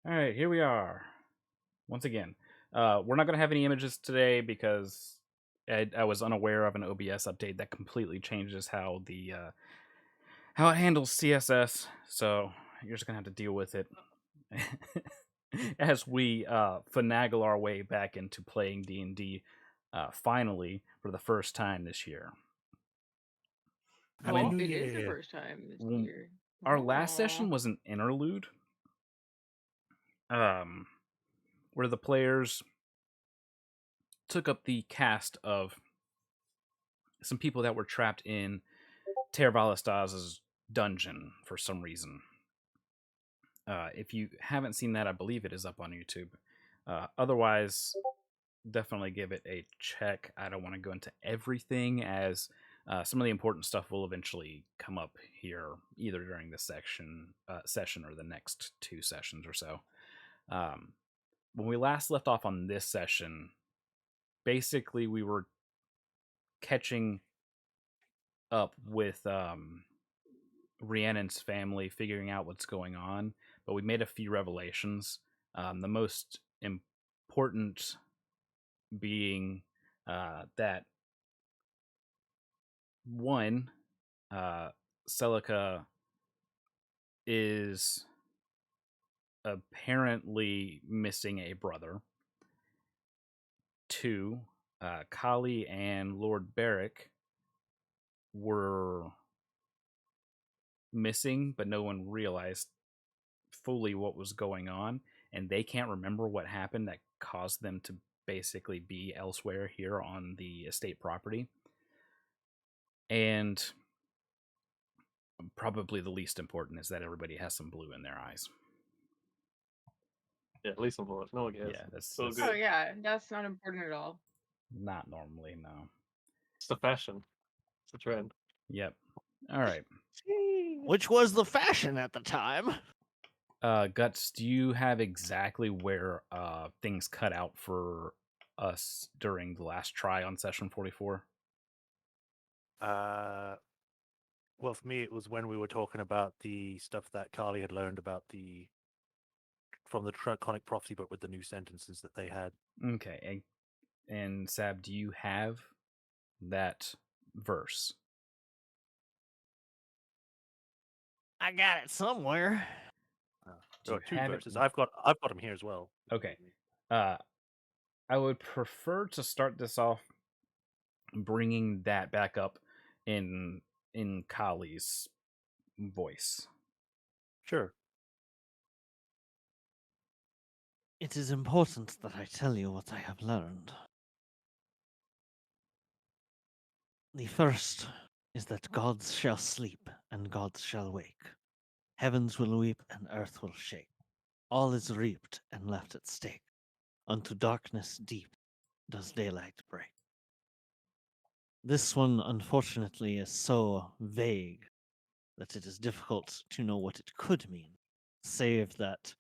All right, here we are once again. We're not going to have any images today because I was unaware of an OBS update that completely changes how it handles CSS. So you're just going to have to deal with it as we finagle our way back into playing D&D finally for the first time this year. Happy When New It is the Year. first time this when year. our last Aw. session was an interlude, um, where the players took up the cast of some people that were trapped in Tervalistaz's dungeon for some reason. If you haven't seen that, I believe it is up on YouTube. Otherwise, definitely give it a check. I don't want to go into everything as some of the important stuff will eventually come up here, either during this session or the next two sessions or so. When we last left off on this session, basically we were catching up with Rhiannon's family, figuring out what's going on, but we made a few revelations. The most important being that one, Celica is apparently missing a brother. Two, Kali and Lord Barrick were missing, but no one realized fully what was going on, and they can't remember what happened that caused them to basically be elsewhere here on the estate property. And probably the least important is that everybody has some blue in their eyes. Yeah, at least I'm for it. No one cares. Yeah, that's So that's Oh good. yeah, that's not important at all. not normally, no. It's the fashion. It's a trend. Yep. All right. Which was the fashion at the time. Guts, do you have exactly where things cut out for us during the last try on session 44? Well, for me, it was when we were talking about the stuff that Carly had learned about from the Draconic prophecy, but with the new sentences that they had. Okay. And Sab, do you have that verse? I got it somewhere. Do There you are two have it? verses. I've got them here as well. Okay. I would prefer to start this off bringing that back up in Kali's voice. Sure. It is important that I tell you what I have learned. The first is that gods shall sleep and gods shall wake. Heavens will weep and earth will shake. All is reaped and left at stake. Unto darkness deep does daylight break. This one, unfortunately, is so vague that it is difficult to know what it could mean, save that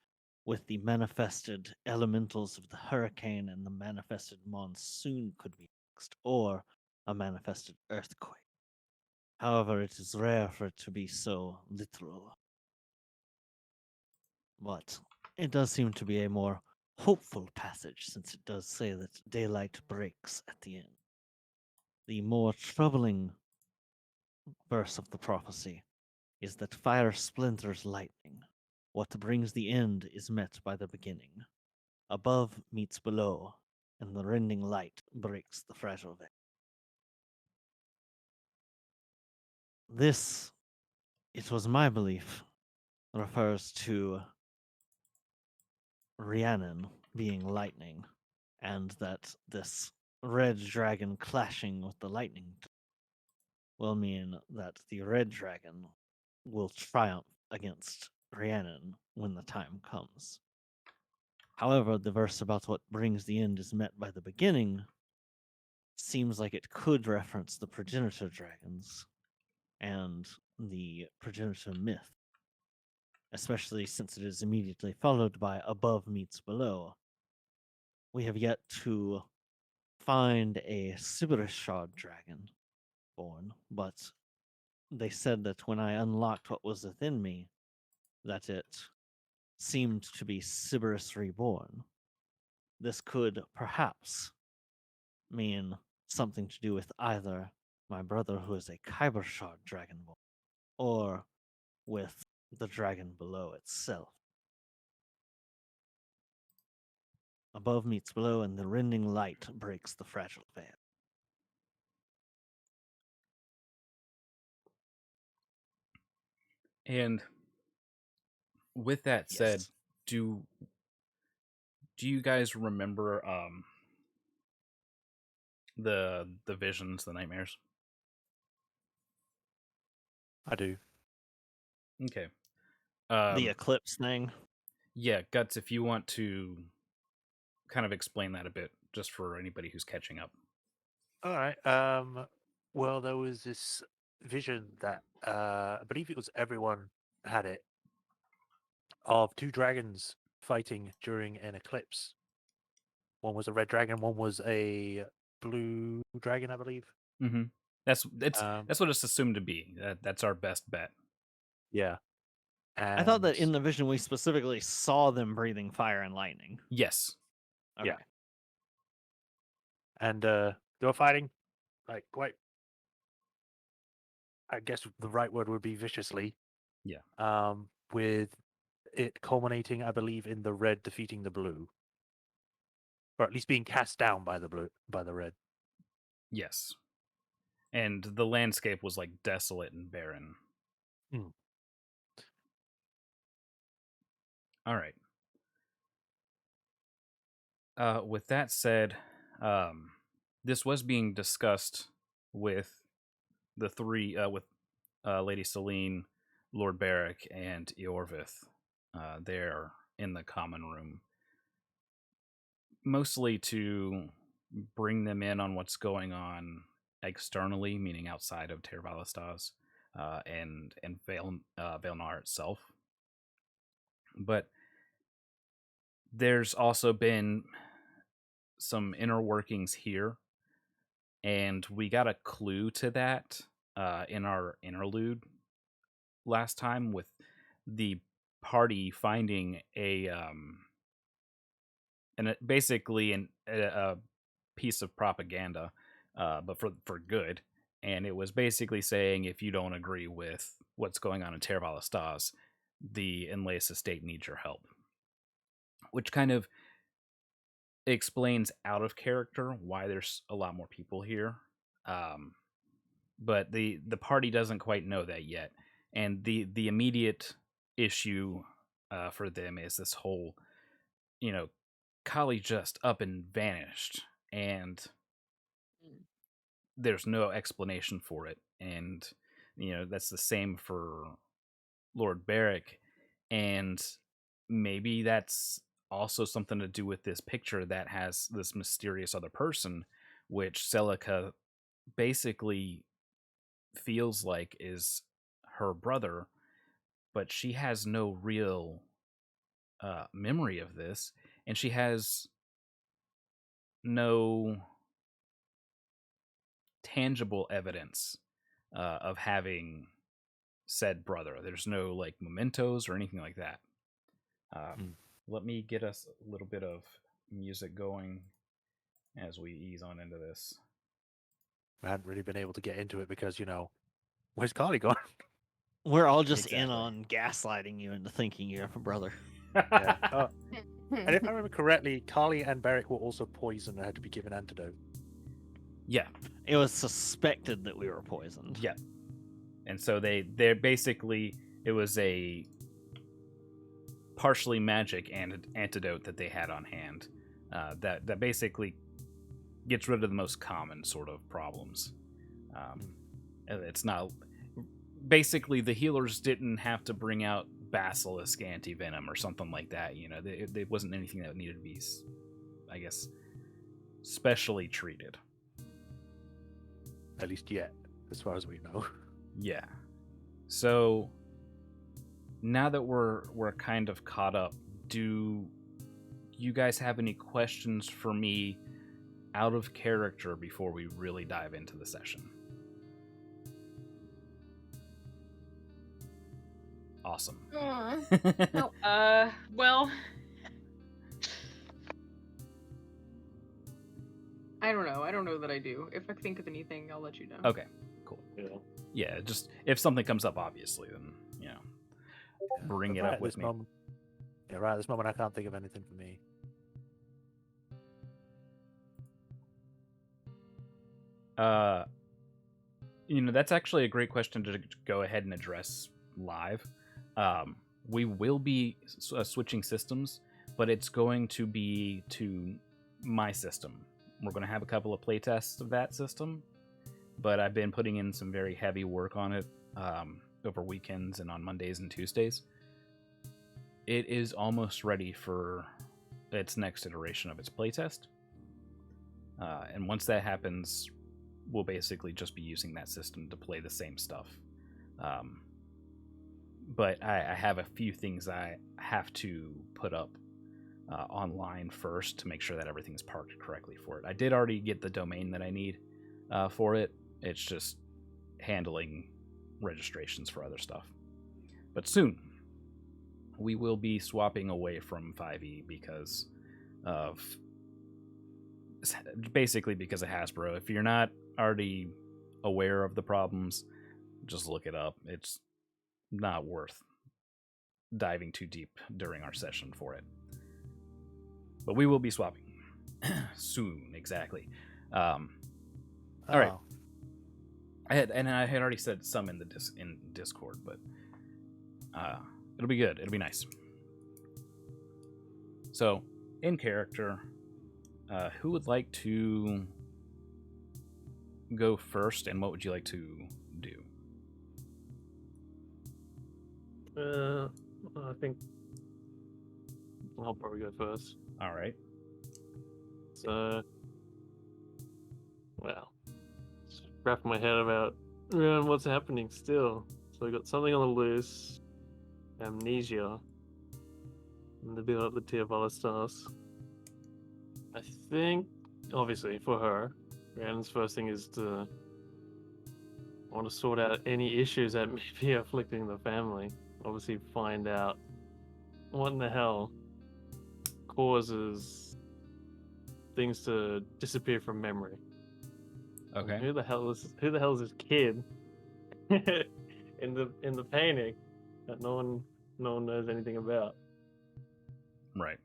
with the manifested elementals of the hurricane and the manifested monsoon could be mixed, or a manifested earthquake. However, it is rare for it to be so literal. But it does seem to be a more hopeful passage, since it does say that daylight breaks at the end. The more troubling verse of the prophecy is that fire splinters lightning. What brings the end is met by the beginning. Above meets below, and the rending light breaks the fragile veil. This, it was my belief, refers to Rhiannon being lightning, and that this red dragon clashing with the lightning will mean that the red dragon will triumph against Rhiannon when the time comes. However, the verse about what brings the end is met by the beginning seems like it could reference the progenitor dragons and the progenitor myth, especially since it is immediately followed by above meets below. We have yet to find a Siberishad dragon born, but they said that when I unlocked what was within me, that it seemed to be Sybaris reborn, this could perhaps mean something to do with either my brother, who is a Kybershard dragonborn, or with the dragon below itself. Above meets below, and the rending light breaks the fragile veil. And with that said, Yes. do you guys remember the visions, the nightmares? I do. Okay. The eclipse thing. Yeah, Guts, if you want to kind of explain that a bit, just for anybody who's catching up. All right. Well, there was this vision that I believe it was everyone had it of two dragons fighting during an eclipse. One was a red dragon, one was a blue dragon, I believe. Mm-hmm. That's Um, what it's assumed to be. That's our best bet. yeah. And I thought that in the vision we specifically saw them breathing fire and lightning. Yes. Okay. Yeah. And they were fighting like quite. I guess the right word would be viciously. Yeah. With it culminating, I believe, in the red defeating the blue, or at least being cast down by the red. Yes. And the landscape was like desolate and barren. Mm. All right. With that said, this was being discussed with the three, with Lady Celine, Lord Barrick, and Eorvith. There in the common room, mostly to bring them in on what's going on externally, meaning outside of Tervalistaz, and Vailnar itself. But there's also been some inner workings here, and we got a clue to that in our interlude last time, with the party finding basically a piece of propaganda, but for good. And it was basically saying, if you don't agree with what's going on in Tervalistaz, the Enlace estate needs your help. Which kind of explains out of character why there's a lot more people here. But the party doesn't quite know that yet. And the immediate issue for them is this whole, Kali just up and vanished, and there's no explanation for it. And that's the same for Lord Barrick, and maybe that's also something to do with this picture that has this mysterious other person, which Celica basically feels like is her brother, but she has no real memory of this, and she has no tangible evidence of having said brother. There's no like mementos or anything like that. Let me get us a little bit of music going as we ease on into this. I hadn't really been able to get into it because where's Carly gone? We're all just in Exactly. on gaslighting you into thinking you're a brother. Yeah. Oh, and if I remember correctly, Carly and Barrick were also poisoned and had to be given antidote. Yeah. It was suspected that we were poisoned. Yeah. And so they're basically, it was a partially magic antidote that they had on hand that basically gets rid of the most common sort of problems. It's not basically, the healers didn't have to bring out basilisk anti-venom or something like that. There wasn't anything that needed to be, I guess, specially treated. At least yet, as far as we know. Yeah. So now that we're kind of caught up, do you guys have any questions for me out of character before we really dive into the session? Awesome. No. Well, I don't know. I don't know that I do. If I think of anything, I'll let you know. Okay, cool. Yeah. Yeah, just if something comes up, obviously, then bring But it right up at with this me. moment, yeah, right at this moment, I can't think of anything for me. That's actually a great question to go ahead and address live. We will be switching systems, but it's going to be to my system. We're going to have a couple of playtests of that system, but I've been putting in some very heavy work on it over weekends and on Mondays and Tuesdays. It is almost ready for its next iteration of its playtest. And once that happens, we'll basically just be using that system to play the same stuff. But I have a few things I have to put up online first to make sure that everything's parked correctly for it. I did already get the domain that I need for it. It's just handling registrations for other stuff. But soon, we will be swapping away from 5e because of Hasbro. If you're not already aware of the problems, just look it up. It's not worth diving too deep during our session for it. But we will be swapping soon, exactly. All right. Oh, I had already said some in Discord, but it'll be good. It'll be nice. So, in character, who would like to go first, and what would you like to do? I think I'll probably go first. All right. So, well, just wrapping my head around what's happening still. So I got something on the loose, amnesia, and the build up the Tiavala stars. I think, obviously, for her, Rhiannon's first thing is to want to sort out any issues that may be afflicting the family. Obviously, find out what in the hell causes things to disappear from memory. Okay. Who the hell is this kid in the painting that no one knows anything about? Right.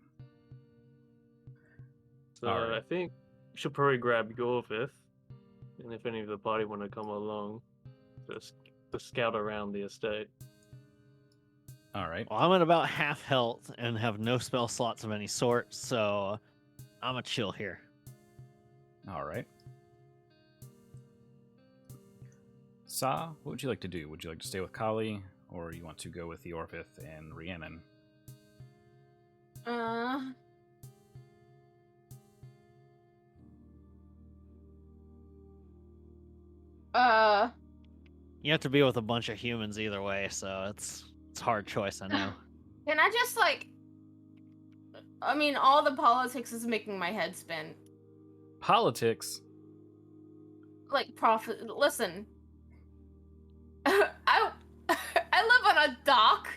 So All right. I think we should probably grab your fifth, and if any of the party want to come along, just to scout around the estate. All right. Well, I'm at about half health and have no spell slots of any sort, so I'm a chill here. All right. Sa, what would you like to do? Would you like to stay with Kali, or you want to go with the Orphith and Rhiannon? You have to be with a bunch of humans either way, so it's a hard choice, I know. Can I just I mean, all the politics is making my head spin. Politics? Like, profit. Listen, I live on a dock.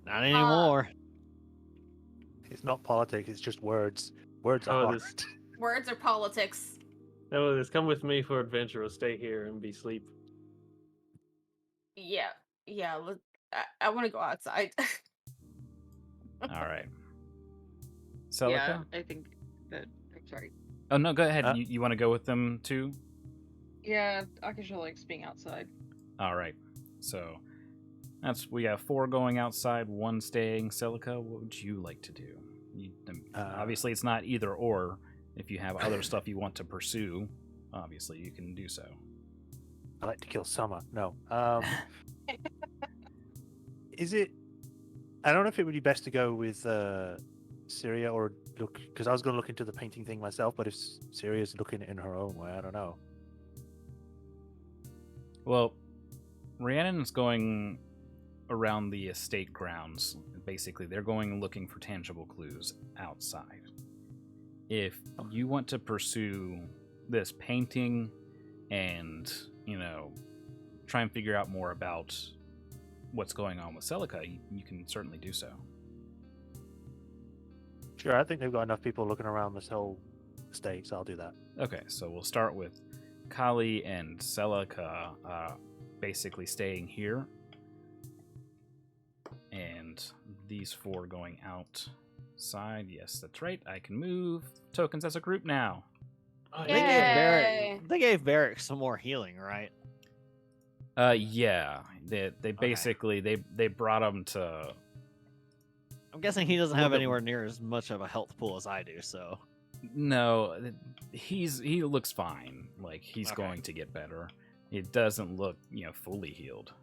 Not anymore. it's not politics. It's just words. Words are Oh, hard. this. Words are politics. No, this. Come with me for adventure, or stay here and be sleep. Yeah. I want to go outside. All right. Yeah, Celica? I think that. I'm sorry. Oh, no, go ahead. Uh, You want to go with them too? Yeah, Akasha likes being outside. All right. So we have 4 going outside, 1 staying. Celica, what would you like to do? Obviously, it's not either or. If you have other stuff you want to pursue, obviously you can do so. I like to kill Summer. No. Is it? I don't know if it would be best to go with Syria or look, because I was going to look into the painting thing myself, but if Syria's looking in her own way, I don't know. Well, Rhiannon's going around the estate grounds. Basically, they're going looking for tangible clues outside. If you want to pursue this painting and, try and figure out more about what's going on with Celica, you can certainly do so. Sure, I think they've got enough people looking around this whole estate, so I'll do that. Okay, so we'll start with Kali and Celica basically staying here. And these 4 going outside. Yes, that's right. I can move tokens as a group now. Oh, They gave yeah. Barrick. They gave Barrick some more healing, right? Yeah. They basically they brought him to. I'm guessing he doesn't Look have at- anywhere near as much of a health pool as I do. So No, he looks fine. Like he's Okay. going to get better. It doesn't look fully healed.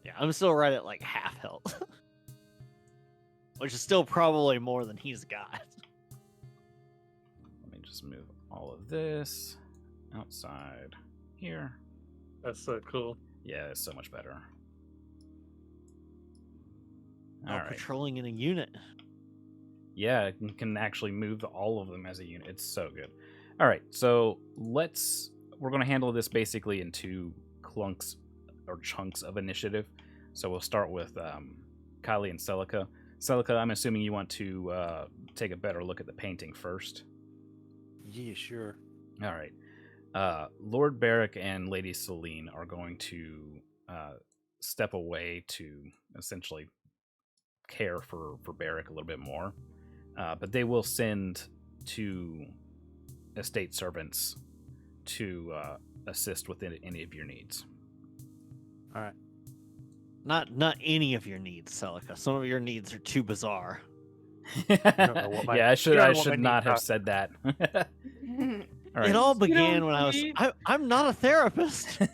yeah, I'm still right at like half health, which is still probably more than he's got. Let me just move all of this outside here. That's so cool. Yeah, it's so much better. All All right. patrolling in a unit. Yeah, you can actually move all of them as a unit. It's so good. All right, so we're going to handle this basically in 2 clunks or chunks of initiative. So we'll start with Kylie and Celica. Celica, I'm assuming you want to take a better look at the painting first. Yeah, sure. All right. Lord Barrick and Lady Celine are going to step away to essentially care for Barrick a little bit more. But they will send 2 estate servants to assist with any of your needs. All right. Not any of your needs, Celica. Some of your needs are too bizarre. don't know what my- Yeah, I you should don't know what my not needs have are. said that. All right. It all don't began when I was. believe- I'm not a therapist. You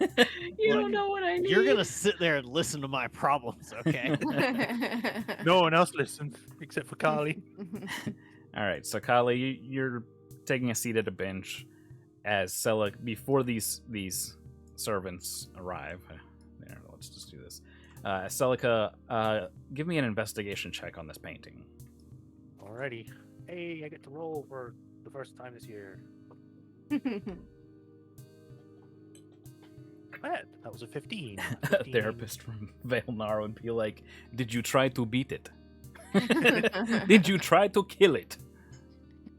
Look, don't know what I need. You're gonna sit there and listen to my problems, okay? No one else listened except for Carly. All right, so Kali, you're taking a seat at a bench as Celica before these servants arrive. There, let's just do this. Celica, give me an investigation check on this painting. Alrighty. Hey, I get to roll for the first time this year. Man, that was a 15. A 15. therapist from Vailnar would be like, "Did you try to beat it? Did you try to kill it?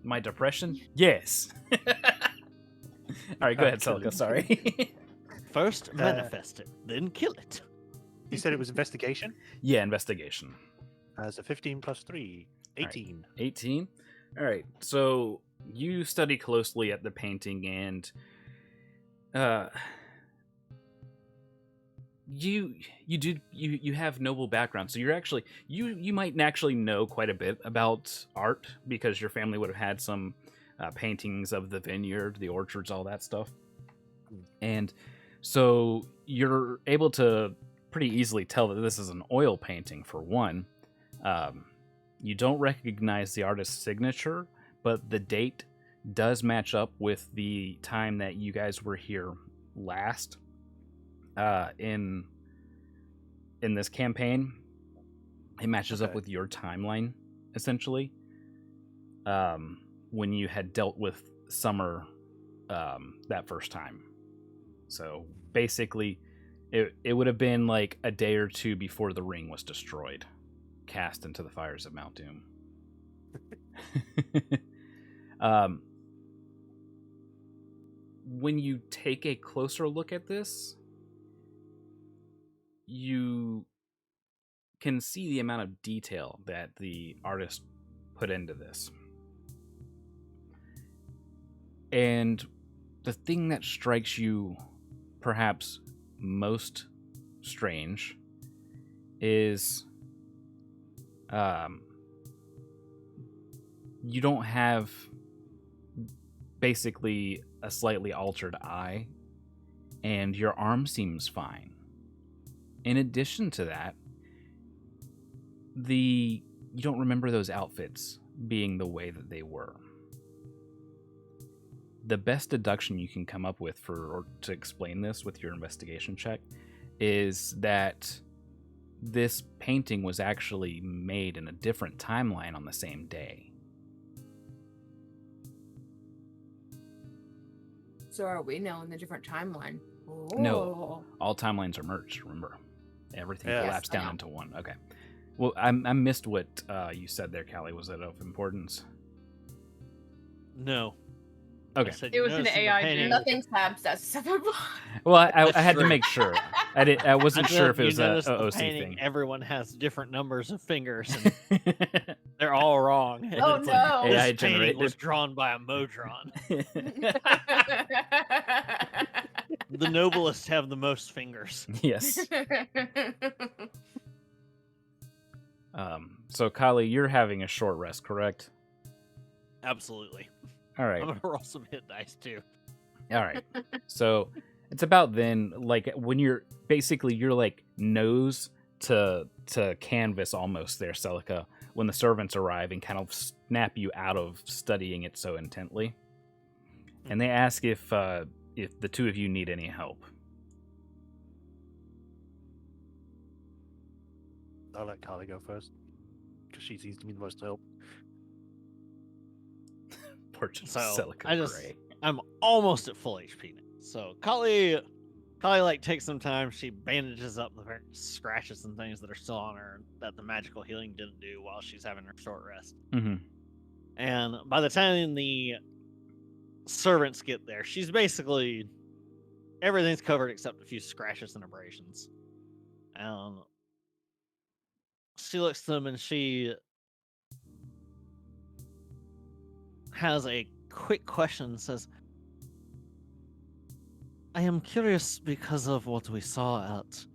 My depression? Yes." All right, go ahead, Kill Celica. it. Sorry. First manifest it, then kill it. You said it was investigation? Yeah, investigation. As a 15 plus 3. All right. 18. 18. All right. So you study closely at the painting, and you have noble background. So you're actually you might actually know quite a bit about art because your family would have had some paintings of the vineyard, the orchards, all that stuff. And so you're able to pretty easily tell that this is an oil painting for one. You don't recognize the artist's signature, but the date does match up with the time that you guys were here last in this campaign. It matches up Okay. with your timeline, essentially. When you had dealt with Summer that first time. So basically, it would have been like a day or 2 before the ring was destroyed, cast into the fires of Mount Doom. When you take a closer look at this, you can see the amount of detail that the artist put into this. And the thing that strikes you perhaps most strange is you don't have basically a slightly altered eye, and your arm seems fine. In addition to that, you don't remember those outfits being the way that they were. The best deduction you can come up with to explain this with your investigation check is that this painting was actually made in a different timeline on the same day. So are we now in the different timeline? No. All timelines are merged, remember. Everything Yes, collapsed I down know. into one. Okay. Well, I missed what you said there, Callie. Was it of importance? No. I Okay. said, It you was an notice in the AI painting- gen. Nothing tabs that stuff. Well, I That's had to true. make sure. I wasn't sure if it was you a notice the OOC painting, thing. everyone has different numbers of fingers, and they're all wrong. And Oh it's like, no! this AI painting was generated. drawn by a Modron. The noblest have the most fingers. Yes. So, Kali, you're having a short rest, correct? Absolutely. All right. I'm gonna roll some hit dice too. All right. So it's about then, like when you're like nose to canvas almost there, Celica, when the servants arrive and kind of snap you out of studying it so intently, and they ask if the two of you need any help. I'll let Carly go first because she seems to be the most help. Poor So Celica I'm almost at full HP now. So Kali like takes some time. She bandages up the various scratches and things that are still on her that the magical healing didn't do while she's having her short rest. Mm-hmm. And by the time the servants get there, she's basically everything's covered except a few scratches and abrasions. She looks to them and she has a quick question and says, I am curious because of what we saw at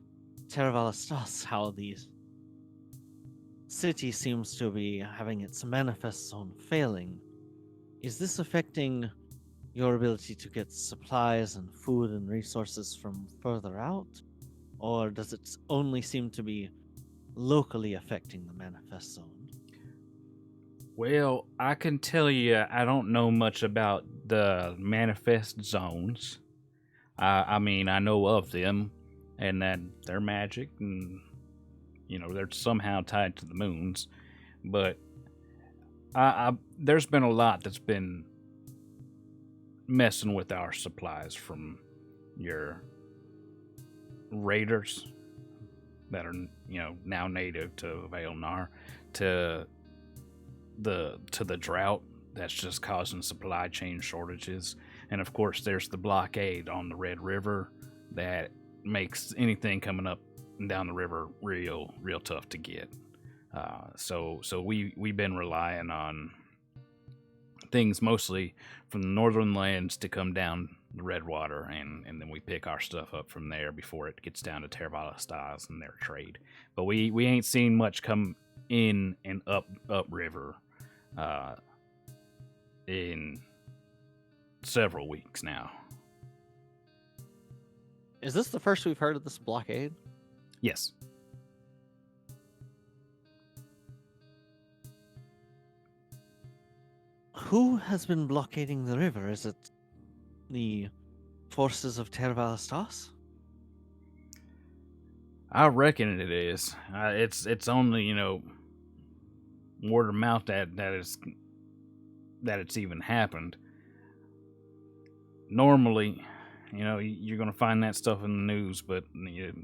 Terravalistas, how the city seems to be having its manifest zone failing. Is this affecting your ability to get supplies and food and resources from further out? Or does it only seem to be locally affecting the manifest zone? Well, I can tell you, I don't know much about the manifest zones. I mean, I know of them, and that they're magic, and they're somehow tied to the moons. But there's been a lot that's been messing with our supplies from your raiders that are now native to Vailnar, to the drought that's just causing supply chain shortages, and of course there's the blockade on the Red River that makes anything coming up and down the river real tough to get. So we've been relying on things mostly from the northern lands to come down the Redwater, and then we pick our stuff up from there before it gets down to Terravalistas and their trade. But we ain't seen much come in and up river in several weeks now. Is this the first we've heard of this blockade? Yes. Who has been blockading the river? Is it the forces of Terravalistas? I reckon it is. It's only word of mouth that it's even happened. Normally, you're gonna find that stuff in the news, but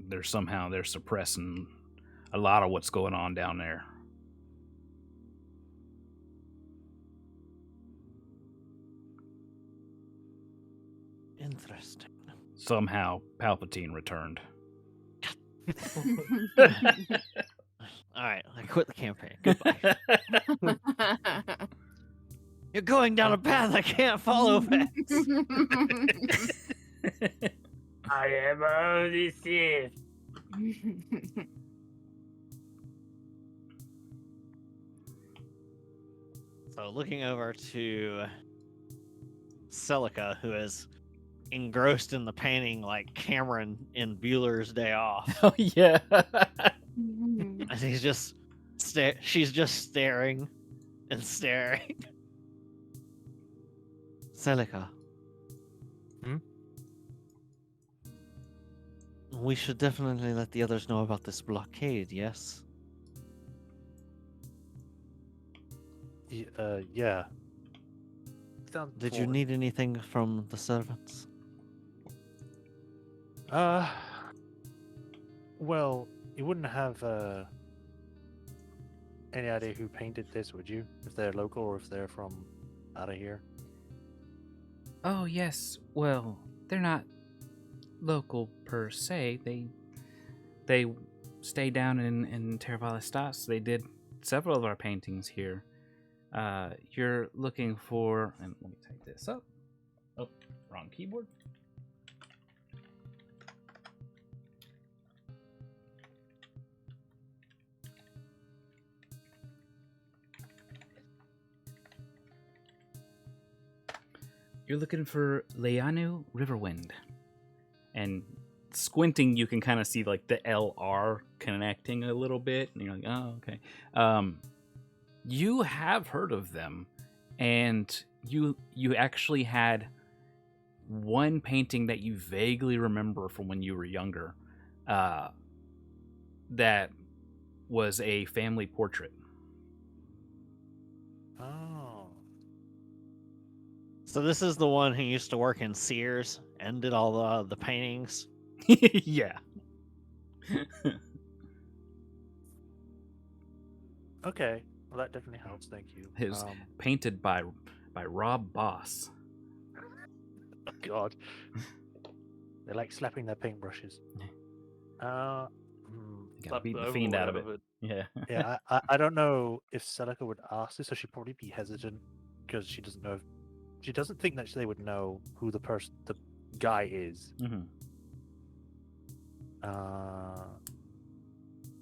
they're suppressing a lot of what's going on down there. Interesting. Somehow, Palpatine returned. All right, I quit the campaign. Goodbye. You're going down a path I can't follow, Vex. I am only Sith. So looking over to Celica, who is engrossed in the painting like Cameron in Bueller's Day Off. Oh yeah. And he's just she's just staring and staring. Celica. Hmm? We should definitely let the others know about this blockade, yes? Yeah. Did you need anything from the servants? Well, You wouldn't have any idea who painted this, would you? If they're local or if they're from out of here? Oh, yes. Well, they're not local per se. They stay down in Terravalistas. They did several of our paintings here. You're looking for, and let me type this up. Oh, wrong keyboard. You're looking for Leanu Riverwind. And squinting, you can kind of see like the LR connecting a little bit. And you're like, oh, okay. You have heard of them. And you actually had one painting that you vaguely remember from when you were younger. That was a family portrait. Oh. So this is the one who used to work in Sears and did all the paintings. Yeah. Okay. Well, that definitely helps. Thank you. It was painted by Rob Boss. Oh, God. They like slapping their paintbrushes. Gotta Slap beat the the fiend out of overlord it. Yeah. Yeah, I don't know if Celica would ask this, so she'd probably be hesitant because she doesn't know. She doesn't think that they would know who the guy is. Mhm.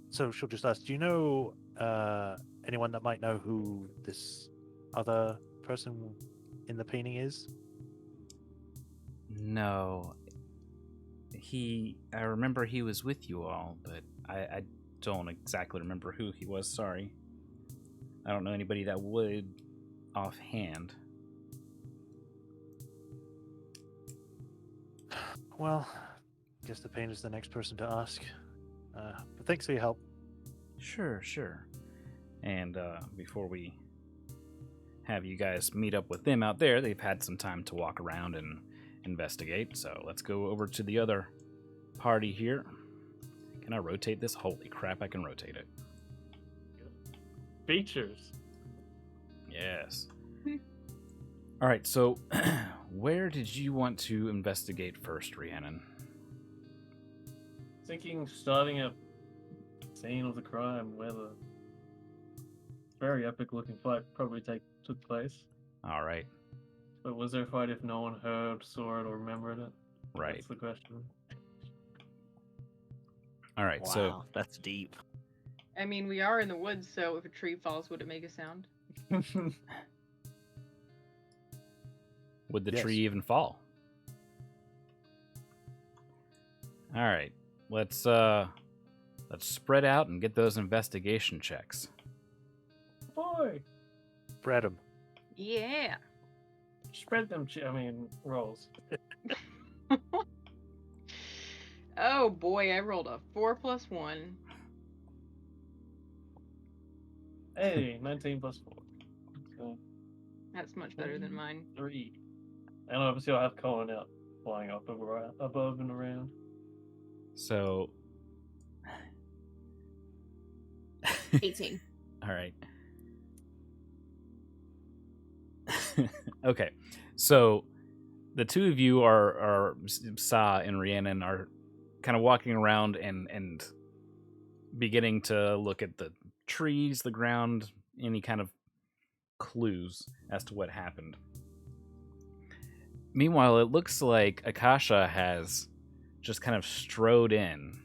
So she'll just ask, "Do you know anyone that might know who this other person in the painting is?" No. I remember he was with you all, but I don't exactly remember who he was, sorry. I don't know anybody that would offhand. Well, I guess the painter's the next person to ask. But thanks for your help. Sure. And before we have you guys meet up with them out there, they've had some time to walk around and investigate. So let's go over to the other party here. Can I rotate this? Holy crap, I can rotate it. Features. Yes. All right, so where did you want to investigate first, Rhiannon? Thinking starting at scene of the crime where the very epic looking fight probably took place. All right, But was there a fight if no one heard, saw it, or remembered it? right. That's the question. All right, Wow, so that's deep. I mean, we are in the woods, so if a tree falls, would it make a sound? would the Yes. tree even fall? All right, let's spread out and get those investigation checks. Boy, Spread them. Yeah. spread them. Rolls. Oh boy, I rolled a 4 + 1. Hey, 19 plus 4. So That's much better than mine. 3. And obviously I'll have Colin out flying up above and around. So, 18. all right. Okay, so the two of you are Sa and Rhiannon are kind of walking around and beginning to look at the trees, the ground, any kind of clues as to what happened. Meanwhile, it looks like Akasha has just kind of strode in,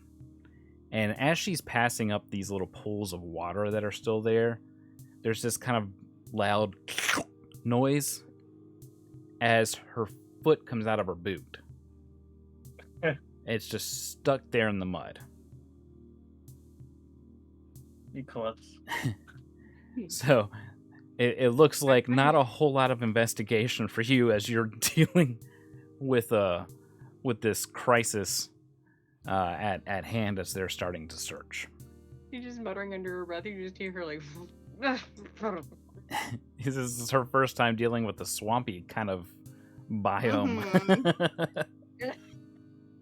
and as she's passing up these little pools of water that are still there, there's this kind of loud noise as her foot comes out of her boot. It's just stuck there in the mud. You collapse. So it looks like not a whole lot of investigation for you as you're dealing with this crisis at hand as they're starting to search. She's just muttering under her breath. You just hear her like. This is her first time dealing with the swampy kind of biome.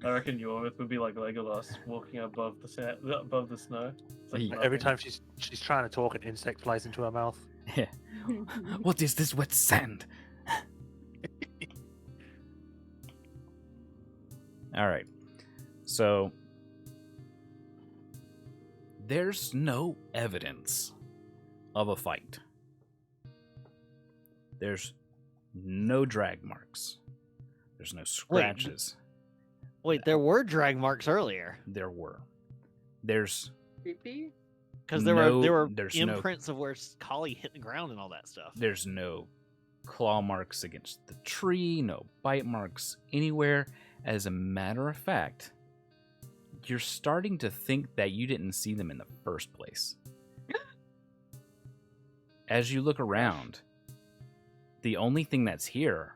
I reckon yours would be like Legolas walking above the snow. It's like Yeah. Every nothing. time she's trying to talk, an insect flies into her mouth. Yeah. What is this wet sand? All right. So there's no evidence of a fight. There's no drag marks. There's no scratches. Wait, there were drag marks earlier There were. There's Creepy. because there No, were there's no- imprints of where Collie hit the ground and all that stuff. there's no claw marks against the tree, no bite marks anywhere. As a matter of fact, you're starting to think that you didn't see them in the first place. As you look around, the only thing that's here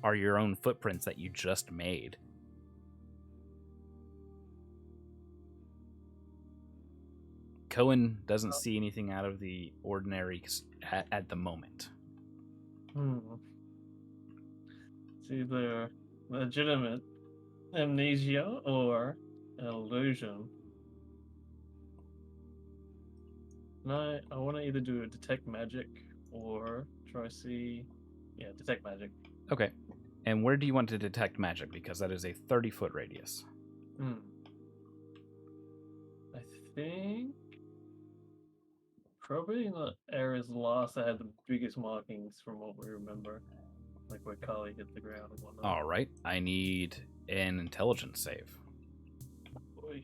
are your own footprints that you just made. Cohen doesn't see anything out of the ordinary at the moment. It's either legitimate amnesia or an illusion. And I want to either do a detect magic or try detect magic. Okay. And where do you want to detect magic? Because that is a 30-foot radius. I think probably in the areas last that had the biggest markings from what we remember. Like where Carly hit the ground and whatnot. All right. I need an intelligence save. Boy.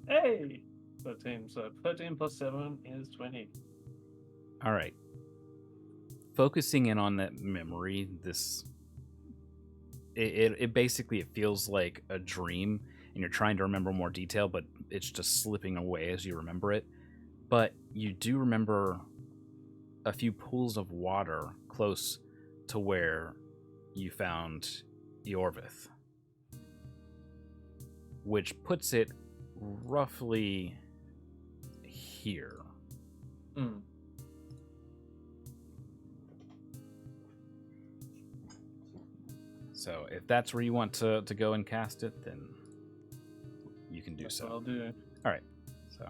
Hey! 13. So 13 plus 7 is 20. All right. Focusing in on that memory, it basically it feels like a dream, and you're trying to remember more detail, but it's just slipping away as you remember it. But you do remember a few pools of water close to where you found Yorvith, which puts it roughly here. So if that's where you want to go and cast it, then you can do That's so. what I'll do. All right. So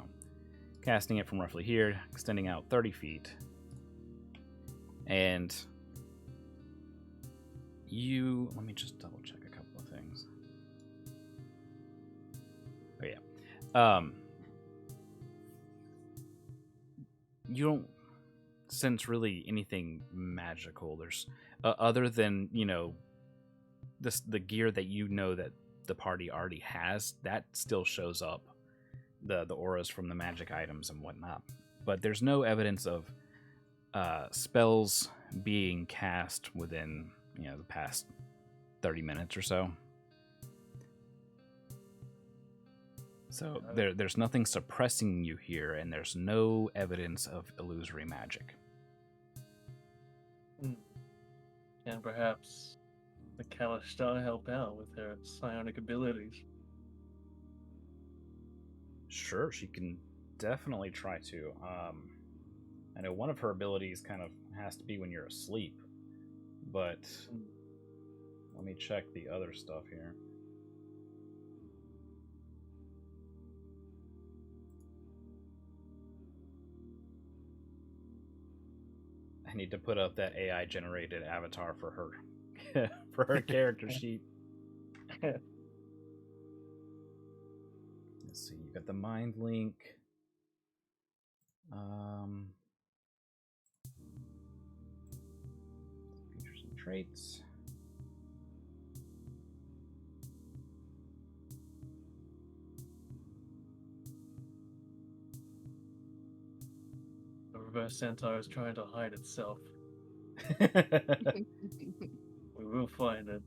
casting it from roughly here, extending out 30 feet. And let me just double check a couple of things. Oh yeah. You don't sense really anything magical. There's other than, the gear that that the party already has, that still shows up. The auras from the magic items and whatnot. But there's no evidence of spells being cast within the past 30 minutes or so. So there's nothing suppressing you here, and there's no evidence of illusory magic. And perhaps the Kalishtar help out with their psionic abilities. Sure, she can definitely try to. I know one of her abilities kind of has to be when you're asleep, but let me check the other stuff here. I need to put up that AI generated avatar for her for her character sheet. Let's see, you got the mind link. Features and traits. The reverse centaur is trying to hide itself. We will find it.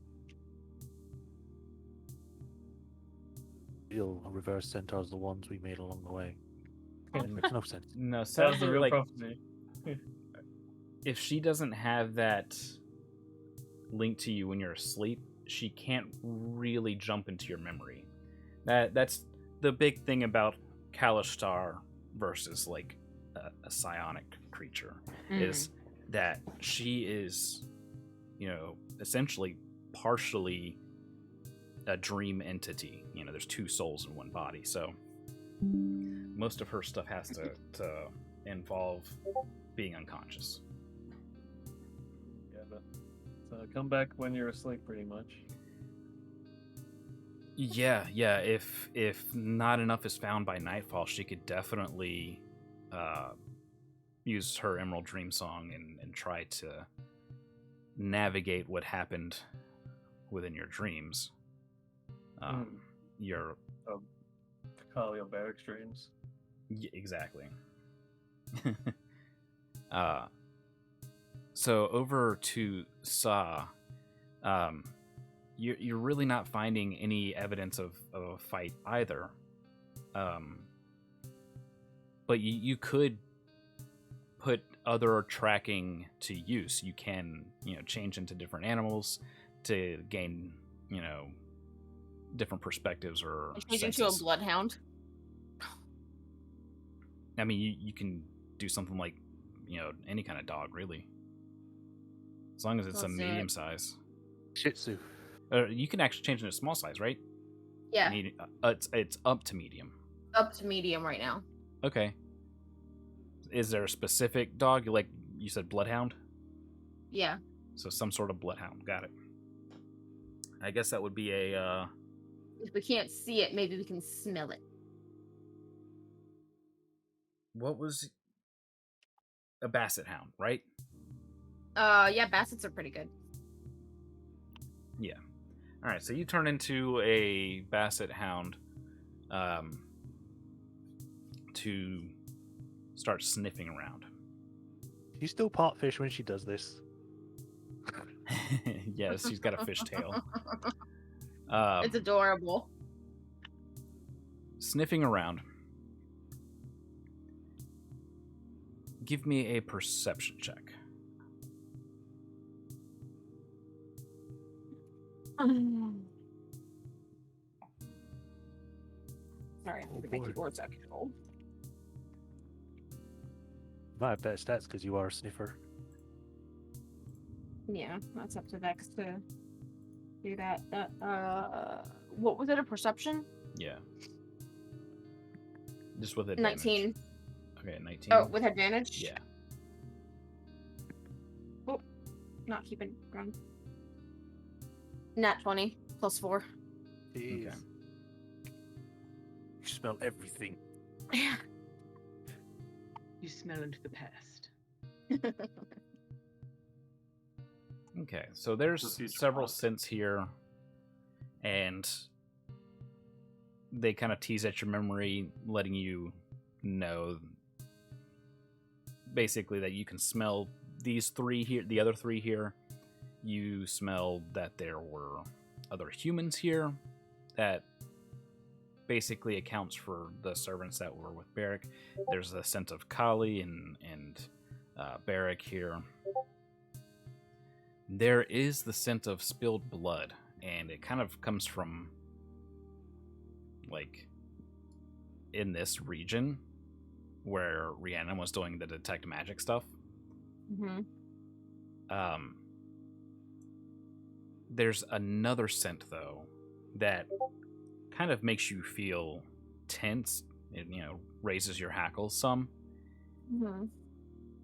Real reverse centaurs, the ones we made along the way. It makes no sense. No, That was sadly, the real like, prophecy. if she doesn't have that link to you when you're asleep, she can't really jump into your memory. That's the big thing about Kalishtar versus like a psionic creature is that she is, essentially partially a dream entity. You know, there's two souls in one body, so most of her stuff has to involve being unconscious. Yeah, but come back when you're asleep, pretty much. Yeah. If not enough is found by nightfall, she could definitely use her Emerald Dream Song and try to navigate what happened within your dreams. Your Call your barracks dreams. exactly. So over to Sa, you're really not finding any evidence of a fight either. But you could put other tracking to use. You can, change into different animals to gain, different perspectives or Change into a senses. bloodhound. I mean, you can do something like, any kind of dog, really. As long as it's a Let's do it. medium size. Shih Tzu. You can actually change it to small size, right? Yeah, It's up to medium. up to medium right now. Okay. Is there a specific dog? Like you said, bloodhound? Yeah. So some sort of bloodhound. Got it. I guess that would be a... If we can't see it, maybe we can smell it. What was... A basset hound, right? Yeah, bassets are pretty good. Yeah. All right, so you turn into a basset hound to start sniffing around. She's still part fish when she does this. Yes, she's got a fish tail. It's adorable. Sniffing around. Give me a perception check. Sorry, I'm Oh, my boy. keyboard's out of control. You might have better stats because you are a sniffer. Yeah, that's up to Vex to do that. What was it? A perception? Yeah. Just with advantage. 19. Okay, 19. Oh, with advantage? Yeah. Oh, not keeping ground. Nat 20 plus 4. Jeez. Okay. You smell everything. You smell into the past. Okay, so there's The future several past. scents here, and they kind of tease at your memory, letting you know basically that you can smell these three here, the other three here. You smell that there were other humans here. That basically accounts for the servants that were with Barrick. There's a scent of Kali and Barrick here. There is the scent of spilled blood, and it kind of comes from, like, in this region where Rhiannon was doing the detect magic stuff. Mm-hmm. There's another scent, though, that kind of makes you feel tense. It, raises your hackles some. Mm-hmm.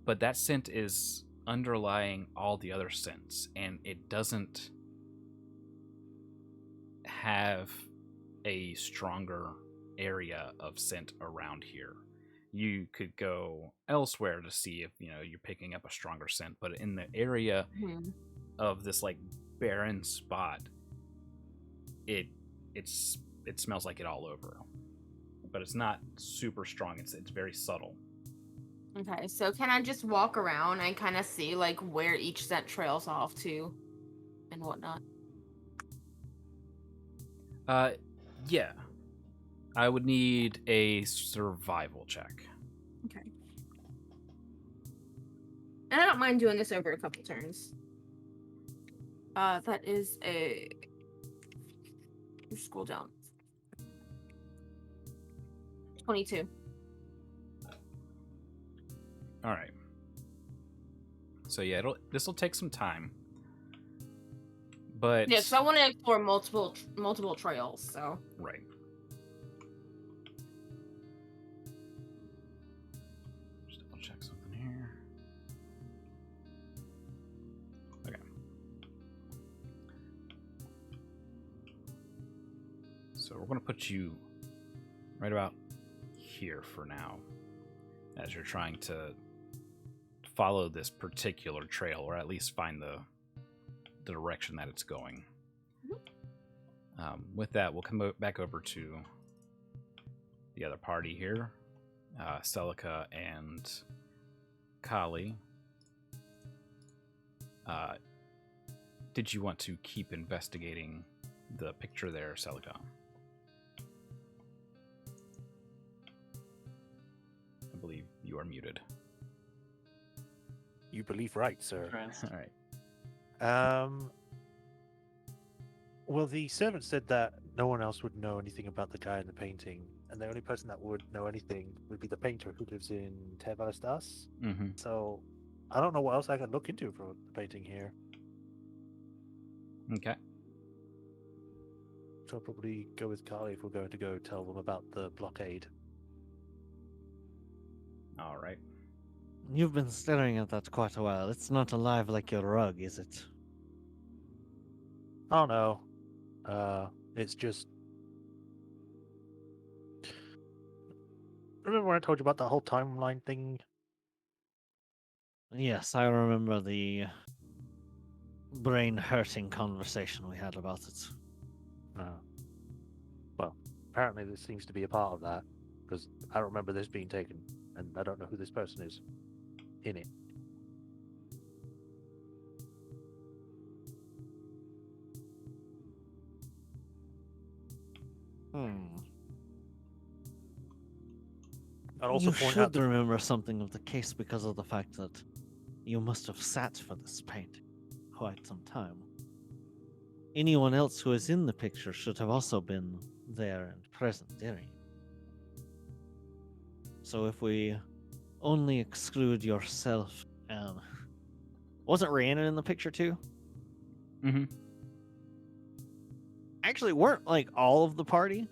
But that scent is underlying all the other scents, and it doesn't have a stronger area of scent around here. You could go elsewhere to see if you're picking up a stronger scent, but in the area Mm-hmm. of this like barren spot, it smells like it all over, but it's not super strong. It's very subtle. Okay, so can I just walk around and kind of see like where each scent trails off to and whatnot? Yeah. I would need a survival check. Okay. And I don't mind doing this over a couple turns. That is a... Scroll down. 22. All right. So yeah, this will take some time, but Yeah, so I want to explore multiple trails. So right. Just double check something here. Okay. So we're going to put you right about here for now, as you're trying to follow this particular trail, or at least find the direction that it's going. With that, we'll come back over to the other party here, Celica and Kali. Did you want to keep investigating the picture there, Celica? I believe you are muted. You believe right, sir. All right. Well, the servant said that no one else would know anything about the guy in the painting, and the only person that would know anything would be the painter who lives in Tevalastas. Mm-hmm. So I don't know what else I could look into for the painting here. Okay. So I'll probably go with Kali if we're going to go tell them about the blockade. All right. You've been staring at that quite a while. It's not alive like your rug, is it? Oh no. It's just. Remember when I told you about the whole timeline thing? Yes, I remember the brain-hurting conversation we had about it. Well, apparently this seems to be a part of that, because I don't remember this being taken, and I don't know who this person is in it. I'd also You point should out that remember something of the case because of the fact that you must have sat for this painting quite some time. Anyone else who is in the picture should have also been there and present during it. So if we only exclude yourself and... Wasn't Rhiannon in the picture too? Mm-hmm. Actually, weren't like all of the party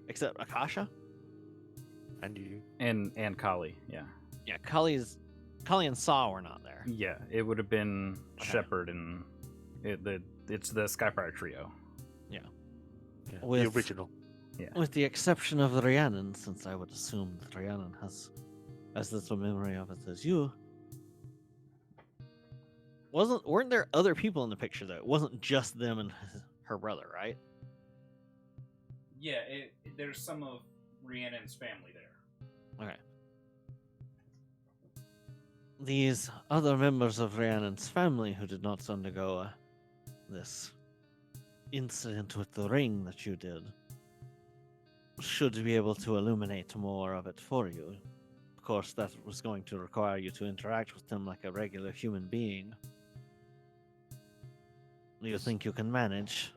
except Akasha? and you. And Kali, yeah. Yeah, Kali and Saw were not there. Yeah, it would have been Okay. Shepard and it's the Skyfire trio. Yeah, With- the original. With the exception of Rhiannon, since I would assume that Rhiannon has as little memory of it as you. Weren't there other people in the picture though? It wasn't just them and her brother, right? Yeah, there's some of Rhiannon's family there. Okay. These other members of Rhiannon's family who did not undergo this incident with the ring that you did should be able to illuminate more of it for you. Of course, that was going to require you to interact with them like a regular human being. Do you think you can manage?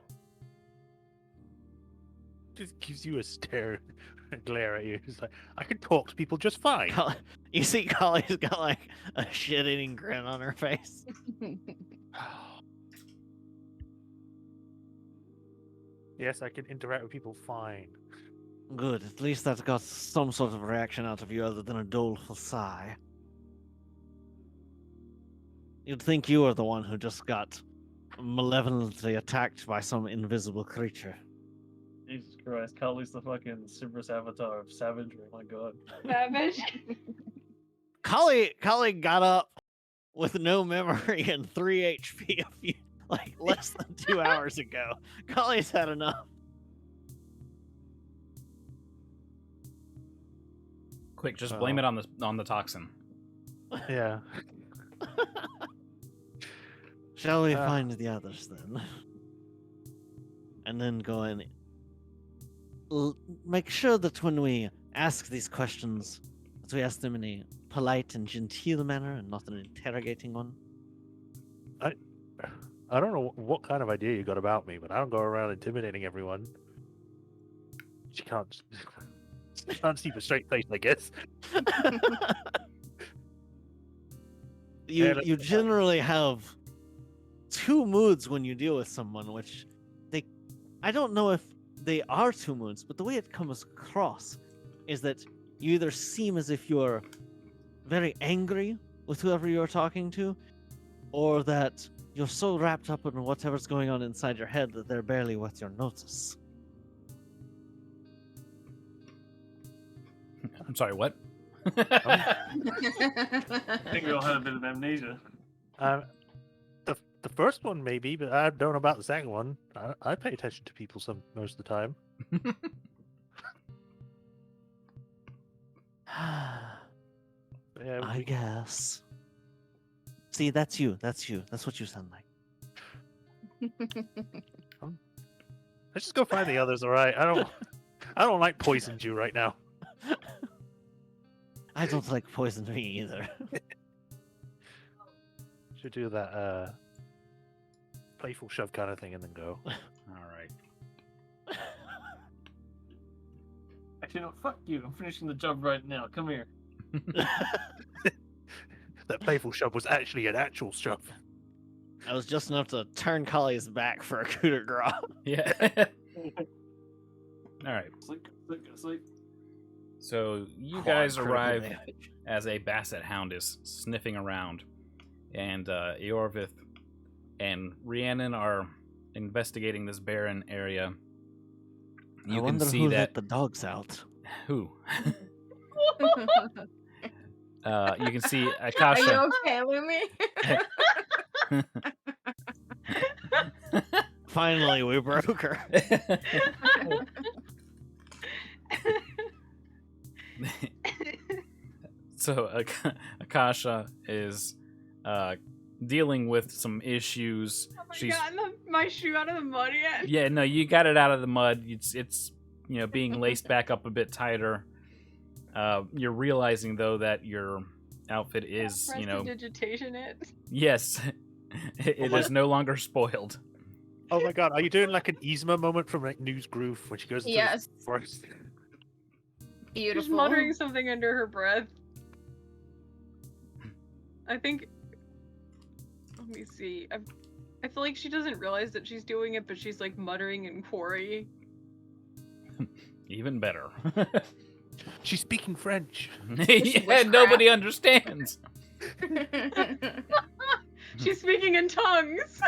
Just gives you a stare and glare at you. He's like, I can talk to people just fine. You see Kali's got like a shit-eating grin on her face. Yes, I can interact with people fine. Good, at least that's got some sort of reaction out of you other than a doleful sigh. You'd think you were the one who just got malevolently attacked by some invisible creature. Jesus Christ, Kali's the fucking Cerberus avatar of savagery, my god. Savage. Kali got up with no memory and 3 HP a few, like less than 2 hours ago. Kali's had enough. Quick, just blame it on the toxin. Yeah. Shall we find the others then? And then go and make sure that when we ask these questions, that we ask them in a polite and genteel manner and not an interrogating one. I don't know what kind of idea you got about me, but I don't go around intimidating everyone. She can't. Can't see the straight face, I guess. You generally have two moods when you deal with someone, which I don't know if they are two moods, but the way it comes across is that you either seem as if you're very angry with whoever you're talking to, or that you're so wrapped up in whatever's going on inside your head that they're barely worth your notice. I'm sorry, what? I think we all had a bit of amnesia. The first one maybe, but I don't know about the second one. I pay attention to people most of the time. Yeah, I guess. See, that's you. That's you. That's what you sound like. let's just go find the others. All right. I don't like poisoned you right now. I don't like poison me either. Should do that playful shove kind of thing and then go. All right. Actually, no, fuck you. I'm finishing the job right now. Come here. That playful shove was actually an actual shove. I was just enough to turn Collie's back for a coup de grace. Yeah. All right. Sleep, sleep, sleep. So you Quad guys critical arrive damage. as a basset hound is sniffing around, and Eorvith and Rhiannon are investigating this barren area. I You can wonder see who that let the dogs out. who you can see Are Akasha. you okay, Lumi? Finally, we broke her. So Akasha is dealing with some issues. Have I She's gotten my shoe out of the mud yet? yeah, no, you got it out of the mud. It's being laced back up a bit tighter. You're realizing though that your outfit is Prestidigitation it. yes, it is no longer spoiled. Oh my god, are you doing like an Yzma moment from like News Groove when she goes into Yes. the forest? She's Beautiful. muttering something under her breath. I think. Let me see. I feel like she doesn't realize that she's doing it, but she's like muttering in quarry. Even better. She's speaking French. Yeah, nobody understands. She's speaking in tongues.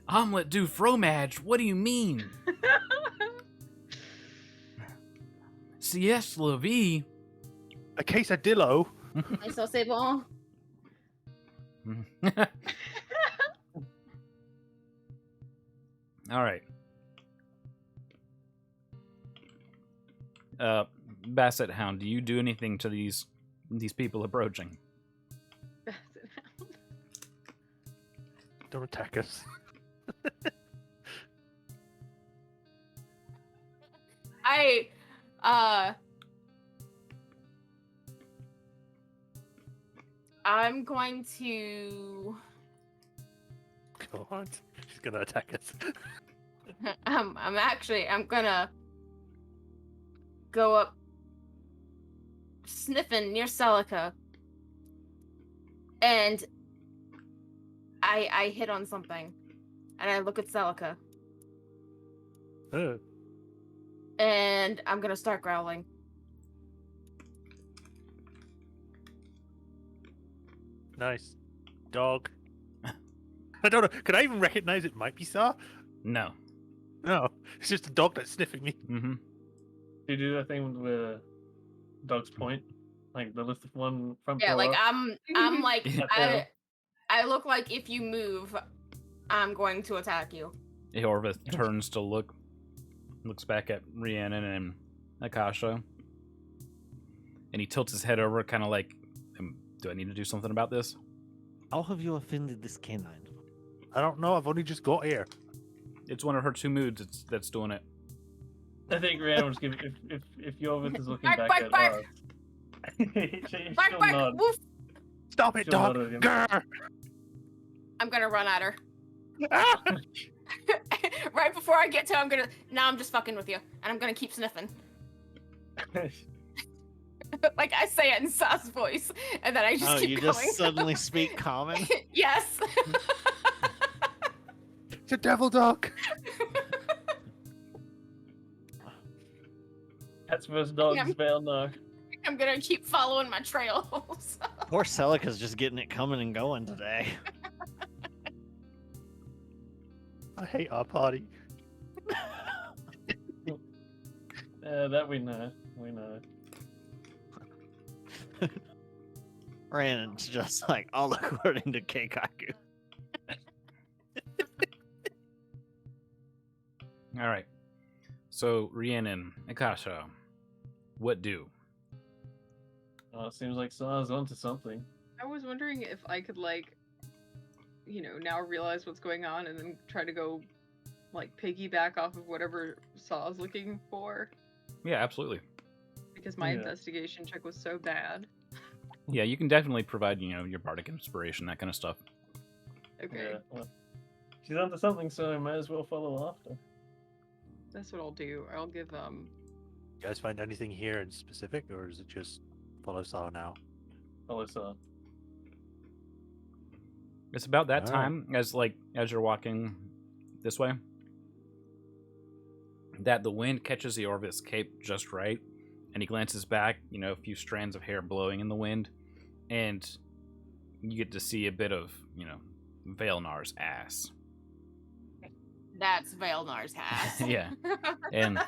Omelette du fromage. What do you mean? Sieste la vie. A quesadillo. So c'est bon. All right. Basset Hound, do you do anything to these people approaching? Don't attack us. I'm going to Go on. She's gonna attack us. I'm gonna go up sniffing near Celica. And I hit on something. And I look at Celica. And I'm gonna start growling. Nice. Dog. I don't know. Could I even recognize it might be Sar? No. No. It's just a dog that's sniffing me. Mm-hmm. Do you do that thing with the dog's point? Like the lift one front Yeah, paw like up? I'm like Yeah. I look like if you move, I'm going to attack you. Eorvith turns to looks back at Rhiannon and Akasha, and he tilts his head over, kind of like, do I need to do something about this? How have you offended this canine? I don't know. I've only just got here. It's one of her two moods that's doing it. I think Rhiannon was giving if Jorvith is looking Bark, back bark, at bark. us. Bark, She'll bark, nod. woof. Stop it, She'll dog! nod at him. Grr! I'm gonna run at her. Ah! Right before I get to her, I'm just fucking with you. And I'm gonna keep sniffing. Like I say it in Sa's voice, and then I just Oh, keep you going. just suddenly speak common? Yes. It's a devil dog. Cats vs dogs, Yeah. Vale, no. I'm gonna keep following my trails. Poor Celica's just getting it coming and going today. I hate our party. That we know. We know. Rhiannon's just like, all according to Keikaku. All right. So Rhiannon, Akasha, what do? It seems like Sar's onto something. I was wondering if I could now realize what's going on and then try to go piggyback off of whatever Saw's looking for, Yeah, absolutely. because my Yeah. investigation check was so bad. Yeah, you can definitely provide, your bardic inspiration, that kind of stuff. Okay, Yeah. Well, she's onto something, so I might as well follow after. that's what I'll do. I'll give You guys find anything here in specific, or is it just follow Saw now? Follow Sar. It's about that All right. time as you're walking this way that the wind catches the Orvis cape just right, and he glances back, a few strands of hair blowing in the wind, and you get to see a bit of, Valenar's ass. That's Valenar's ass. Yeah. And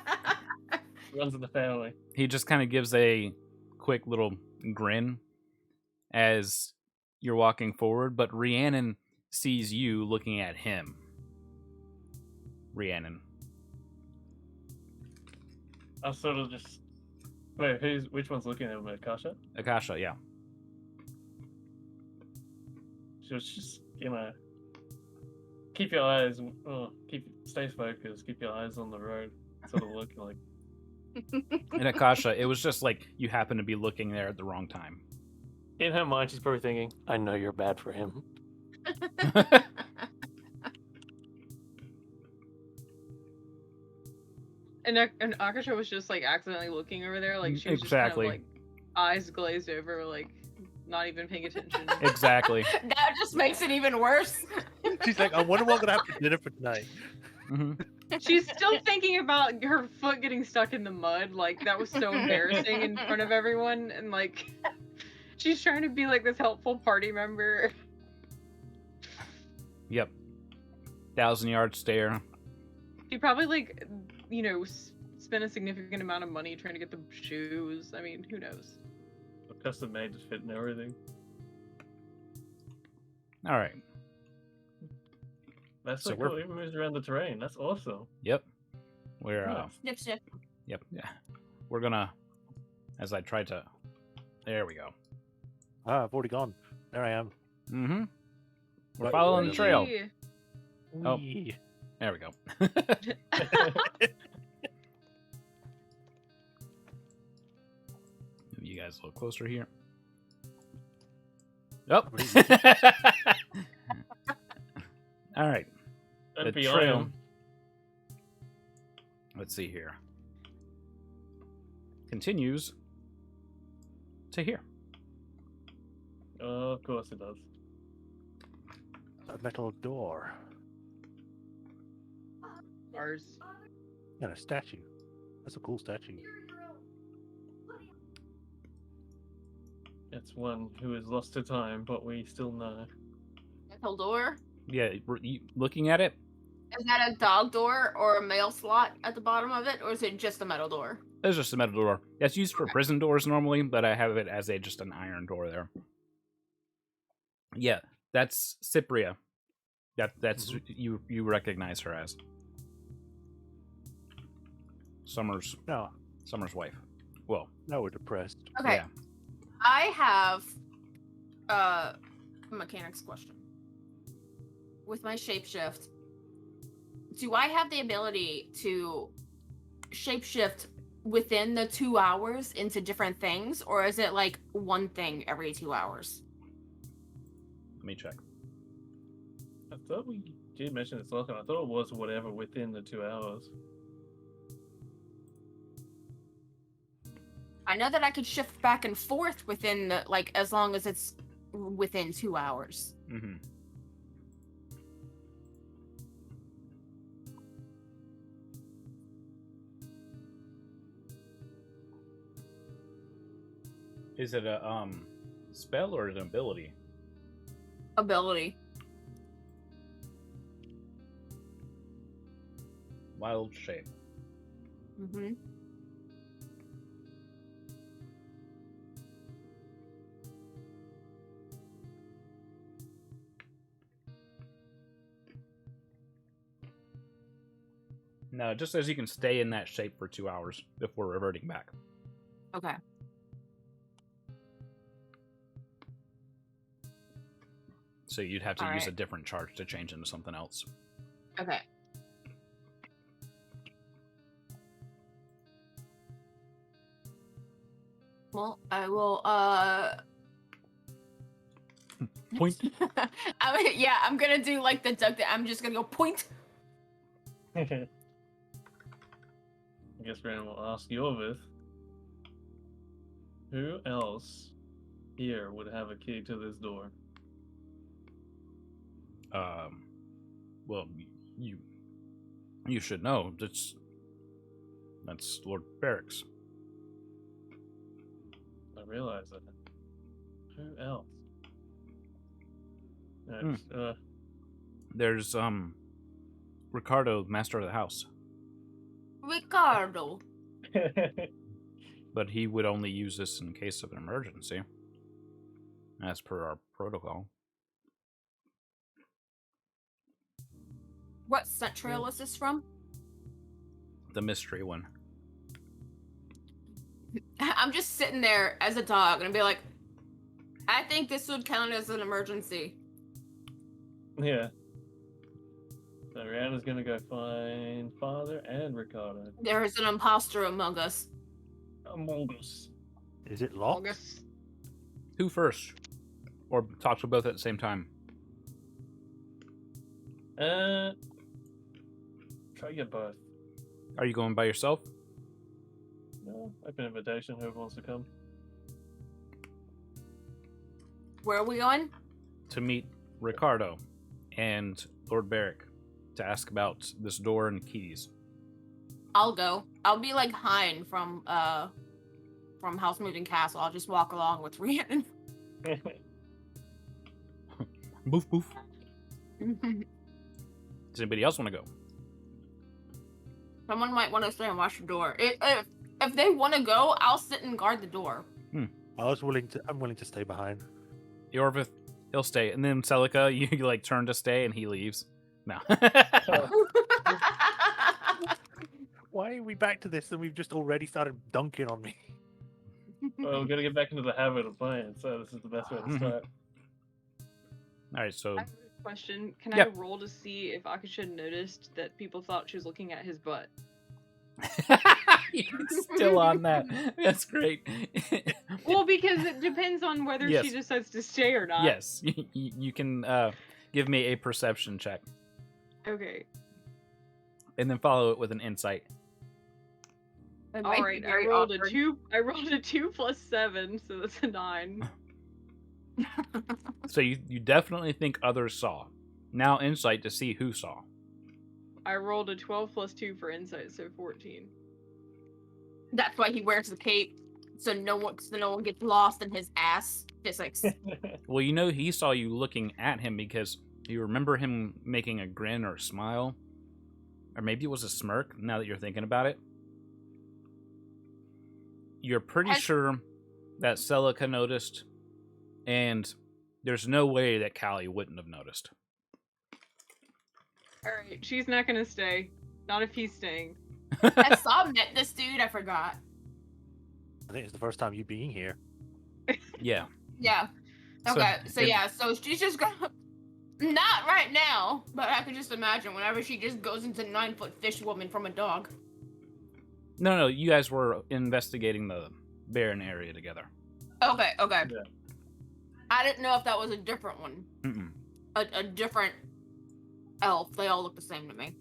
Runs in the family. he just kind of gives a quick little grin as you're walking forward, but Rhiannon sees you looking at him. Rhiannon. I sort of just. Wait, which one's looking at me? Akasha? Akasha, yeah. She was just, keep your eyes. Stay focused. Keep your eyes on the road. Sort of looking like. And Akasha, it was just like you happened to be looking there at the wrong time. In her mind, she's probably thinking, I know you're bad for him. and Akasha was just accidentally looking over there, she was Exactly. just kind of eyes glazed over, not even paying attention. Exactly. That just makes it even worse. She's like, I wonder what we're gonna have for dinner for tonight. Hmm. She's still thinking about her foot getting stuck in the mud. That was so embarrassing in front of everyone. And, she's trying to be, this helpful party member. Yep. 1,000-yard stare. She probably, spent a significant amount of money trying to get the shoes. I mean, who knows? Custom made to fit and everything. All right. That's So so cool. It even moves around the terrain. That's awesome. Yep. We're Nice. Snip, snip. Yep. Yeah. We're gonna, as I tried to. There we go. Ah, I've already gone. There I am. Mm-hmm. We're Right, following the right. trail. Whee! Oh. Whee. There we go. Move you guys a little closer here. Oh. All right. And The beyond trail. him, Let's see here. Continues to here. Oh, of course it does. A metal door Ours. and a statue. That's a cool statue. It's one who is lost to time, but we still know. Metal door. Yeah, looking at it, Is that a dog door or a mail slot at the bottom of it, or is it just a metal door? there's just a metal door. That's used for prison doors normally, but I have it as just an iron door there. Yeah, that's Cypria. That's you recognize her as Summer's No, wife. Well, now we're depressed. Okay. yeah. I have a mechanics question. With my shapeshift, do I have the ability to shapeshift within the 2 hours into different things, or is it one thing every 2 hours? Let me check. I thought we did mention this last time. I thought it was whatever within the 2 hours. I know that I could shift back and forth within the, like, as long as it's within 2 hours. Mm-hmm. Is it a spell or an ability? Ability. Wild shape. Mm-hmm. No, it just says you can stay in that shape for 2 hours before reverting back. Okay. So you'd have to All use a right. different charge to change into something else. Okay. Well, I will, Point. I'm gonna do like the duck that I'm just gonna go point. I guess Brandon will ask Yorvith. Who else here would have a key to this door? Well, you should know. That's Lord Barracks. I realize that. Who else? Hmm. That's, There's Ricardo, master of the house, Ricardo. but he would only use this in case of an emergency, as per our protocol. What set trail is this from? The mystery one. I'm just sitting there as a dog and I'd be like, I think this would count as an emergency. Yeah. So Rihanna's gonna go find Father and Ricardo. There is an imposter among us. Among Us. Is it locked? August. Who first? Or talk to both at the same time? Try to get both. Are you going by yourself? No, open invitation. Whoever wants to come. Where are we going? To meet Ricardo and Lord Barrick to ask about this door and keys. I'll go. I'll be like Hein from House Moving Castle. I'll just walk along with Rhiannon. Boof boof. Does anybody else want to go? Someone might want to stay and watch the door. If they want to go, I'll sit and guard the door. I'm willing to stay behind. Yorvith, he'll stay. And then Celica, you like turn to stay and he leaves. No. Why are we back to this and we've just already started dunking on me? Well, we're gonna get back into the habit of playing, so this is the best way to start. Alright, so I have a question. Can Yep. I roll to see if Akasha noticed that people thought she was looking at his butt? you're still on that. That's great. Well, because it depends on whether Yes. she decides to stay or not. Yes, you can give me a perception check Okay. and then follow it with an insight. It All might be right. very I rolled awkward. a 2. I rolled a 2 plus 7, so that's a 9. So you definitely think others saw. Now insight to see who saw. I rolled a 12 plus 2 for insight, so 14. That's why he wears the cape, so no one gets lost in his ass physics. Well, you know he saw you looking at him because you remember him making a grin or a smile. Or maybe it was a smirk, now that you're thinking about it. You're pretty sure that Celica noticed, and there's no way that Callie wouldn't have noticed. Alright, she's not gonna stay. Not if he's staying. I saw met this dude, I forgot. I think it's the first time you being here. Yeah. Yeah. So, Okay, so if- yeah, so she's just gonna not right now, but I can just imagine whenever she just goes into 9-foot fish woman from a dog. No, you guys were investigating the barren area together. Okay. Yeah. I didn't know if that was a different one. Mm-mm. A different elf. They all look the same to me.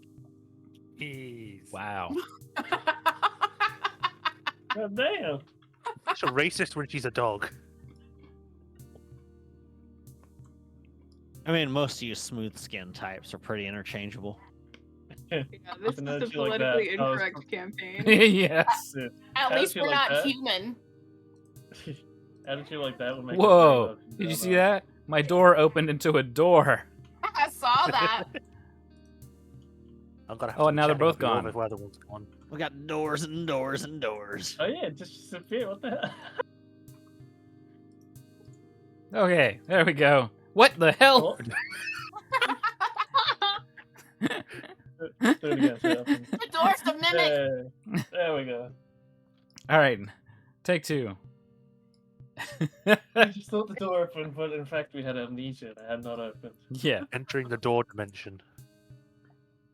Jeez. Wow. God damn. She's a racist when she's a dog. I mean, most of you smooth skin types are pretty interchangeable. Yeah, this is the Attitude like that, politically I was- incorrect campaign. Yes. At least Attitude we're like not that? human. Attitude like that would make. a Whoa! great Dungeon Did you see drama. that? My door opened into a door. I saw that. I'm gonna have Oh, to be now they're chatting both up the orb gone. if the other one's gone. We got doors and doors and doors. Oh yeah, just disappear. What the hell? Okay, there we go. What the hell? Do it again. So it opens. The door's a mimic. There we go. All right, take two. I just thought the door opened, but in fact we had amnesia. It had not opened. Yeah. Entering the door dimension.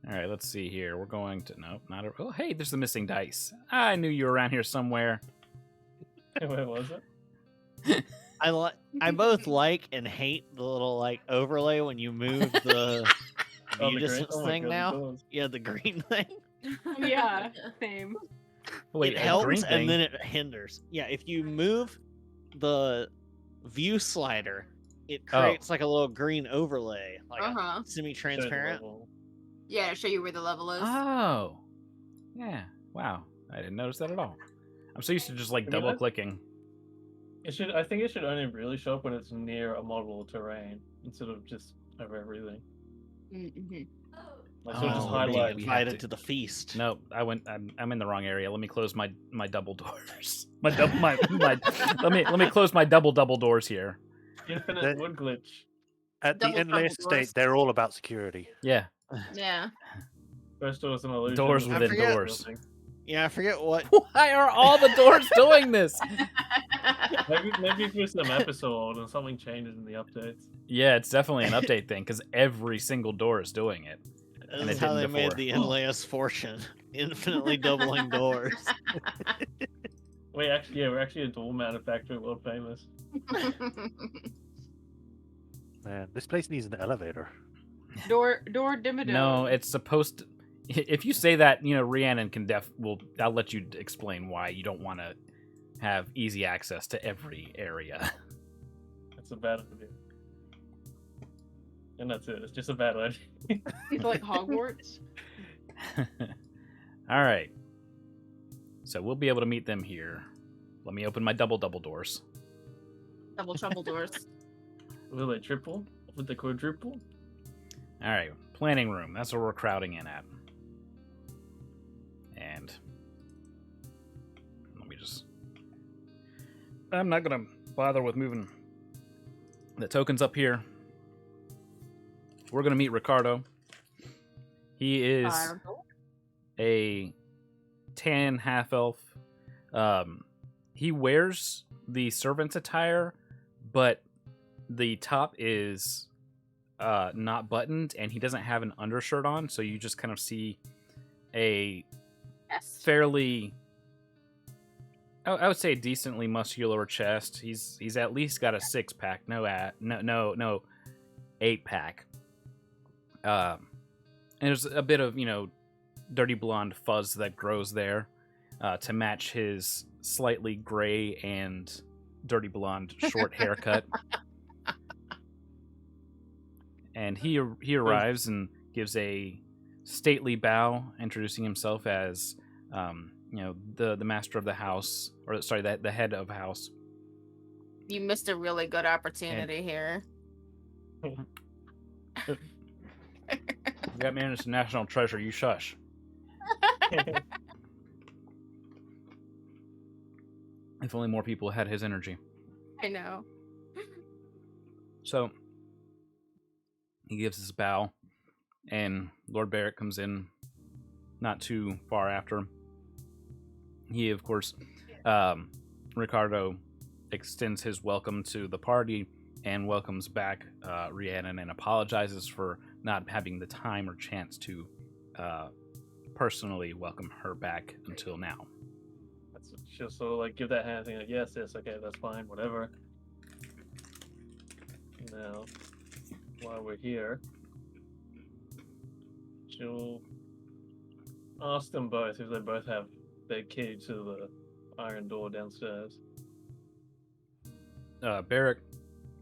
All right, let's see here. We're going to nope, not a. Oh, hey, there's the missing dice. I knew you were around here somewhere. Where was it? I both like and hate the little like overlay when you move the Oh, view the green? distance Oh my thing God, the now. doors. Yeah, the green thing. Yeah, same. Wait, it a helps green thing? and then it hinders. Yeah, if you move the view slider, it creates like a little green overlay, like a Uh-huh. Shows the semi-transparent. level. Yeah, to show you where the level is. Oh. Yeah. Wow. I didn't notice that at all. I'm so used to just like I mean, double clicking. It should. I think it should only really show up when it's near a model or terrain instead of just over everything. Mm-hmm. Like so, just Oh, highlight. we have Invited to- to the feast. No, I'm in the wrong area. Let me close my double doors. My double my let me close my double doors here. Infinite That- wood glitch. At the Double Endless trouble doors. Estate, they're all about security. Yeah. Yeah. First door was an illusion. Doors the within second was doors. building. Yeah, I forget what. Why are all the doors doing this? Maybe for some episode and something changes in the updates. Yeah, it's definitely an update thing because every single door is doing it. This And is it how they didn't made before. the Inlay's fortune. Infinitely doubling doors. Wait, actually, yeah, we're actually a door manufacturer, world famous. Man, this place needs an elevator. Door Dimmadome. No, it's supposed to. If you say that, you know, Rhiannon can I'll let you explain why you don't want to have easy access to every area. That's a bad idea. And that's it. It's just a bad idea. It's like Hogwarts. All right. So we'll be able to meet them here. Let me open my double doors. Double trouble doors. Will they triple? Would they quadruple? All right, planning room. That's where we're crowding in at. And let me just. I'm not gonna bother with moving the tokens up here. We're gonna meet Ricardo. He is a tan half elf. He wears the servant's attire, but the top is not buttoned, and he doesn't have an undershirt on, so you just kind of see a Yes. fairly, I would say, decently muscular chest. He's at least got a 6-pack, no 8-pack. And there's a bit of dirty blonde fuzz that grows there to match his slightly gray and dirty blonde short haircut. And he arrives and gives a stately bow, introducing himself as the master of the house, or sorry, the head of house. You missed a really good opportunity here. You got me into national treasure. You shush. If only more people had his energy. I know. So he gives his bow, and Lord Barrett comes in not too far after. He, of course, Ricardo extends his welcome to the party and welcomes back Rhiannon and apologizes for not having the time or chance to personally welcome her back until now. She'll sort of like give that hand thing, like, yes, okay, that's fine, whatever. Now, while we're here, she'll ask them both if they both have their key to the iron door downstairs. Barrick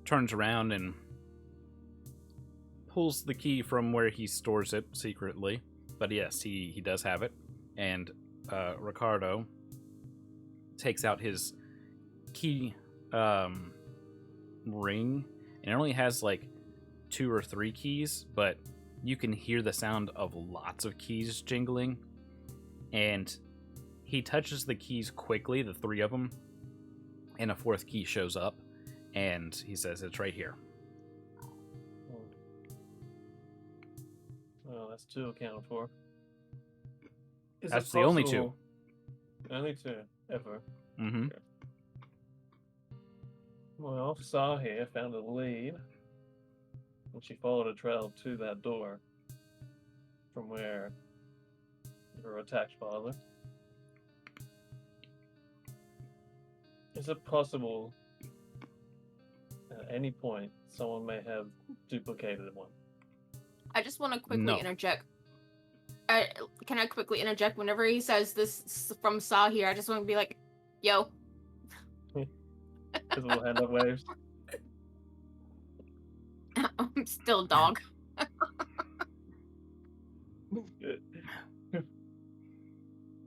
turns around and pulls the key from where he stores it secretly. But yes, he does have it. And Ricardo takes out his key ring, and it only has like 2 or 3 keys, but you can hear the sound of lots of keys jingling. And he touches the keys quickly, the 3 of them, and a 4th key shows up, and he says it's right here. Well, that's 2 accounted for. Is it That's the only 2. possible- Only 2, ever. Mm-hmm. Well, Saw here found a lead, and she followed a trail to that door from where you were attacked, Father. Is it possible at any point someone may have duplicated one? I just want to quickly No. interject. Can I quickly interject? Whenever he says this from Saw here, I just want to be like, yo. His little hand up waves. I'm still dog.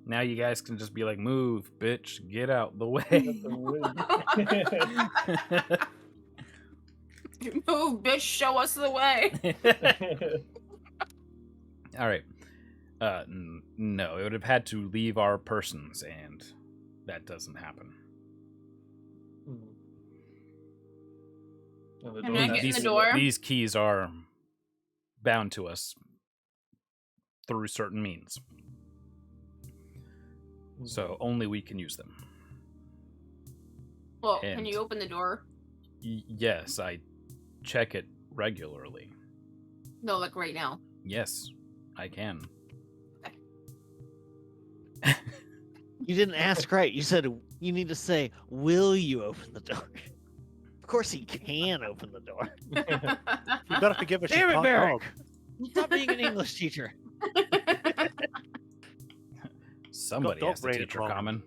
Now you guys can just be like, move, bitch, get out the way. Move, bitch, show us the way. All right. No, it would have had to leave our persons, and that doesn't happen. And the Can door I has get in to the be door? These keys are bound to us through certain means, so only we can use them. Well, can And- you open the door? Yes, I check it regularly. No, like right now. Yes, I can. You didn't ask right. You said you need to say, "Will you open the door?" Of course, he can open the door. You gotta forgive us. Damn it, Barrick! Stop being an English teacher. Somebody dog has to brain at teach the her moment. common.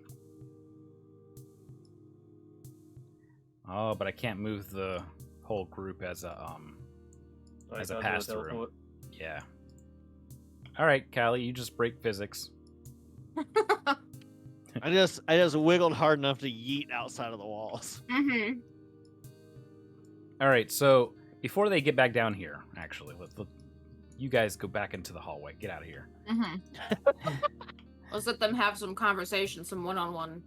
Oh, but I can't move the whole group as a Like, as a under the pass-through. teleport. Yeah. All right, Callie, you just break physics. I just wiggled hard enough to yeet outside of the walls. Mm-hmm. All right, so before they get back down here, actually, let you guys go back into the hallway. Get out of here. Mm-hmm. Let's let them have some conversation, some one-on-one.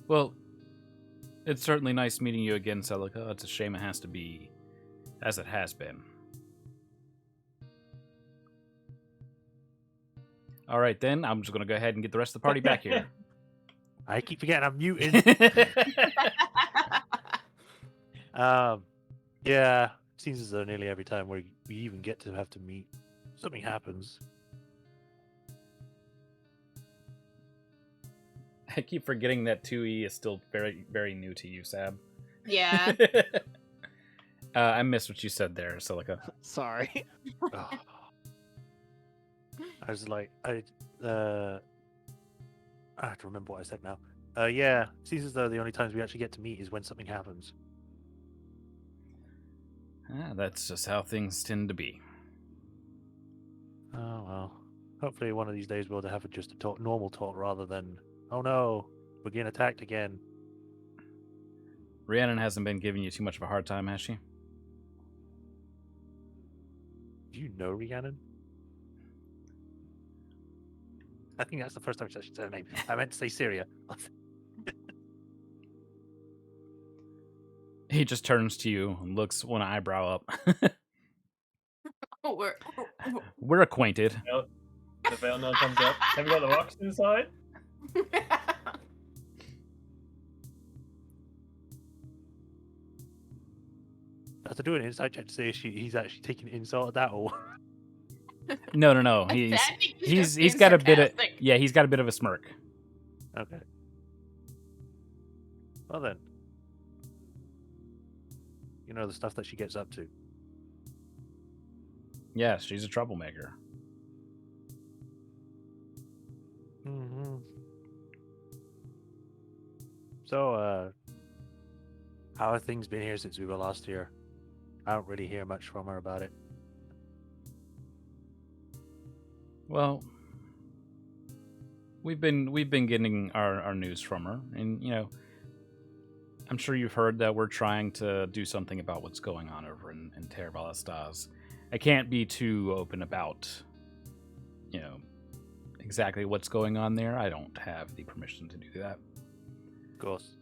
Well, it's certainly nice meeting you again, Celica. It's a shame it has to be as it has been. All right, then. I'm just going to go ahead and get the rest of the party back here. I keep forgetting I'm muted. Yeah, seems as though nearly every time we even get to have to meet, something happens. I keep forgetting that 2E is still very, very new to you, Sab. Yeah. I missed what you said there, Celica. Sorry. Oh. I was like, I have to remember what I said now. Yeah, seems as though the only times we actually get to meet is when something happens. That's just how things tend to be. Oh well. Hopefully one of these days we'll have just a normal talk rather than, oh no, we're getting attacked again. Rhiannon hasn't been giving you too much of a hard time, has she? Do you know Rhiannon? I think that's the first time she said her name. I meant to say Syria. He just turns to you and looks one eyebrow up. We're... We're acquainted. The veil now comes up. Have you got the rocks inside? I have to do an inside check to see if he's actually taking insult at that or No. I think He's just got being a bit of sarcastic. he's got a bit of a smirk. Okay. Well then. You know the stuff that she gets up to. Yes, she's a troublemaker. Mm-hmm. So, how have things been here since we were last here? I don't really hear much from her about it. Well, we've been getting our news from her, and I'm sure you've heard that we're trying to do something about what's going on over in Terra Stas. I can't be too open about, exactly what's going on there. I don't have the permission to do that. Of course.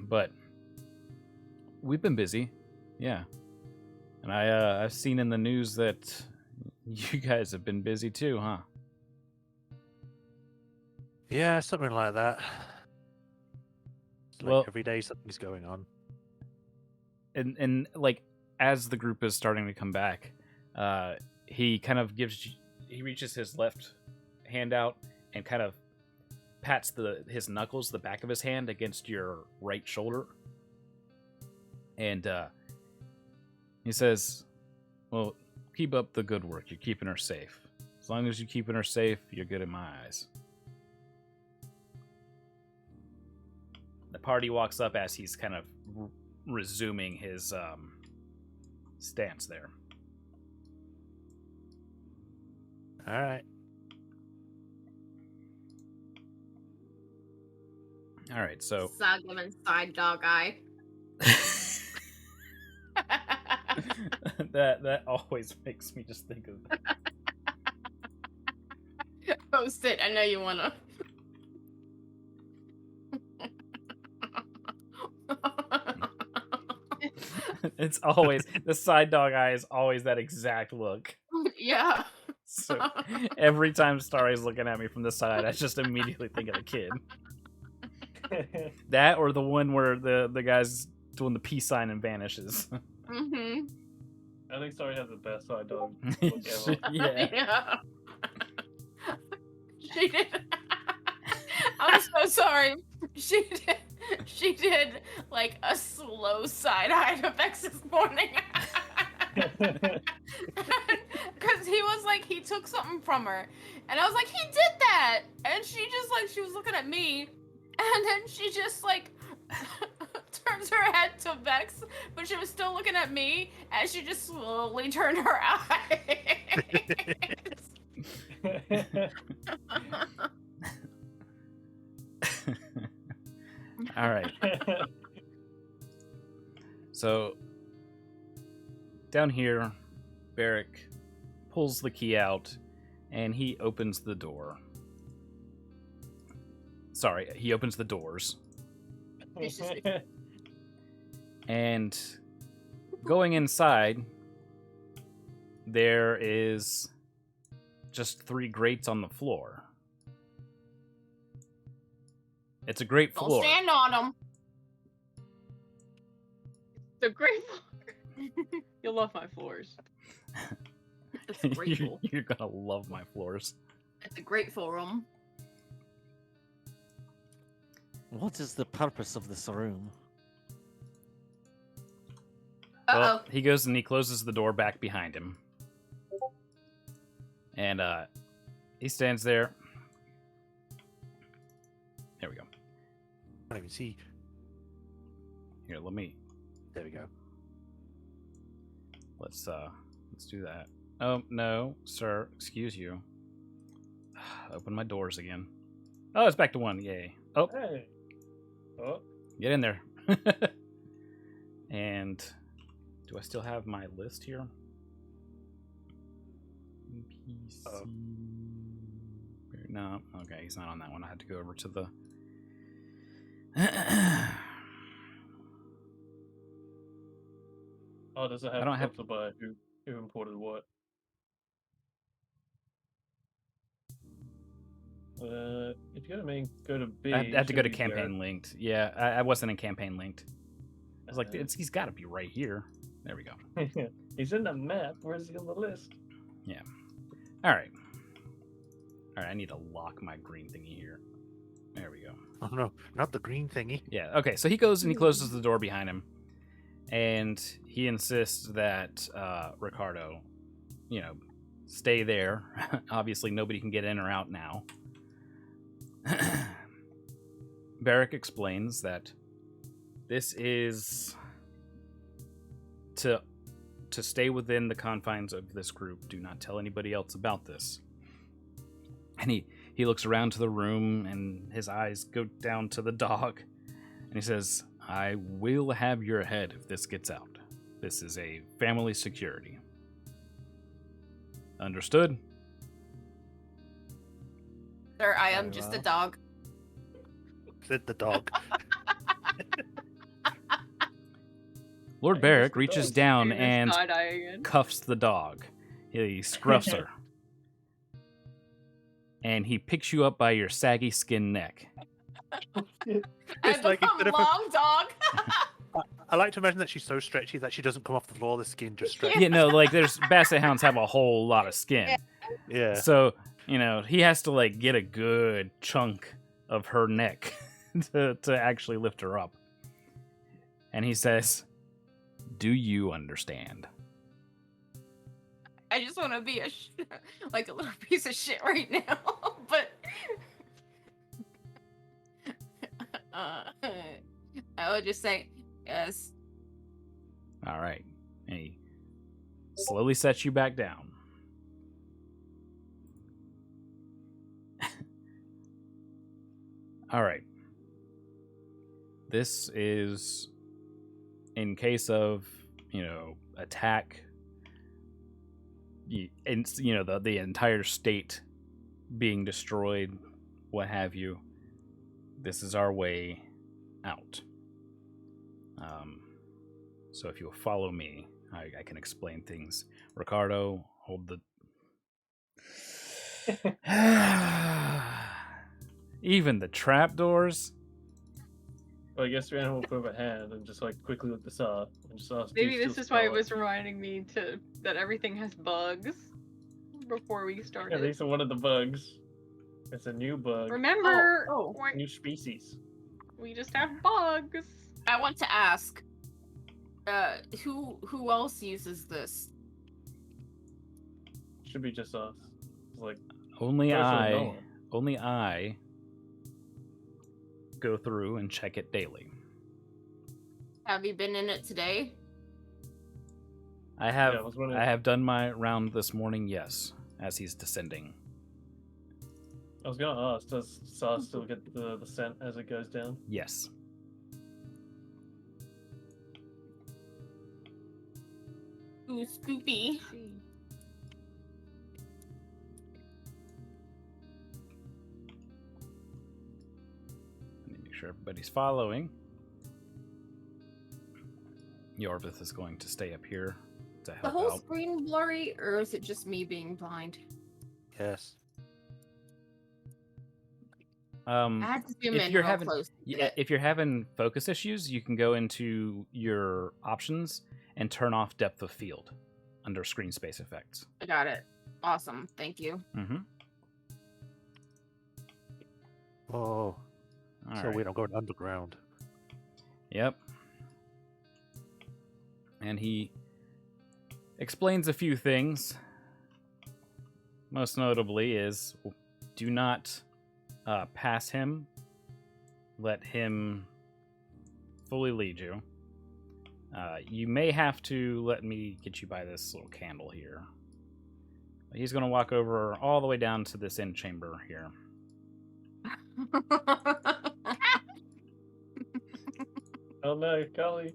But we've been busy, yeah. And I've seen in the news that you guys have been busy too, huh? Yeah, something like that. It's like Well- every day something's going on. And like as the group is starting to come back, he kind of he reaches his left hand out and kind of pats his knuckles, the back of his hand, against your right shoulder, and he says, "Well, keep up the good work. You're keeping her safe. As long as you're keeping her safe, you're good in my eyes." The party walks up as he's kind of resuming his stance there. All right. All right, so Giving side dog eye. that always makes me just think of Post it. I know you wanna. it's always the side dog eye is always that exact look. Yeah. So every time Starry's looking at me from the side, I just immediately think of the kid. That or the one where the guy's doing the peace sign and vanishes. Mm-hmm. I think Sorry has the best side dog look ever. Yeah. Yeah. She did. I'm so sorry. She did like a slow side eye to Vex this morning. Because he was like, he took something from her. And I was like, he did that. And she just like, she was looking at me. And then she just like turns her head to Vex, but she was still looking at me as she just slowly turned her eyes. All right. So down here, Barrick pulls the key out and he opens the door. Sorry, he opens the doors. And going inside, there is just 3 grates on the floor. It's a great Don't floor. stand on them. The great floor. You'll love my floors. It's grateful. You're gonna love my floors. It's a grateful room. What is the purpose of this room? Uh-oh. Well, he goes and he closes the door back behind him. And he stands there. There we go. I don't even see. Here, let me. There we go. Let's do that. Oh no, sir. Excuse you. Open my doors again. Oh, it's back to 1. Yay. Oh, Hey. Oh, get in there. And do I still have my list here? NPC. No. Okay, he's not on that one. I had to go over to the. oh, does it I have don't have- filter by who imported what? If you go to main, go to B. I had to go to should be there. campaign linked. Yeah, I wasn't in campaign linked. I was like, Uh, he's got to be right here. There we go. He's in the map. Where is he on the list? All right. All right, I need to lock my green thingy here. There we go. Oh no, not the green thingy. Yeah, okay, so he goes and he closes the door behind him. And he insists that Ricardo, stay there. Obviously, nobody can get in or out now. Barrick explains that This is to stay within the confines of this group. Do not tell anybody else about this. And he looks around to the room, and his eyes go down to the dog, and he says, I will have your head if this gets out. This is a family security. Understood? Sir, I am Very just a well. dog. Said the dog. Lord I Barrick guess it reaches does. down Famous and side-eye again. cuffs the dog. He scruffs her. And he picks you up by your saggy skin neck. It's like become instead of long dog. I like to imagine that she's so stretchy that she doesn't come off the floor. The skin just stretches. Yeah, no, like there's basset hounds have a whole lot of skin. Yeah. So, he has to like get a good chunk of her neck to actually lift her up. And he says, do you understand? I just want to be like a little piece of shit right now, but I would just say yes. All right. And he slowly sets you back down. All right. This is in case of, attack, and the entire state being destroyed, what have you. This is our way out. So if you'll follow me, I can explain things. Ricardo, hold the... Even the trapdoors? Well, I guess Rhiannon will put up a hand and just like quickly look this up and just ask. Maybe this is why it was reminding me that everything has bugs before we Yeah, started. these are one of the bugs. It's a new bug, Remember, Oh. new species. we just have bugs. I want to ask, who else uses this? Should be just us. It's like Only personally, no I... one. Only I go through and check it daily. Have you been in it today? I have Yeah, I was wondering- I have done my round this morning, yes, as he's descending. I was gonna ask, does Sar still get the scent as it goes down? Yes. Ooh, Scoopy. Let me make sure everybody's following. Yorvith is going to stay up here to The help whole out. screen blurry, or is it just me being blind? Yes. I had to zoom If in you're real having close. to yeah, get it. if you're having focus issues, you can go into your options and turn off depth of field under screen space effects. I got it. Awesome. Thank you. Mm-hmm. Oh. All So right. weird. I'm going underground. Yep. And he explains a few things. Most notably is do not pass him. Let him fully lead you. You may have to let me get you by this little candle here. He's going to walk over all the way down to this end chamber here. Oh no, golly.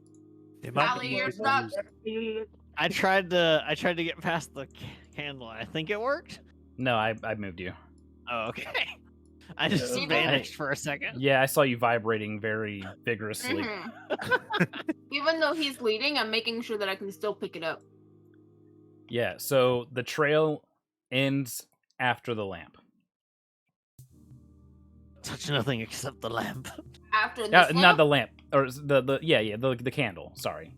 It might Allie, be you're easy to stuck. use. I tried to get past the candle. I think it worked. No, I moved you. Oh, okay. I just Yeah, vanished for a second. Yeah, I saw you vibrating very vigorously. Mhm. Even though he's leading, I'm making sure that I can still pick it up. Yeah, so the trail ends after the lamp. Touch nothing except the lamp. After this Not lamp? the lamp, or the candle. Sorry,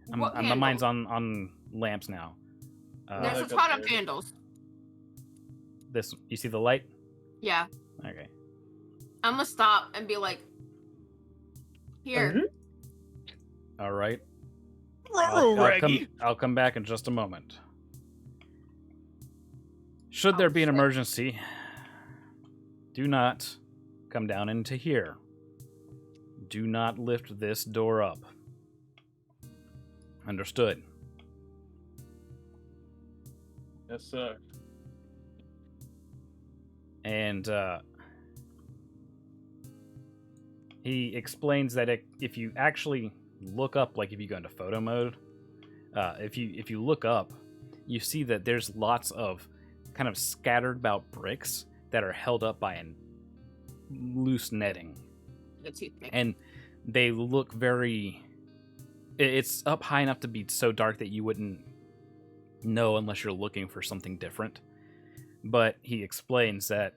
What my mind's candle? on lamps now. There's a Look up ton of there. candles. This, you see the light? Yeah. Okay. I'm gonna stop and be like, here. All right. Ruh-roh, Reggie. I'll come back in just a moment. Should there Oh, be an shit. emergency, do not come down into here. Do not lift this door up. Understood. Yes, sir. And he explains that if you actually look up, like if you go into photo mode, if you look up, you see that there's lots of kind of scattered about bricks that are held up by a loose netting, The toothpick. and they look very. It's up high enough to be so dark that you wouldn't know unless you're looking for something different. But he explains that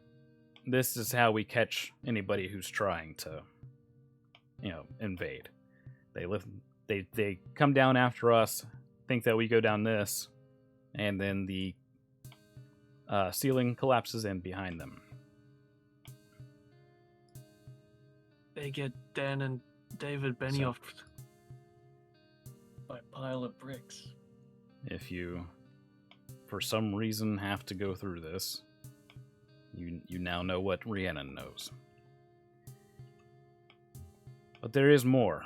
this is how we catch anybody who's trying to, invade. They come down after us, think that we go down this, and then the ceiling collapses in behind them. They get Dan and David Benioff. By a pile of bricks. If you, for some reason, have to go through this, you now know what Rhiannon knows. But there is more.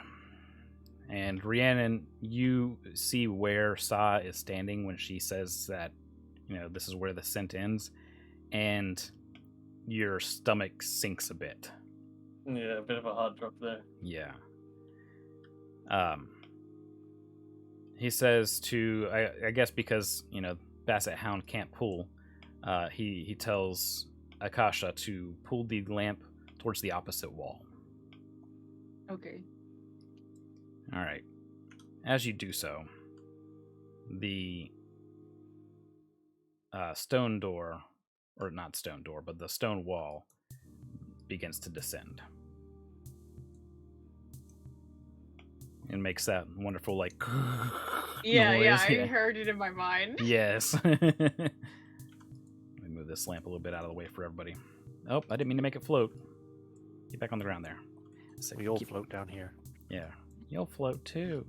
And Rhiannon, you see where Sa is standing when she says that, this is where the scent ends, and your stomach sinks a bit. Yeah, a bit of a hard drop there. Yeah. He says to, I guess because, Basset Hound can't pull, he tells Akasha to pull the lamp towards the opposite wall. Okay. All right. As you do so, the stone door, or not stone door, but the stone wall begins to descend. And makes that wonderful, like, Yeah, noise. I heard it in my mind. Yes. Let me move this lamp a little bit out of the way for everybody. Oh, I didn't mean to make it float. Get back on the ground there. So We all float down here. Yeah. You'll float too.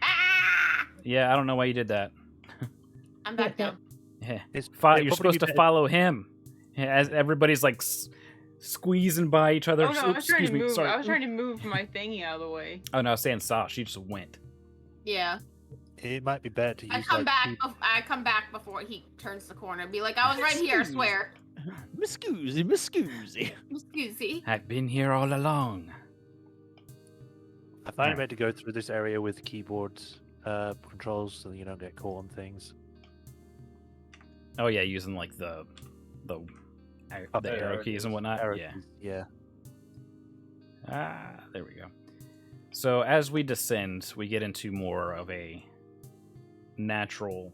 Ah! Yeah, I don't know why you did that. I'm back down. Yeah. It's- You're it'd probably supposed be to better- follow him. As everybody's like squeezing by each other. Oh no, I was trying Excuse to me. move. Sorry. I was trying to move my thingy out of the way. Oh no, I was saying Sa. She just went. Yeah. It might be better to use I come like back. two- I come back before he turns the corner. Be like, I was right here. I swear. Miss Scoozy. Excuse me. I've been here all along. I find it better to go through this area with keyboards controls so that you don't get caught on things. Oh yeah, using like the Up the there, arrow keys and whatnot. Arrow Yeah. keys, yeah. Ah, there we go. So as we descend, we get into more of a natural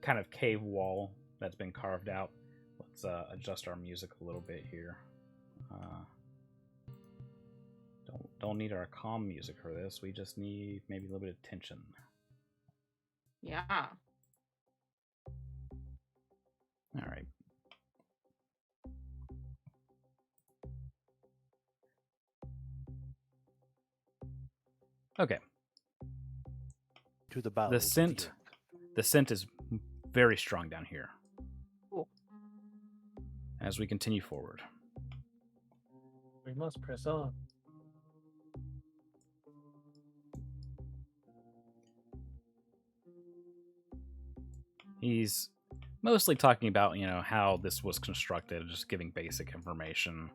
kind of cave wall that's been carved out. Let's adjust our music a little bit here. Don't need our calm music for this. We just need maybe a little bit of tension. Yeah. All right. Okay. To the battle. The scent is very strong down here. Cool. As we continue forward. We must press on. He's mostly talking about, how this was constructed, just giving basic information.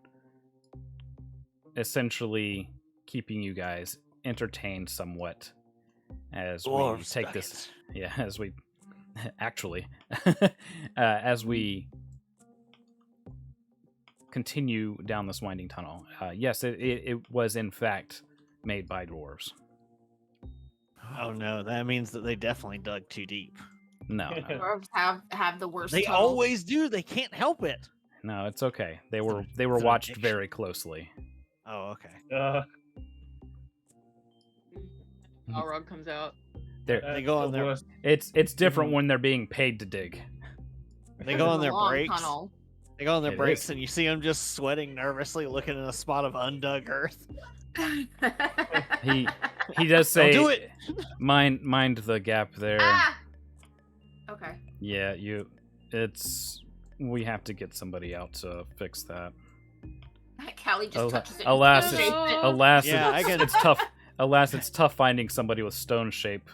Essentially keeping you guys entertained somewhat as we Dwarves, take daggett. this. Yeah, as we actually as we continue down this winding tunnel. Yes, it was in fact made by dwarves. Oh no, that means that they definitely dug too deep. No, Dwarves have the worst. They tunnel. always do. They can't help it. no, it's okay. They were It's an watched addiction. very closely. Oh, okay. Balrog comes out. They go on their It's different when they're being paid to dig. they go on It's a their long breaks. tunnel. They go on their It breaks, is. and you see them just sweating nervously, looking in a spot of undug earth. He does say, Don't do it. mind the gap there. Ah! Okay. Yeah, it's We have to get somebody out to fix that. Callie just touches it. and Alas, shapes it. alas, Yeah, I can- it's tough. Alas, it's tough finding somebody with stone shape.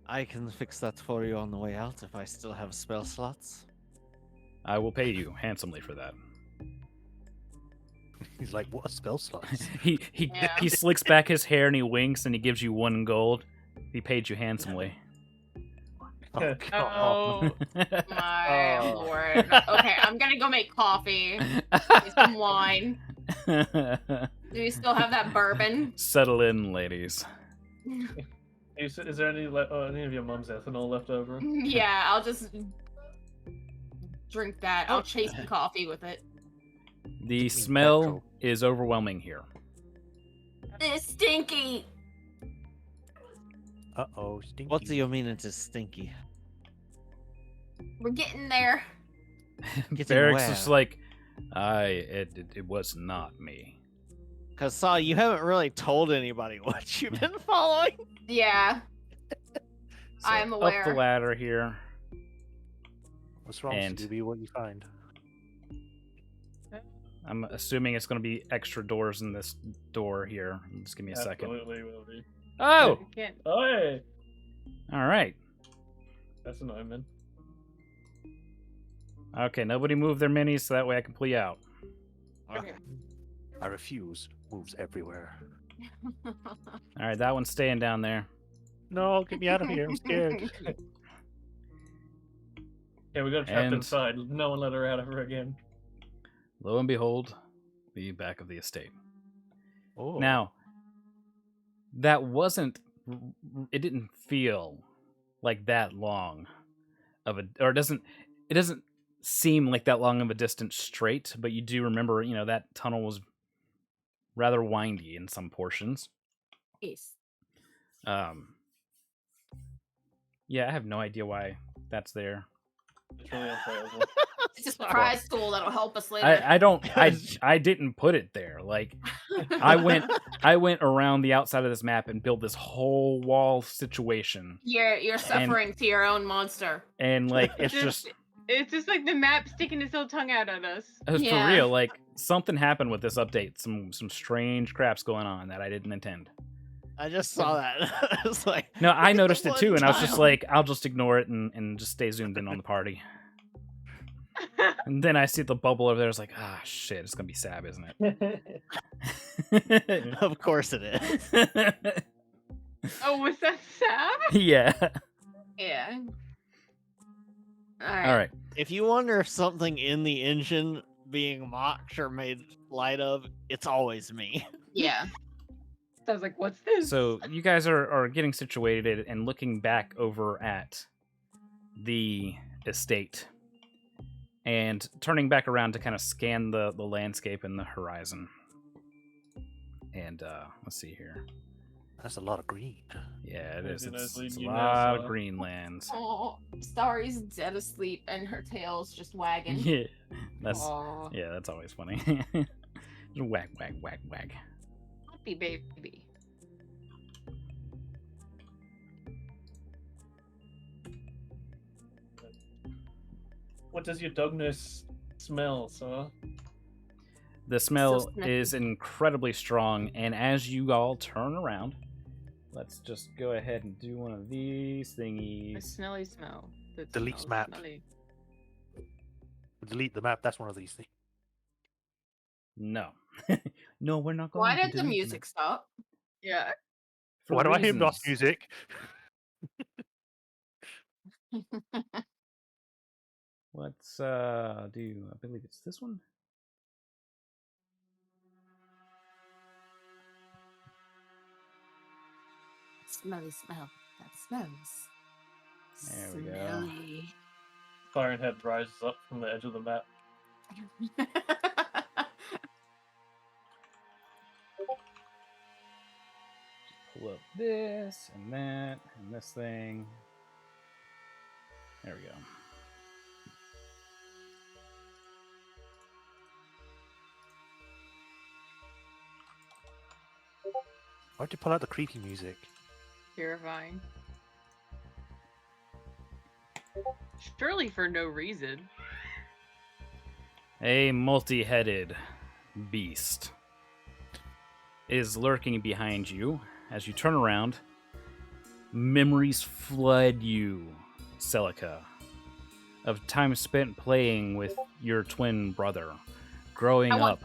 I can fix that for you on the way out if I still have spell slots. I will pay you handsomely for that. He's like, what a spell slots. Yeah. He slicks back his hair and he winks and he gives you 1 gold. He paid you handsomely. Oh, God. Oh, My Oh. lord. Okay, I'm gonna go make coffee. Get some wine. Do you still have that bourbon? Settle in, ladies. Is there any of your mom's ethanol left over? Yeah, I'll just drink that. I'll chase the coffee with it. The mean smell petrol. is overwhelming here. It's stinky. Uh-oh, stinky. What do you mean it is stinky? We're getting there. Getting Barracks is where? like, it was not me. Because, Saw, you haven't really told anybody what you've been following. Yeah. So, I'm Up aware. the ladder here. What's wrong, and- Scooby? What you find? I'm assuming it's going to be extra doors in this door here. Just give me a second. Absolutely will be. Oh, I can't. Oh, hey! all right. That's an omen. Okay, nobody move their minis so that way I can plea out. Okay. I refuse. Moves everywhere. All right, that one's staying down there. No, get me out of here. I'm scared. Yeah, we got trapped And- inside. No one let her out of her again. Lo and behold, the back of the estate. Oh. Now, that wasn't. It didn't feel like that long of a, or it doesn't seem like that long of a distance straight. But you do remember, that tunnel was rather windy in some portions. Yes. Yeah, I have no idea why that's there. It's really unplayable. It's a surprise tool that'll help us later. I didn't put it there. Like I went around the outside of this map and built this whole wall situation. You're suffering to your own monster. And like it's It's just like the map sticking its little tongue out at us. for Yeah. real, like something happened with this update. Some strange crap's going on that I didn't intend. I just saw that. It's like, No, look I at the noticed it one too, and I was just child. like, I'll just ignore it and just stay zoomed in on the party. And then I see the bubble over there. It's like, ah, shit, it's gonna be Sab, isn't it? Of course it is. Oh, was that Sab? Yeah. Yeah. All right. If you wonder if something in the engine being mocked or made light of, it's always me. Yeah. I was like, what's this? So you guys are getting situated and looking back over at the estate and turning back around to kind of scan the landscape and the horizon. And let's see here. That's a lot of green. Yeah, it Maybe is. those It's lead a you now, lot of so- green lands. Oh, Starry's dead asleep and her tail's just wagging. Yeah, that's Aw, yeah, that's always funny. Wag, wag, wag, wag. happy baby. What does your dog nose smell, sir? The smell sniffy. is incredibly strong, and as you all turn around, let's just go ahead and do one of these A thingies. smelly smell. that Delete smells map. smelly. Delete the map. That's one of these things. No, no, we're not going. Why to did the delete music stop? Yeah. For Why do I hear Ross reasons. music? Let's do. I believe it's this one. Smelly smell. That smells. There we go. Smelly. Siren Head rises up from the edge of the map. Pull up this and that and this thing. There we go. Why'd you pull out the creepy music? Terrifying. Surely for no reason. A multi-headed beast is lurking behind you. As you turn around, memories flood you, Celica, of time spent playing with your twin brother, growing up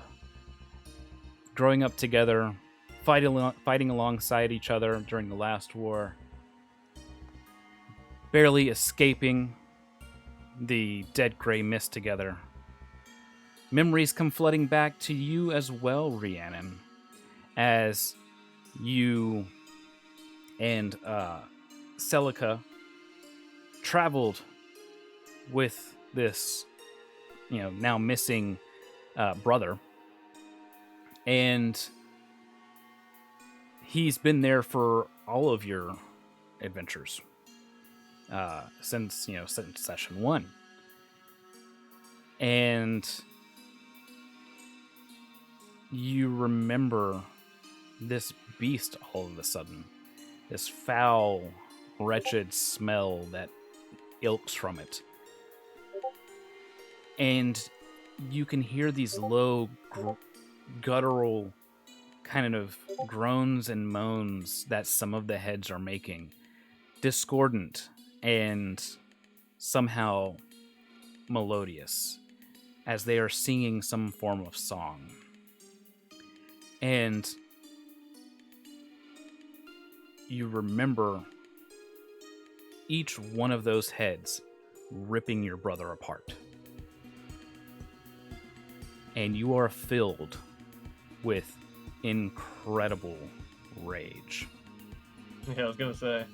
together, fighting alongside each other during the last war, barely escaping the dead gray mist together. Memories come flooding back to you as well, Rhiannon, as you and Celica traveled with this, now missing brother. And he's been there for all of your adventures since session 1. And you remember this beast all of a sudden. This foul, wretched smell that ilks from it. And you can hear these low, guttural kind of groans and moans that some of the heads are making. Discordant and somehow melodious, as they are singing some form of song. And you remember each one of those heads ripping your brother apart. And you are filled with incredible rage. Yeah, I was gonna say.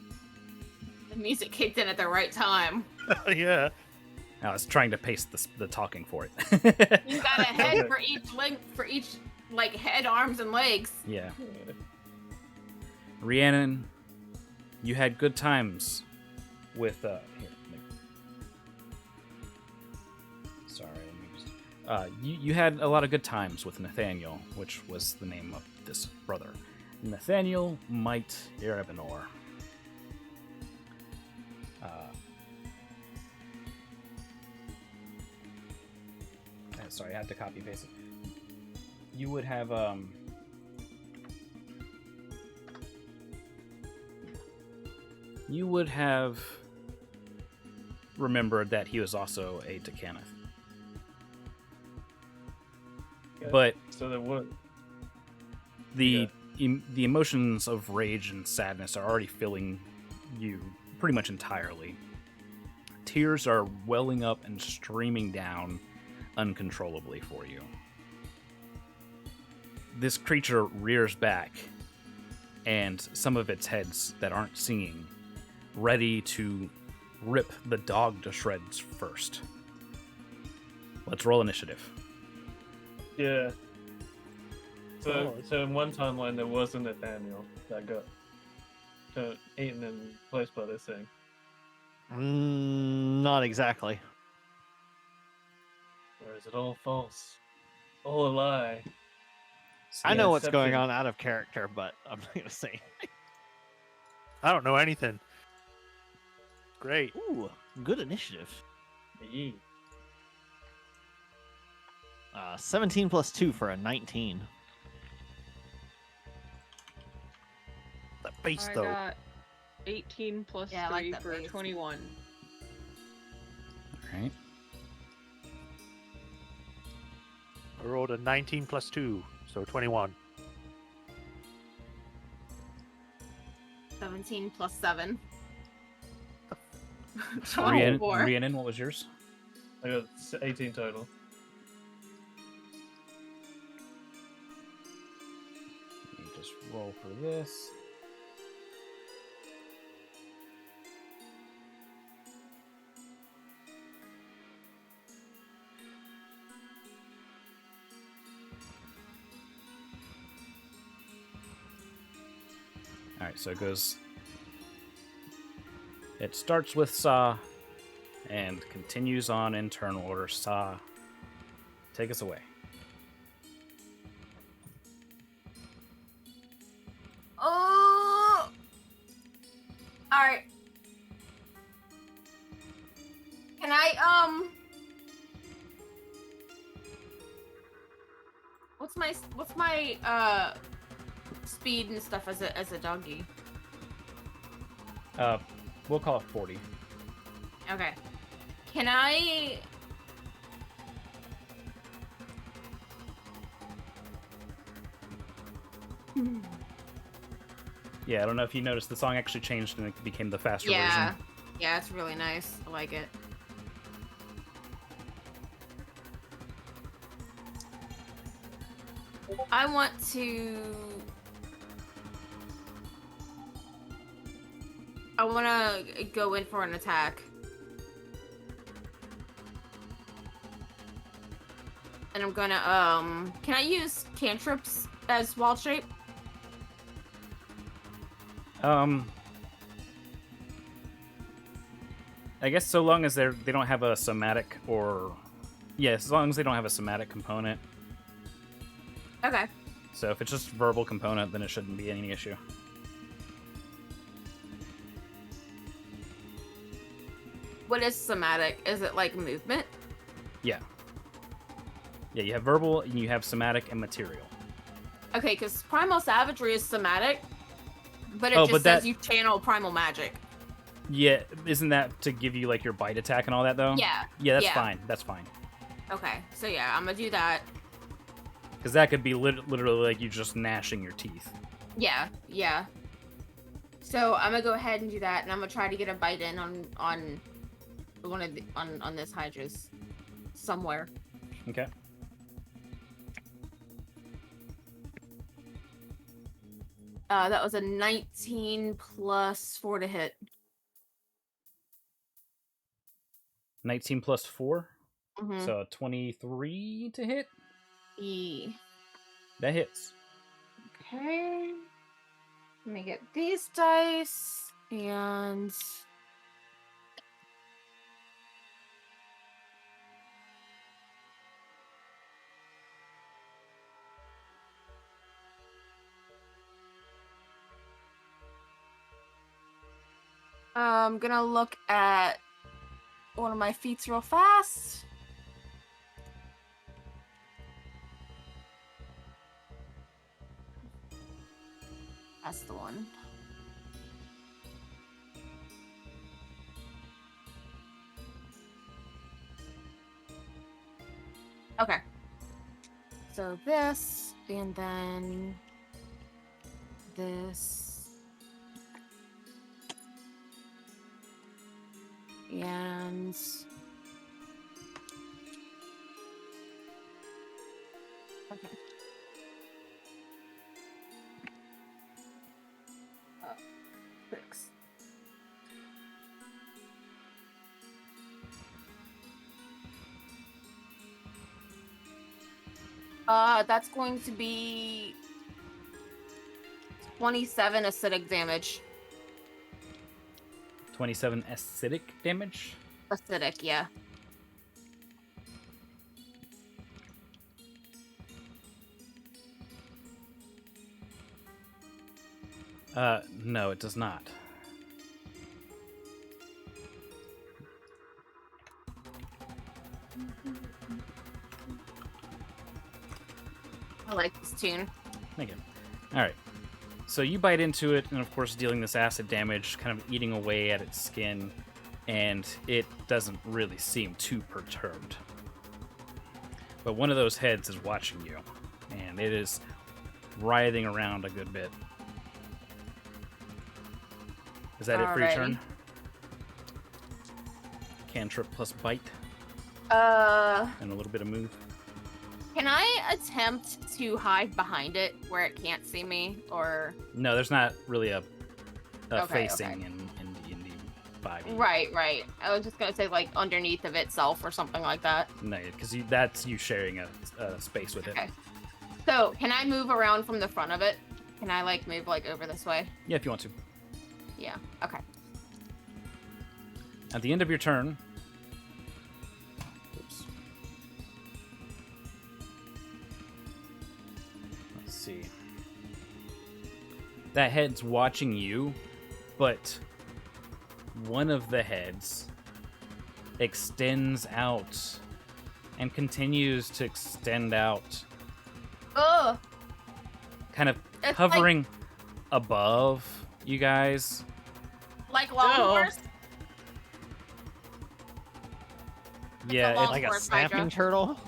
The music kicked in at the right time. Yeah. I was trying to pace the talking for it. You got a head for each like head, arms, and legs. Yeah. Rhiannon, you had good times with sorry, let me just, you had a lot of good times with Nathaniel, which was the name of this brother. Nathaniel Might Erebinor. Sorry, I had to copy paste it. You would have remembered that he was also a Decanath. Yeah, But so there would. the emotions of rage and sadness are already filling you pretty much entirely. Tears are welling up and streaming down uncontrollably for you. This creature rears back, and some of its heads that aren't singing, ready to rip the dog to shreds first. Let's roll initiative. Yeah. Oh, So in one timeline there was a Nathaniel that got eaten and replaced by this thing. Not exactly. Or is it all false? All a lie? I know what's going Inception. on out of character, but I'm not gonna say. I don't know anything. Great. Ooh, good initiative. Yee. 17 plus 2 for a 19. That base I though. got 18 plus Yeah, I 3 like that for base. 21. All right. I rolled a 19 plus 2, so 21. 17 plus 7. Rhiannon, 24. Rhiannon, what was yours? I got 18 total. Let me just roll for this. Alright, so it goes. It starts with Sa and continues on in turn order. Sa, take us away. Oh! Alright. Can I, What's my speed and stuff as a doggy? We'll call it 40. Okay. Can I? Yeah, I don't know if you noticed, the song actually changed and it became the faster Yeah. version. Yeah, it's really nice. I like it. I want to go in for an attack. And I'm gonna, can I use cantrips as wild shape? I guess so long as they don't have a somatic or... Yeah, as long as they don't have a somatic component. Okay. So if it's just verbal component, then it shouldn't be any issue. What is somatic? Is it like movement? Yeah. Yeah, you have verbal, and you have somatic and material. Okay, because primal savagery is somatic, but it Oh, just but says that- you channel primal magic. Yeah, isn't that to give you, like, your bite attack and all that, though? Yeah. Yeah, that's yeah. fine. That's fine. Okay, so yeah, I'm gonna do that. Because that could be literally like you just gnashing your teeth. Yeah, yeah. So I'm gonna go ahead and do that, and I'm gonna try to get a bite in on one of on this Hydra's somewhere. Okay. That was a 19 plus 4 to hit. 19 plus 4, Mm-hmm. so 23 to hit. E. That hits. Okay. Let me get these dice and. I'm gonna look at one of my feats real fast. That's the one. Okay. So this, and then this. And okay. Oh, 6. That's going to be 27 acidic damage. 27 acidic damage. Acidic, yeah. No, it does not. I like this tune. Thank you. Alright. So you bite into it, and of course dealing this acid damage, kind of eating away at its skin, and it doesn't really seem too perturbed. But one of those heads is watching you, and it is writhing around a good bit. Is that it for your Alrighty. turn? Cantrip plus bite, and a little bit of move. Can I attempt to hide behind it where it can't see me, or? No, there's not really a Okay, facing okay. in D&D 5. Right. I was just gonna say like underneath of itself or something like that. No, because that's you sharing a space with it. Okay. So can I move around from the front of it? Can I like move like over this way? Yeah, if you want to. Yeah. Okay. At the end of your turn, oops. Let's see. That head's watching you, but one of the heads extends out and continues to extend out Ugh. kind of It's hovering above you guys. like longhorns. Yeah, long- Like a Longboard Hydra. snapping turtle?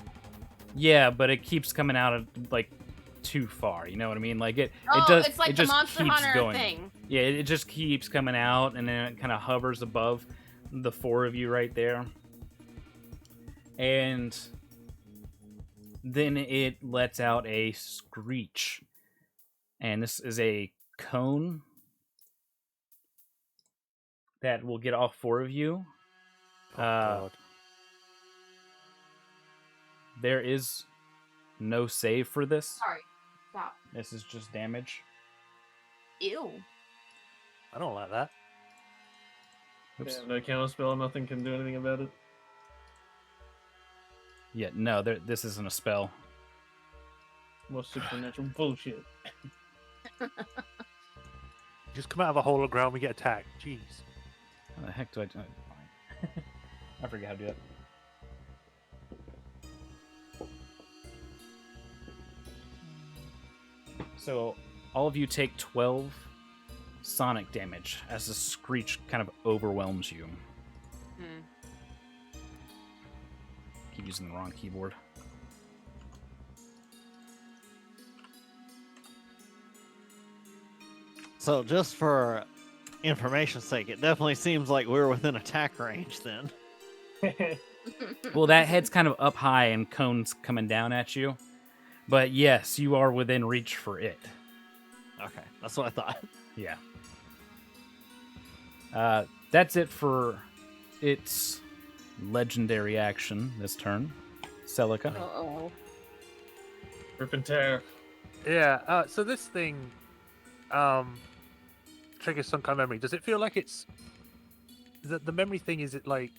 yeah, but it keeps coming out of like too far. You know what I mean? Like it Oh, does. it's like it the just Monster keeps Hunter going. thing. Yeah, it just keeps coming out, and then it kind of hovers above the four of you right there, and then it lets out a screech, and this is a cone that will get all four of you. Oh Uh, god. There is no save for this. Sorry. Stop. This is just damage. Ew. I don't like that. Oops. Yeah, no counter spell, nothing can do anything about it. Yeah, no, this isn't a spell. More supernatural bullshit. Just come out of a hole of ground, we get attacked. Jeez. How the heck do I do it? Fine. I forget how to do it. So, all of you take 12 sonic damage as the screech kind of overwhelms you. Hmm. Keep using the wrong keyboard. So just for information's sake, it definitely seems like we're within attack range then. Well, that head's kind of up high and cone's coming down at you. But yes, you are within reach for it. Okay, that's what I thought. Yeah. That's it for its legendary action this turn. Celica. Uh-oh. Rip and tear. Yeah, so this thing triggers some kind of memory. Does it feel like it's the memory thing? Is it like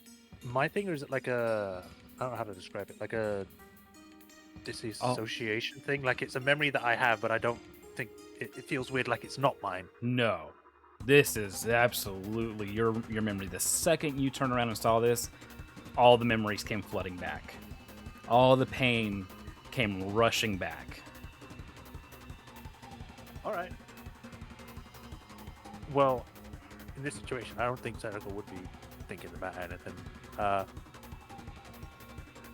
my thing, or is it like a, I don't know how to describe it, like a disassociation thing? Like it's a memory that I have, but I don't think it feels weird, like it's not mine. No. This is absolutely your memory. The second you turn around and saw this, all the memories came flooding back. All the pain came rushing back. All right. Well, in this situation, I don't think Seneca would be thinking about anything.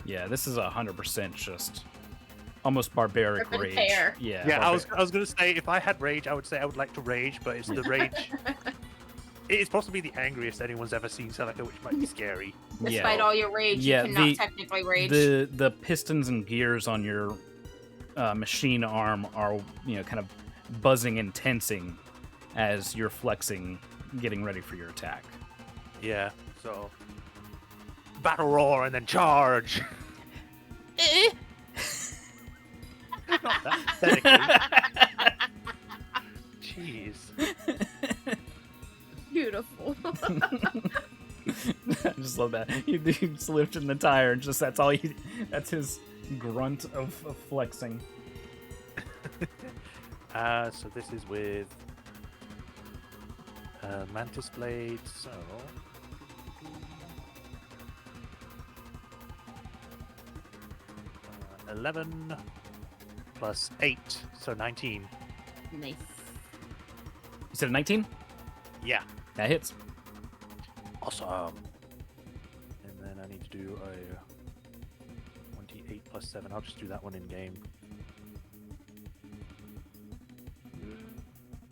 Yeah, this is 100% just almost barbaric Rip and rage. tear. Yeah, Yeah, I was gonna say if I had rage, I would say I would like to rage, but it's the rage. It is possibly the angriest anyone's ever seen Seneca, which might be scary. Despite all your rage, Yeah, you cannot the- technically rage. The pistons and gears on your machine arm are kind of buzzing and tensing as you're flexing, getting ready for your attack. Yeah. So battle roar and then charge. Not that pathetically. Jeez. Beautiful. I just love that. He's lifting the tire and just that's his grunt of flexing. So this is with Mantis Blade, so 11 plus 8, so 19. Nice. You said a 19? Yeah. That hits. Awesome. And then I need to do a 28 plus 7. I'll just do that one in game.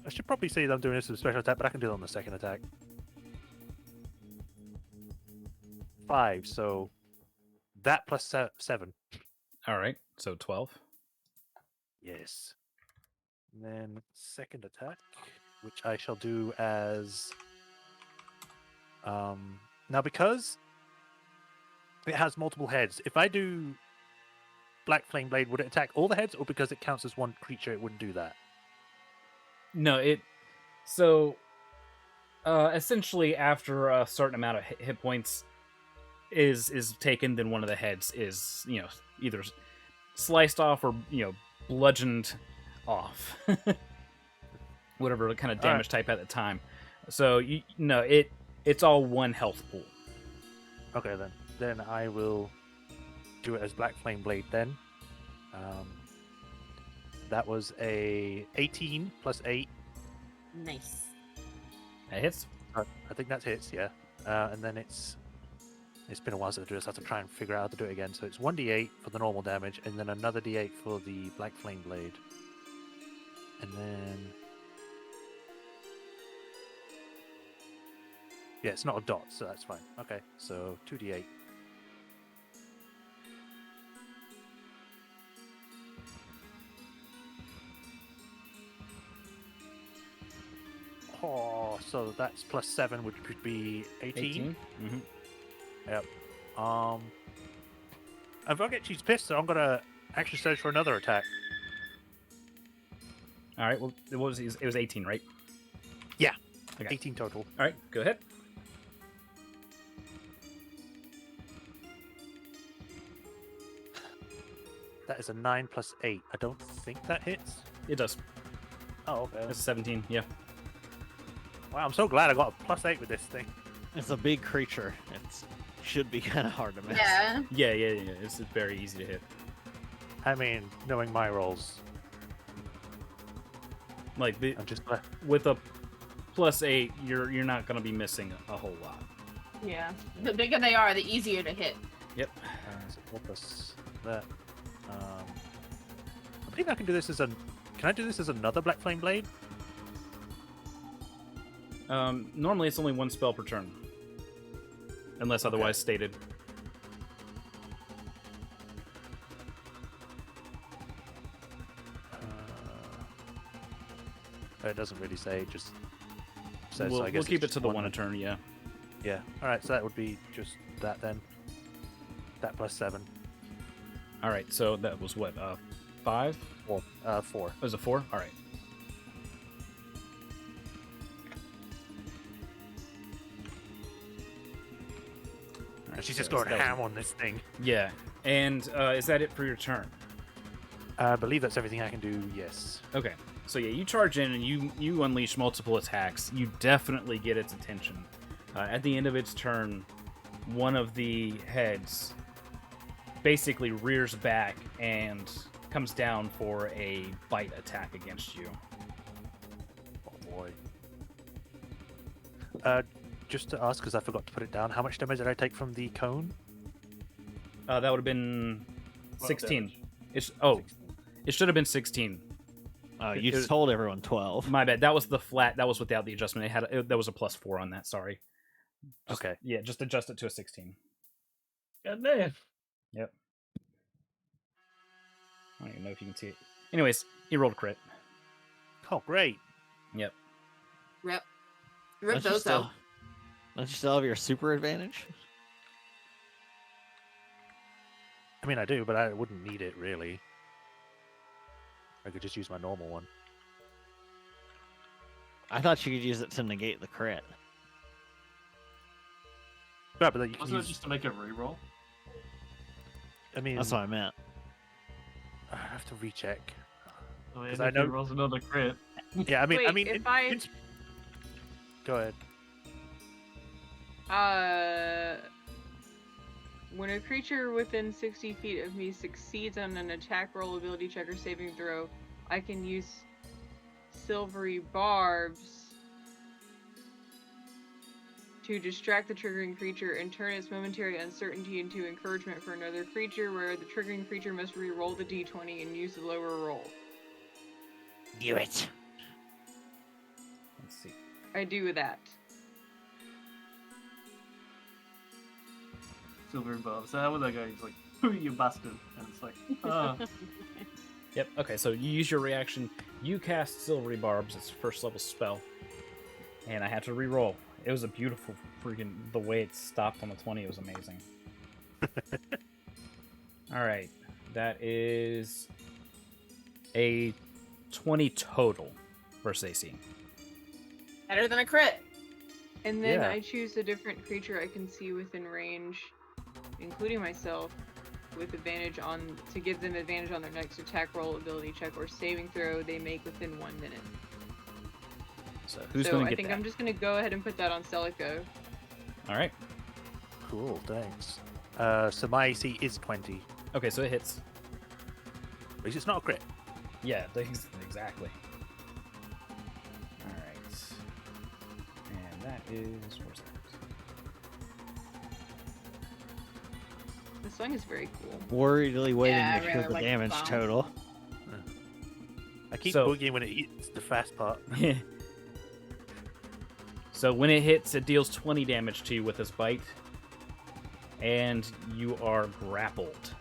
I should probably say that I'm doing this as a special attack, but I can do it on the second attack. 5, so that plus 7. All right, so 12. Yes. And then second attack, which I shall do as now because it has multiple heads. If I do Black Flame Blade, would it attack all the heads, or because it counts as one creature, it wouldn't do that? No, essentially after a certain amount of hit points is taken, then one of the heads is either sliced off or bludgeoned off. Whatever kind of damage type at the time. So it's all one health pool. Okay, then I will do it as Black Flame Blade then. That was a 18 plus 8. Nice. That hits. I think that hits, yeah. And then it's been a while since I do this. I have to try and figure out how to do it again. So it's 1d8 for the normal damage, and then another d8 for the Black Flame Blade. And then... Yeah, it's not a dot, so that's fine. Okay, so 2d8. Oh, so that's plus 7, which would be 18. Mm-hmm. Yep. If I get she's pissed, I'm gonna actually search for another attack. All right. Well, it was 18, right? Yeah. Okay. 18 total. All right. Go ahead. That is a 9 plus 8. I don't think that hits. It does. Oh, okay. It's 17. Yeah. Wow, I'm so glad I got a plus 8 with this thing. It's a big creature. It should be kind of hard to miss. Yeah. Yeah. It's very easy to hit. I mean, knowing my rolls, Like I'm just with a +8, you're not gonna be missing a whole lot. Yeah. The bigger they are, the easier to hit. Yep. so 4 plus that. I believe I can do this as Can I do this as another Black Flame Blade? Normally it's only one spell per turn, unless otherwise stated. It doesn't really say. It just says. We'll, so I guess we'll keep it it's to the just one a turn. Yeah. Yeah. All right. So that would be just that then. That plus 7. All right. So that was what 5? 4. 4. Was it 4? All right. She's just going ham on this thing. Yeah. And is that it for your turn? I believe that's everything I can do. Yes. Okay. So yeah, you charge in and you unleash multiple attacks. You definitely get its attention. At the end of its turn, one of the heads basically rears back and comes down for a bite attack against you. Oh boy. Just to ask, because I forgot to put it down, how much damage did I take from the cone? That would have been 16. damage. It should have been 16. You told everyone 12. My bad. That was the flat. That was without the adjustment. That was a +4 on that. Sorry. Okay. Yeah, just adjust it to a 16. God damn. Yep. I don't even know if you can see it. Anyways, he rolled a crit. Oh, great. Yep. Rip Don't you those still- out. Don't you still have your super advantage? I mean, I do, but I wouldn't need it, really. I could just use my normal one. I thought you could use it to negate the crit. Yeah, but then you can Wasn't it use... just to make a reroll? I mean, That's what I meant. I have to recheck. I mean, 'Cause if I know- he rolls another crit. Yeah, I mean, Wait, if Go ahead. When a creature within 60 feet of me succeeds on an attack roll, ability check, or saving throw, I can use silvery barbs to distract the triggering creature and turn its momentary uncertainty into encouragement for another creature, where the triggering creature must re-roll the d20 and use the lower roll. Do it. Let's see. I do that. Silver Bob. So how would that go? He's like, "Pooh, you bastard!" And it's like, ah. Yep. Okay. So you use your reaction. You cast Silvery Barbs. It's a first level spell, and I had to re-roll. It was a beautiful freaking the way it stopped on the 20. It was amazing. All right, that is a 20 total versus AC. Better than a crit. And then Yeah. I choose a different creature I can see within range, including myself, with advantage on to give them advantage on their next attack roll, ability check, or saving throw they make within 1 minute. So who's So going to I get think that? I'm just gonna go ahead and put that on Celico. All right. Cool, thanks. So my AC is 20. Okay, so it hits. At least it's not a crit. Yeah, exactly. All right. And that is where's that? The song is very cool. Worriedly waiting Yeah, I to hear really the like the damage song. total. I keep So- boogieing when it hits the fast part. So when it hits, it deals 20 damage to you with this bite, and you are grappled.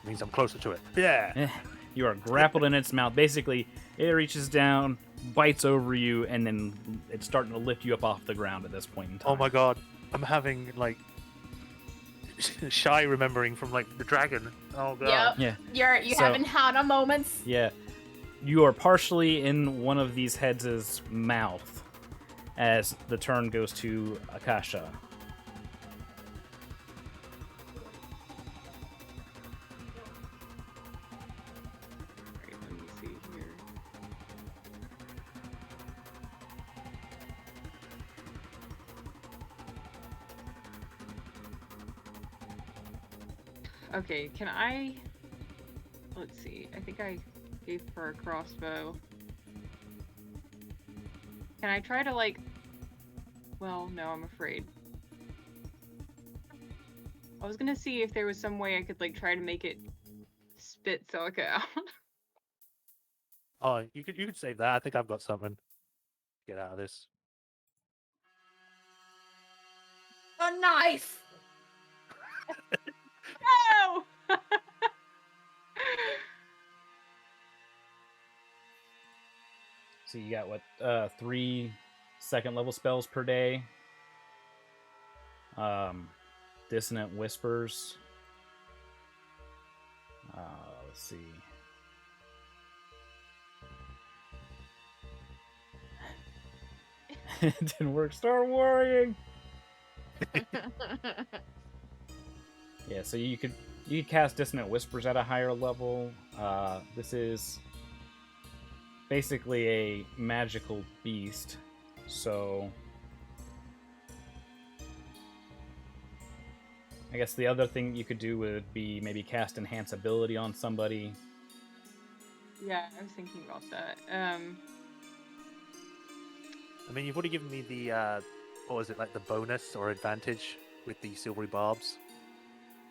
Means I'm closer to it. Yeah. You are grappled in its mouth. Basically, it reaches down, bites over you, and then it's starting to lift you up off the ground at this point in time. Oh my god. I'm having like shy remembering from like the dragon. Oh god. Yep. Yeah. You So- haven't had a moments. Yeah. You are partially in one of these heads' mouth as the turn goes to Akasha. Alright, let me see here. Okay, can I... Let's see. I think I gave her a crossbow. Can I try to, like... Well, no, I'm afraid. I was gonna see if there was some way I could, like, try to make it spit Celica out. Oh, you could save that. I think I've got something. Get out of this. A knife. No! So you got what? 3 second level spells per day. Dissonant Whispers. Let's see. It didn't work. Start worrying. Yeah, so you could cast Dissonant Whispers at a higher level. This is basically a magical beast, so I guess the other thing you could do would be maybe cast Enhance Ability on somebody. Yeah, I was thinking about that. I mean, you've already given me the what was it, like the bonus or advantage with the silvery barbs?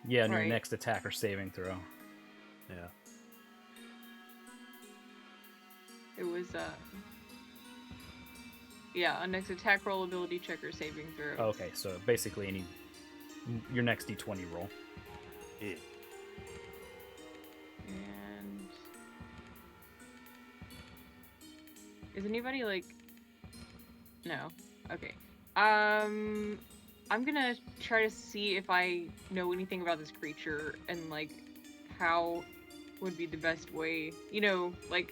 Yeah, on your Right. next attack or saving throw. Yeah. It was, yeah, a next attack roll, ability check, or saving throw. Okay, so basically your next d20 roll. Yeah. And... Is anybody, like... No. Okay. I'm gonna try to see if I know anything about this creature and, like, how would be the best way, you know, like,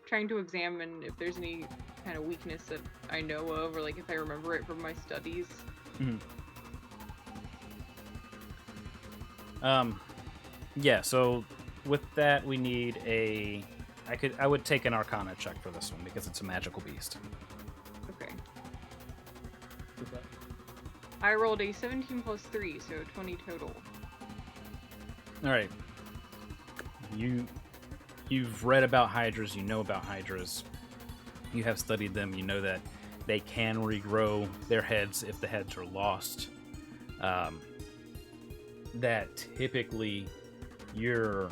trying to examine if there's any kind of weakness that I know of, or, like, if I remember it from my studies. Yeah, so with that we need a... I would take an Arcana check for this one because it's a magical beast. Okay. I rolled a 17 plus 3, so 20 total. All right. You've read about hydras, you know about hydras. You have studied them, you know that they can regrow their heads if the heads are lost. That typically your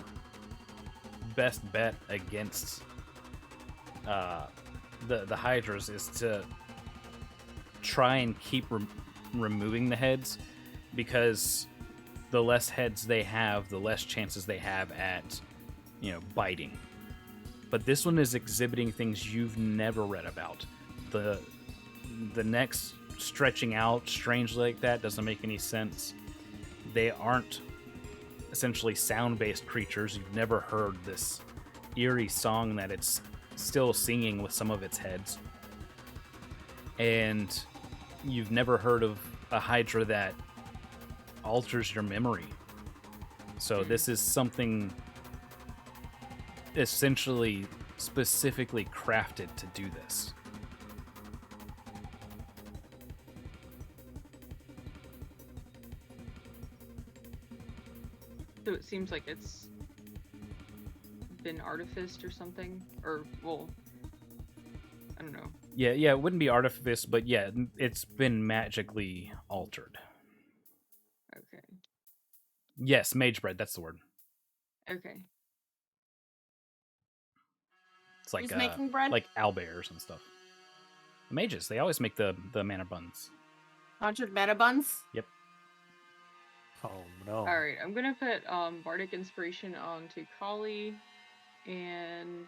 best bet against the hydras is to try and keep removing the heads, because the less heads they have, the less chances they have at, biting. But this one is exhibiting things you've never read about. The next stretching out strangely like that doesn't make any sense. They aren't essentially sound-based creatures. You've never heard this eerie song that it's still singing with some of its heads. And you've never heard of a hydra that alters your memory. So this is something essentially specifically crafted to do this. So it seems like it's been artificed or something, or well, I don't know. Yeah, it wouldn't be artifice, but yeah, it's been magically altered. Okay. Yes, mage bread, that's the word. Okay. It's like Who's making bread? like owlbears and stuff. Mages, they always make the mana buns. 100 meta buns? Yep. Oh no. All right, I'm gonna put bardic inspiration onto Kali, and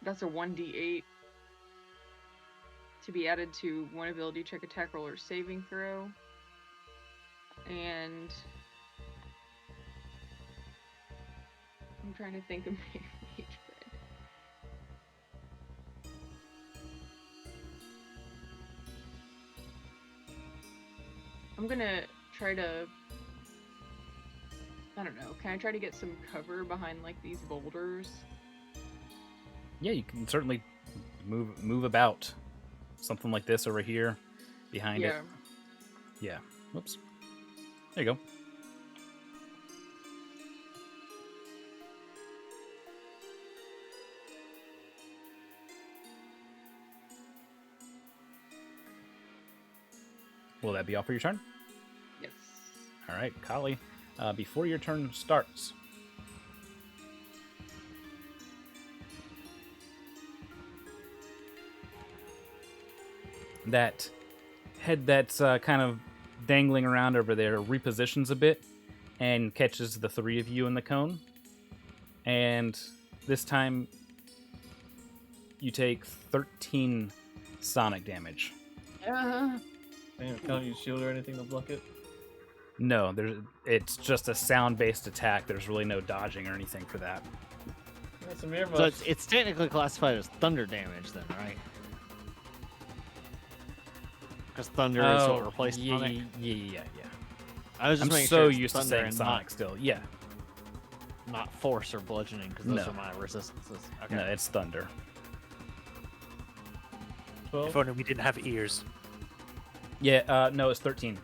that's a 1d8 to be added to one ability check, attack roll, or saving throw. And I'm trying to think of mage bread. I'm gonna try to, I don't know, can I try to get some cover behind like these boulders? Yeah, you can certainly move about. Something like this over here, behind it. Yeah. Whoops. There you go. Will that be all for your turn? Yes. All right, Kali. Before your turn starts, that head that's kind of dangling around over there repositions a bit and catches the three of you in the cone. And this time you take 13 sonic damage. Uh, And can't use shield or anything to block it. No, it's just a sound-based attack. There's really no dodging or anything for that. That's some earmuffs. So it's technically classified as thunder damage then, right? Because thunder is what replaced yeah, sonic. yeah. I was just I'm making so sure it's used to thunder saying and sonic still. Yeah, not force or bludgeoning, because those No. are my resistances. Okay. no, it's thunder. 12. If only we didn't have ears. Yeah, no, it's 13.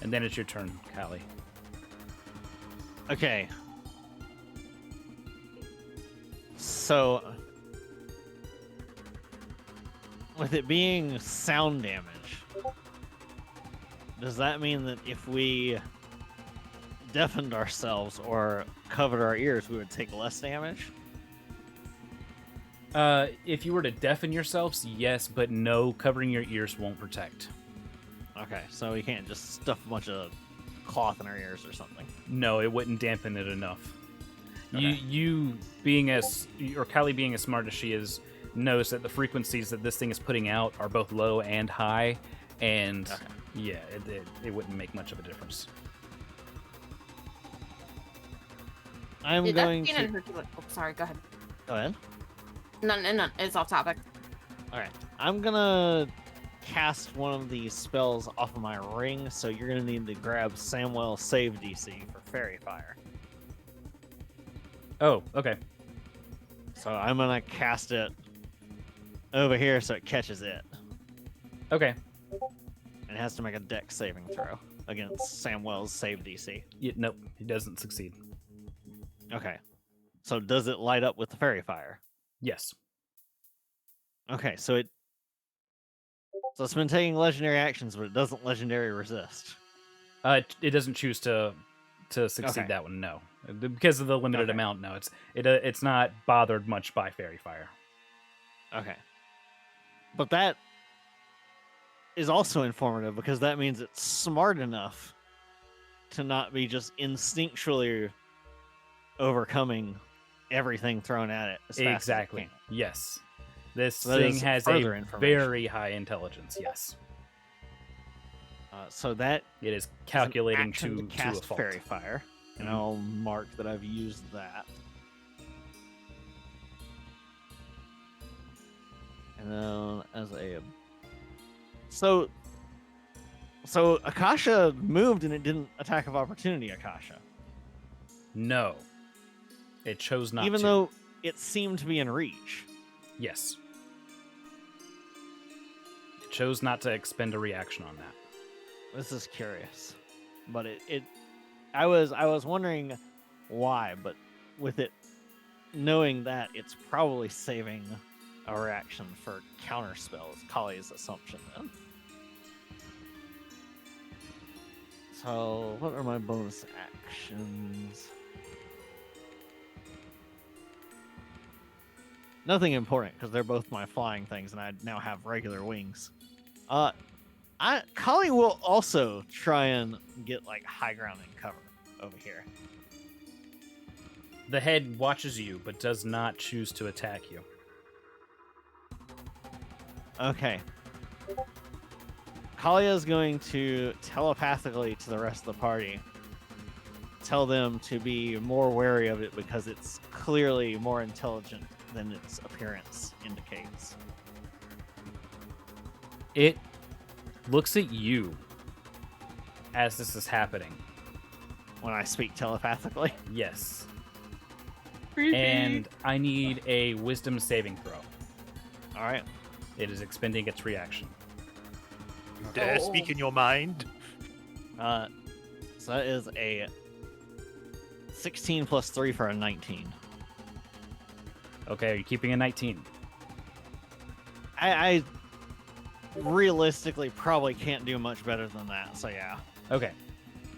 And then it's your turn, Callie. Okay. So, with it being sound damage, does that mean that if we deafened ourselves or covered our ears, we would take less damage? If you were to deafen yourselves, yes, but no, covering your ears won't protect. Okay, so we can't just stuff a bunch of cloth in our ears or something. No, it wouldn't dampen it enough. Okay. You being as, or Callie being as smart as she is, knows that the frequencies that this thing is putting out are both low and high, and Okay. yeah, it wouldn't make much of a difference. I'm did going that scene to... in Hercules... Oh, sorry, go ahead. Go ahead. No, it's off topic. Alright, I'm gonna cast one of these spells off of my ring, so you're gonna need to grab Samwell's save DC for Fairy Fire. Oh, okay. So I'm gonna cast it over here so it catches it. Okay. And it has to make a dex saving throw against Samwell's save DC. Nope, he doesn't succeed. Okay. So does it light up with the Fairy Fire? Yes. Okay, so it's been taking legendary actions, but it doesn't legendary resist. It doesn't choose to succeed Okay. that one. No, because of the limited Okay. amount. No, it's not bothered much by fairy fire. Okay. But that is also informative because that means it's smart enough to not be just instinctually overcoming everything thrown at it. As fast as it Exactly. can. Yes. This So that thing is has further a information. very high intelligence. Yes, So that it is is an calculating action to cast a fault. fairy fire, and Mhm. I'll mark that I've used that. And then as a so Akasha moved and it didn't attack of opportunity. Akasha, No, it chose not even to. though it seemed to be in reach. Yes, it chose not to expend a reaction on that. This is curious, but it I was wondering why, but with it knowing that, it's probably saving a reaction for counter spells. Kali's assumption then. So, what are my bonus actions? Nothing important because they're both my flying things, and I now have regular wings. Kali will also try and get like high ground and cover over here. The head watches you, but does not choose to attack you. Okay. Kalia is going to telepathically to the rest of the party tell them to be more wary of it because it's clearly more intelligent than its appearance indicates. It looks at you as this is happening. When I speak telepathically. Yes. Creepy. And I need a wisdom saving throw. All right. It is expending its reaction. You dare speak in your mind? So that is a 16 plus 3 for a 19. Okay, are you keeping a 19? I realistically probably can't do much better than that, so yeah. Okay.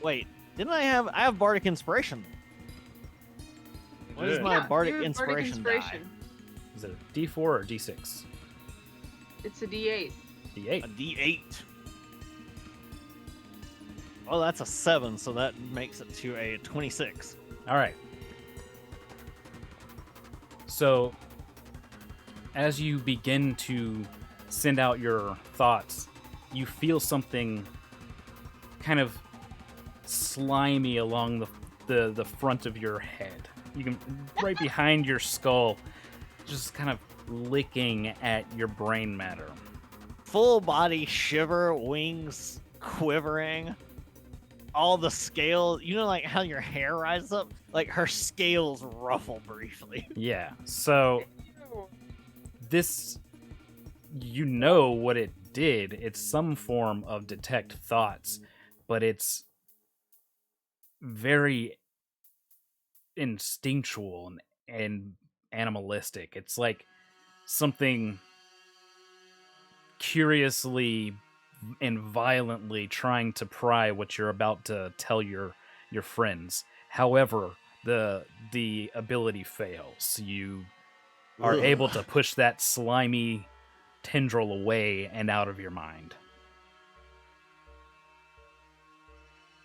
Wait, didn't I have Bardic Inspiration? What is did. my Yeah, Bardic you have Inspiration die? Is it a D4 or D6? It's a D8. A D8. D8. Well, that's a 7, so that makes it to a 26. All right. So, as you begin to send out your thoughts, you feel something kind of slimy along the front of your head. You can right behind your skull, just kind of licking at your brain matter. Full body shiver, wings quivering. All the scales, you know, like how your hair rises up? Like her scales ruffle briefly. Yeah. So this, you know what it did. It's some form of detect thoughts, but it's very instinctual and animalistic. It's like something curiously and violently trying to pry what you're about to tell your friends. However, the ability fails. You are able to push that slimy tendril away and out of your mind.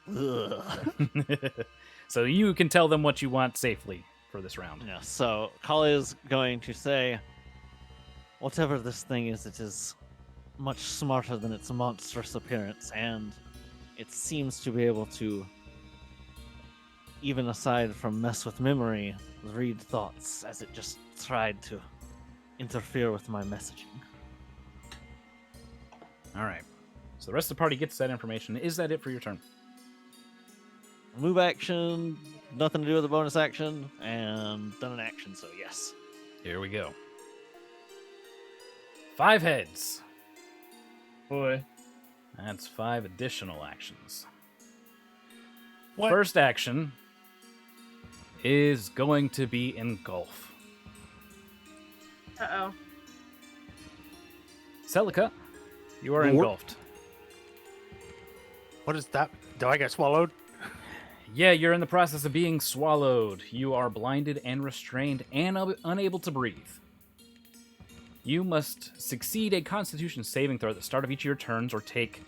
Ugh. So you can tell them what you want safely for this round. Yeah, so Kali is going to say, whatever this thing is, it is much smarter than its monstrous appearance, and it seems to be able to, even aside from mess with memory, read thoughts, as it just tried to interfere with my messaging. All right. So the rest of the party gets that information. Is that it for your turn? Move action, nothing to do with the bonus action, and done an action, so yes. Here we go. 5 heads. Boy. That's 5 additional actions. What? First action is going to be engulf. Uh-oh. Celica, you are Warp. engulfed. What is that? Do I get swallowed? Yeah, you're in the process of being swallowed. You are blinded and restrained and unable to breathe. You must succeed a Constitution saving throw at the start of each of your turns or take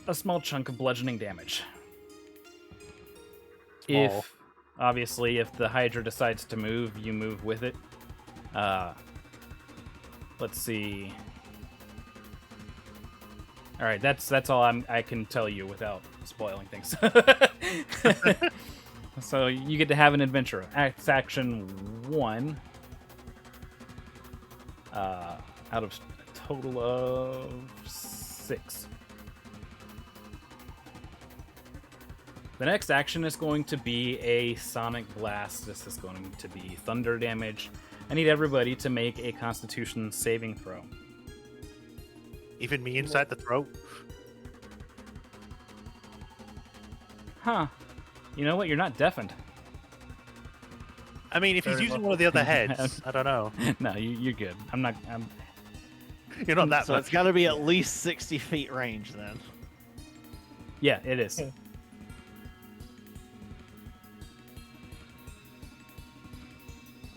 a small chunk of bludgeoning damage. Small. Obviously, if the Hydra decides to move, you move with it. Let's see. All right, that's all I can tell you without spoiling things. So you get to have an adventure. Action 1. Out of a total of 6. The next action is going to be a sonic blast. This is going to be thunder damage. I need everybody to make a Constitution saving throw. Even me inside the throat? Huh. You know what? You're not deafened. I mean, if he's Very using muffled. one of the other heads, I don't know. No, you're good. I'm not. I'm. You're not that So much. it's got to be at least 60 feet range then. Yeah, it is.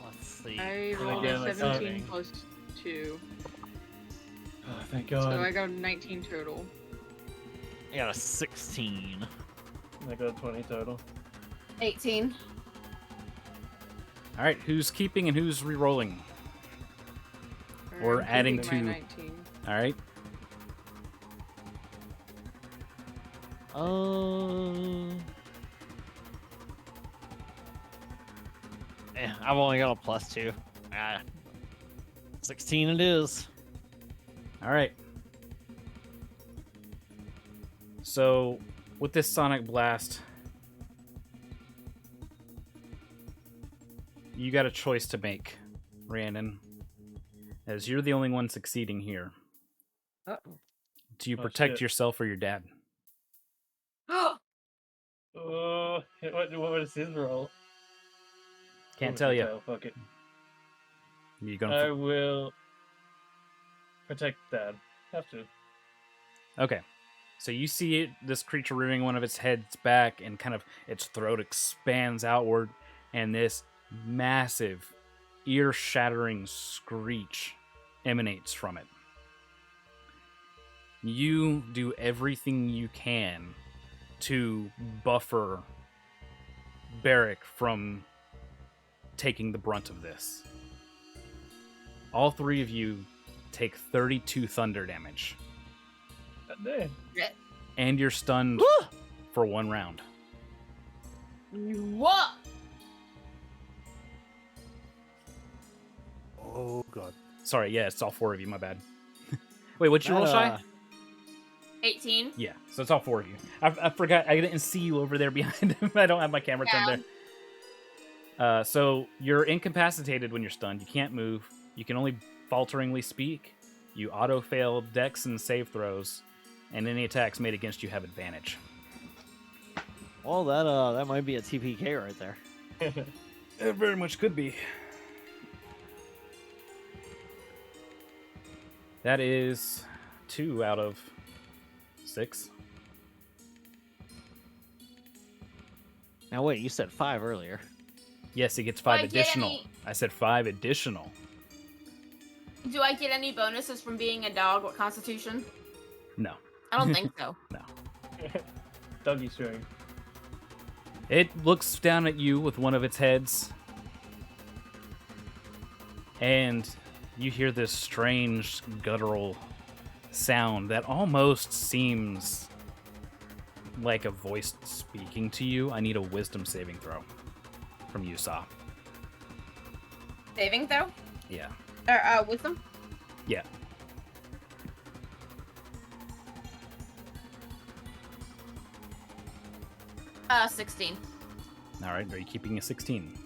Let's see. I And rolled again, a like, 17 plus 2. Oh, thank So God. I got a 19 total. I got a 16. I got 20 total. 18. All right, who's keeping and who's re-rolling? Or I'm adding keeping my to- 19. All right. I've only got a +2. 16 it is. All right. So, with this sonic blast, you got a choice to make, Rhiannon, as you're the only one succeeding here. Uh-oh. Do you Oh, protect shit. yourself or your dad? Oh, what was his roll? Can't What tell was you. it, Kyle? Fuck it. You gonna? I will protect Dad. Have to. Okay. So you see it, this creature rearing one of its heads back, and kind of its throat expands outward, and this massive, ear-shattering screech emanates from it. You do everything you can to buffer Barrick from taking the brunt of this. All three of you take 32 thunder damage, God damn. and you're stunned for 1 round. What? Oh god. Sorry, yeah, it's all 4 of you, my bad. Wait, what'd you roll, Shy? 18. Yeah, so it's all 4 of you. I forgot, I didn't see you over there behind him. I don't have my camera turned there. So you're incapacitated when you're stunned. You can't move. You can only falteringly speak. You auto-fail dex and save throws, and any attacks made against you have advantage. Well, that might be a TPK right there. It very much could be. That is 2 out of 6. Now wait, you said 5 earlier. Yes, he gets Do I 5 get additional. any- I said 5 additional. Do I get any bonuses from being a dog with Constitution? No. I don't think so. Doggy string. It looks down at you with one of its heads, and you hear this strange guttural sound that almost seems like a voice speaking to you. I need a wisdom saving throw from you, Saw. Saving throw? Yeah. Or wisdom? Yeah. Uh, 16. All right. Are you keeping a 16?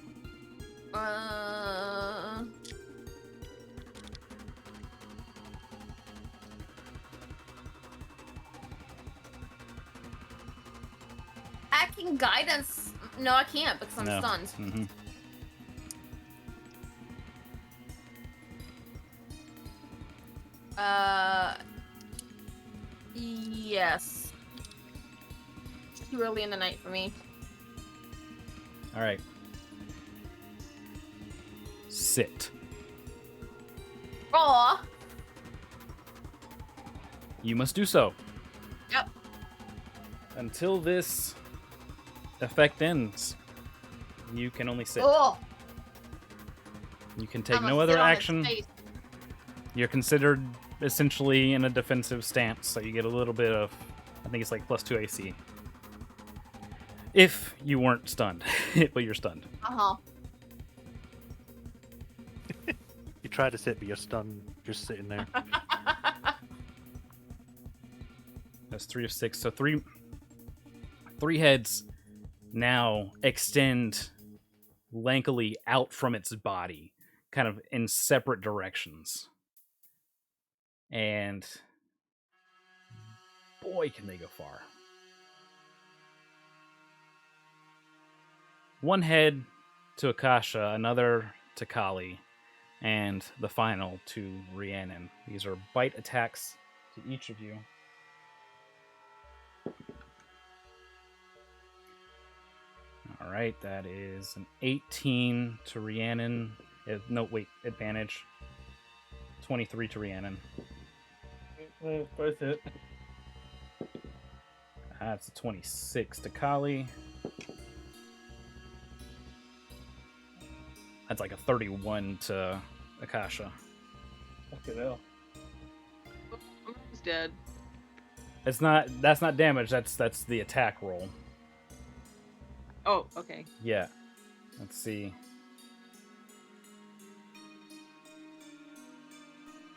Acting guidance. No, I can't because I'm No. stunned. Mm-hmm. Yes. It's too early in the night for me. All right. Sit. Aw. You must do so. Yep. Until this effect ends, you can only sit. Oh. You can take I'ma no sit other on its action. face. You're considered essentially in a defensive stance, so you get a little bit of, I think it's like +2 AC. If you weren't stunned, but you're stunned. Uh-huh. You try to sit, but you're stunned, just sitting there. That's 3 of 6. So three heads now extend lankily out from its body, kind of in separate directions. And boy, can they go far. one head to Akasha, another to Kali, and the final to Rhiannon. These are bite attacks to each of you. All right, that is an 18 to Rhiannon. No, wait, advantage. 23 to Rhiannon. Both hit. That's a 26 to Kali. That's like a 31 to Akasha. Fucking hell. I'm almost dead. That's not damage. That's the attack roll. Oh, okay. Yeah. Let's see.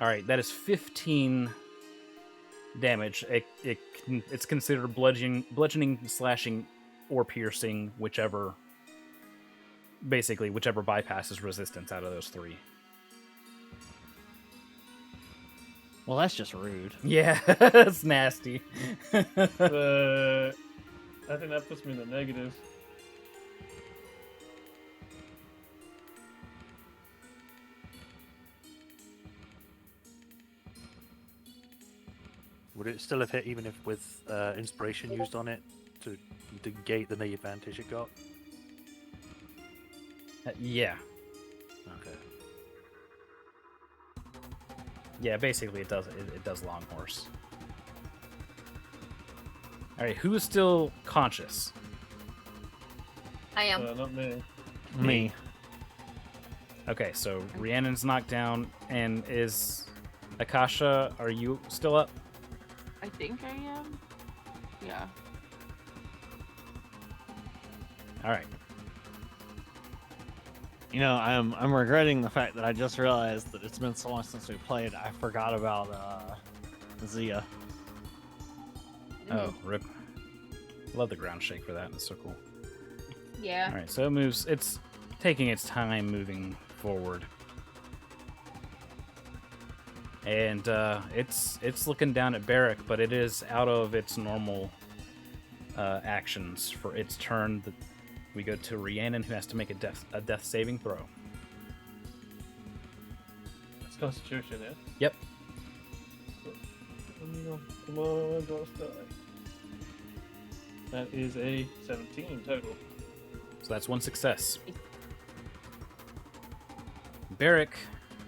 All right, that is 15 damage. It's considered bludgeoning, slashing, or piercing, whichever bypasses resistance out of those three. Well, that's just rude. Yeah, that's nasty. I think that puts me in the negative. Would it still have hit even if with inspiration used on it to negate the advantage it got? Yeah. Okay. Yeah, basically it does long horse. All right, who is still conscious? I am. Not me. Me. Okay, so Rhiannon's knocked down, and is Akasha? Are you still up? I think I am. Yeah. All right. You know, I'm regretting the fact that I just realized that it's been so long since we played. I forgot about Zia. Oh, rip. Love the ground shake for that. It's so cool. Yeah. All right, so it moves. It's taking its time moving forward, and it's looking down at Barrick, but it is out of its normal actions for its turn. We go to Rhiannon, who has to make a death saving throw. It's Constitution, yeah? Yep. Come on, just die. That is a 17 total. So that's one success. Barrick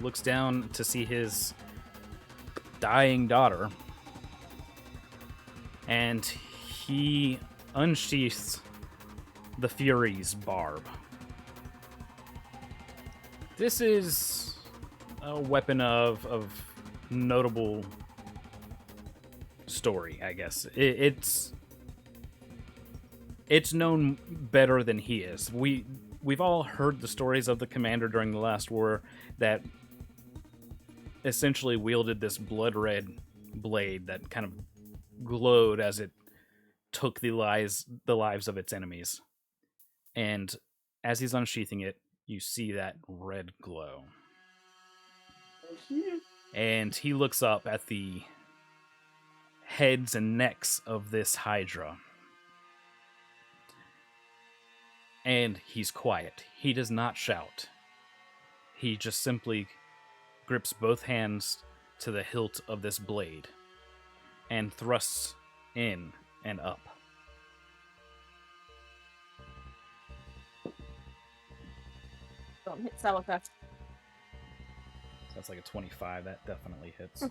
looks down to see his dying daughter, and he unsheaths the Fury's barb. This is a weapon of notable story, I guess. It's known better than he is. We've all heard the stories of the commander during the last war that essentially wielded this blood red blade that kind of glowed as it took the lives of its enemies. And as he's unsheathing it, you see that red glow. And he looks up at the heads and necks of this Hydra. And he's quiet. He does not shout. He just simply grips both hands to the hilt of this blade and thrusts in and up. Don't hit Celica. That's like a 25. That definitely hits.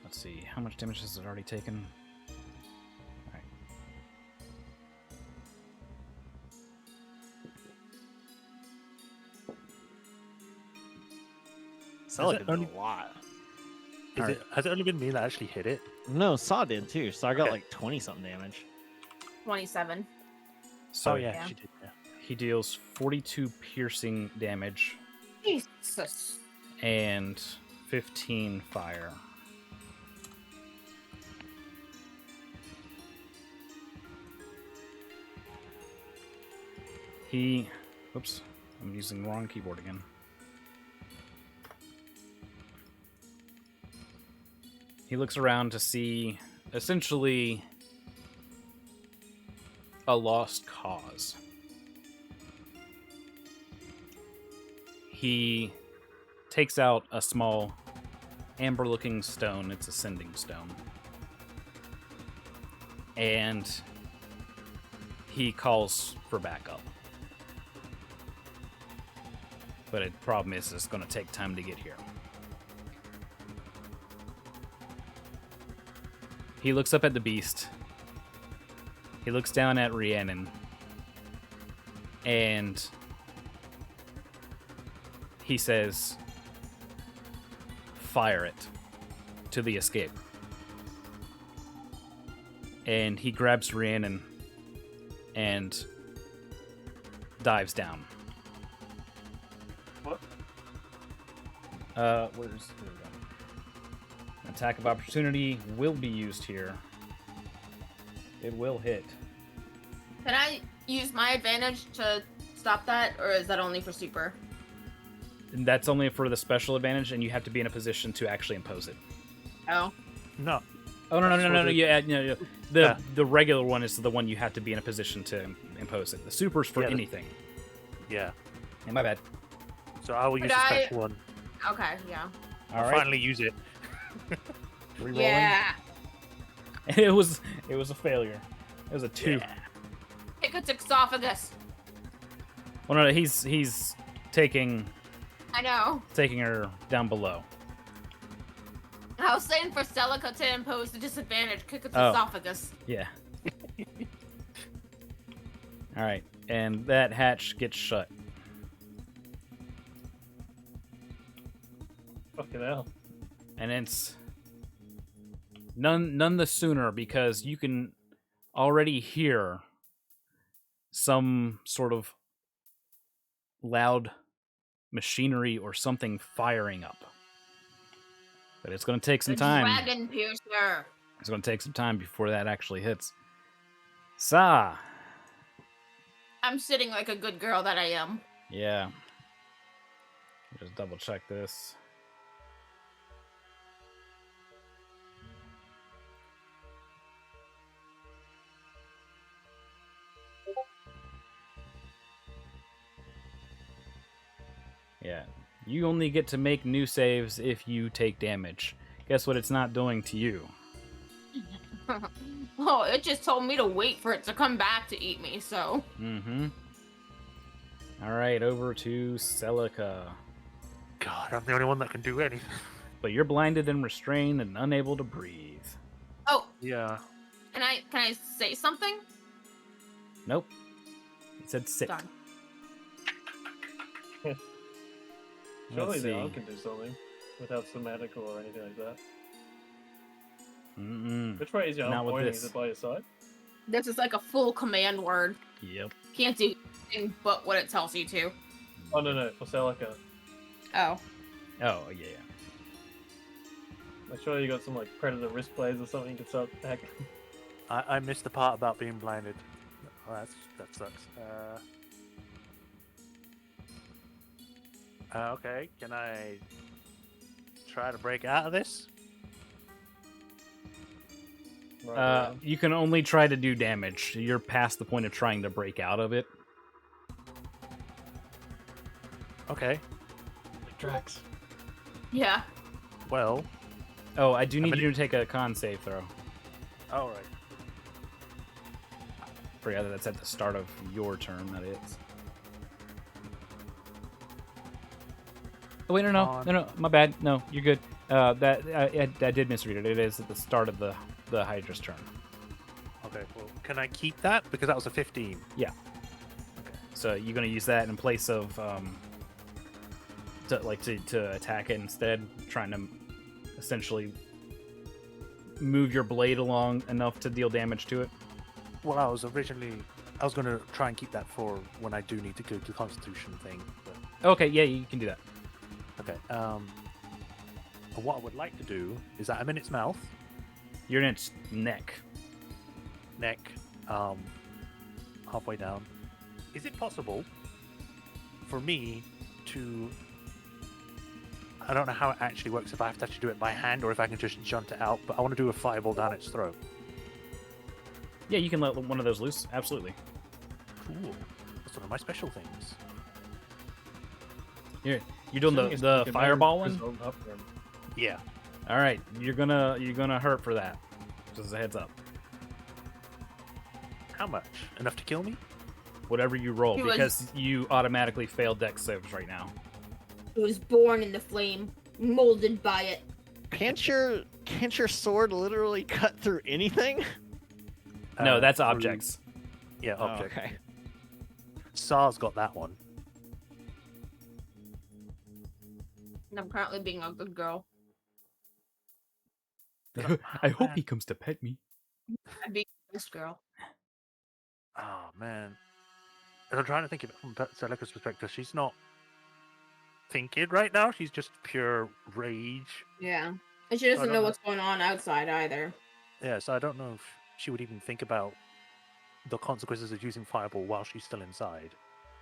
Let's see. How much damage has it already taken? All right. Celica did only- a lot. Has it only been me that actually hit it? No, Saw did too. So I got Okay. like 20 something damage. 27. So Oh yeah, Yeah. she did. Yeah. he deals 42 piercing damage Jesus. and 15 fire. Oops, I'm using the wrong keyboard again. He looks around to see essentially a lost cause. He takes out a small amber-looking stone. It's a sending stone. And he calls for backup. But the problem is it's going to take time to get here. He looks up at the beast. He looks down at Rhiannon. And he says, fire it to the escape. And he grabs Rhiannon and dives down. What? Here we go. Attack of opportunity will be used here. It will hit. Can I use my advantage to stop that, or is that only for super? And that's only for the special advantage, and you have to be in a position to actually impose it. Oh. No. Oh no! That's for the- Yeah, no. The regular one is the one you have to be in a position to impose it. The super's for Yeah, anything. Yeah. Yeah, my bad. So I will use Could the I- special one. Okay, yeah. All I'll right. finally use it. Rerolling. Yeah. It was a failure. It was a 2. Yeah. Pick its esophagus. Well, no, he's taking I know. her down below. I was saying for Celica to impose the disadvantage, kick its Oh. esophagus. Yeah. All right, and that hatch gets shut. Fucking hell. And it's none the sooner because you can already hear some sort of loud machinery or something firing up. But it's going to take some The time. Dragon Piercer. It's going to take some time before that actually hits. Sa. I'm sitting like a good girl that I am. Yeah. Just double check this. Yeah. You only get to make new saves if you take damage. Guess what it's not doing to you? Oh, it just told me to wait for it to come back to eat me, so. Mm-hmm. Alright, over to Celica. God, I'm the only one that can do anything. But you're blinded and restrained and unable to breathe. Oh, Yeah. can I say something? Nope. It said sit. Done. Surely Let's the see. arm can do something without somatic or anything like that. Mm-mm. Which way is your Not arm with pointing? this. Is it by your side? This is like a full command word. Yep. Can't do anything but what it tells you to. Oh no, for Celica. Oh. Oh, yeah. Make sure you got some like predator wrist plays or something you can start hacking. I missed the part about being blinded. Oh, that sucks. Okay, can I try to break out of this? Right, You can only try to do damage. You're past the point of trying to break out of it. Okay, Drax. Yeah. well, Oh, I do need believe- you to take a con save throw. alright. Forgot that that's at the start of your turn, that is. Oh, wait, no, my bad. No, you're good. I did misread it. It is at the start of the Hydra's turn. Okay, well, can I keep that? Because that was a 15. So you're gonna use that in place of to attack it instead, trying to essentially move your blade along enough to deal damage to it. Well, I was going to try and keep that for when I do need to go to the Constitution thing. But, Okay, yeah, you can do that. okay, and what I would like to do is that I'm in its mouth, You're in its neck. neck, halfway down. Is it possible for me to I don't know how it actually works, if I have to actually do it by hand or if I can just shunt it out, but I want to do a fireball down its throat. Yeah, you can let one of those loose. Absolutely. Cool. That's one of my special things. Here, you're doing Assuming it's the taken fireball damage, one. just up there. Yeah. All right, you're gonna hurt for that. Just as a heads up. How much? Enough to kill me? Whatever you roll, He was- because you automatically fail dex saves right now. It was born in the flame, molded by it. Can't your sword literally cut through anything? No, that's Through- objects. Yeah, Oh, object. okay. SAR's got that one. And I'm currently being a good girl. I hope he comes to pet me. I'm being this girl. Oh, man. And I'm trying to think of it from Celica's perspective. She's not thinking right now. She's just pure rage. Yeah. And she doesn't don't know know. what's going on outside either. Yeah, so I don't know if she would even think about the consequences of using fireball while she's still inside.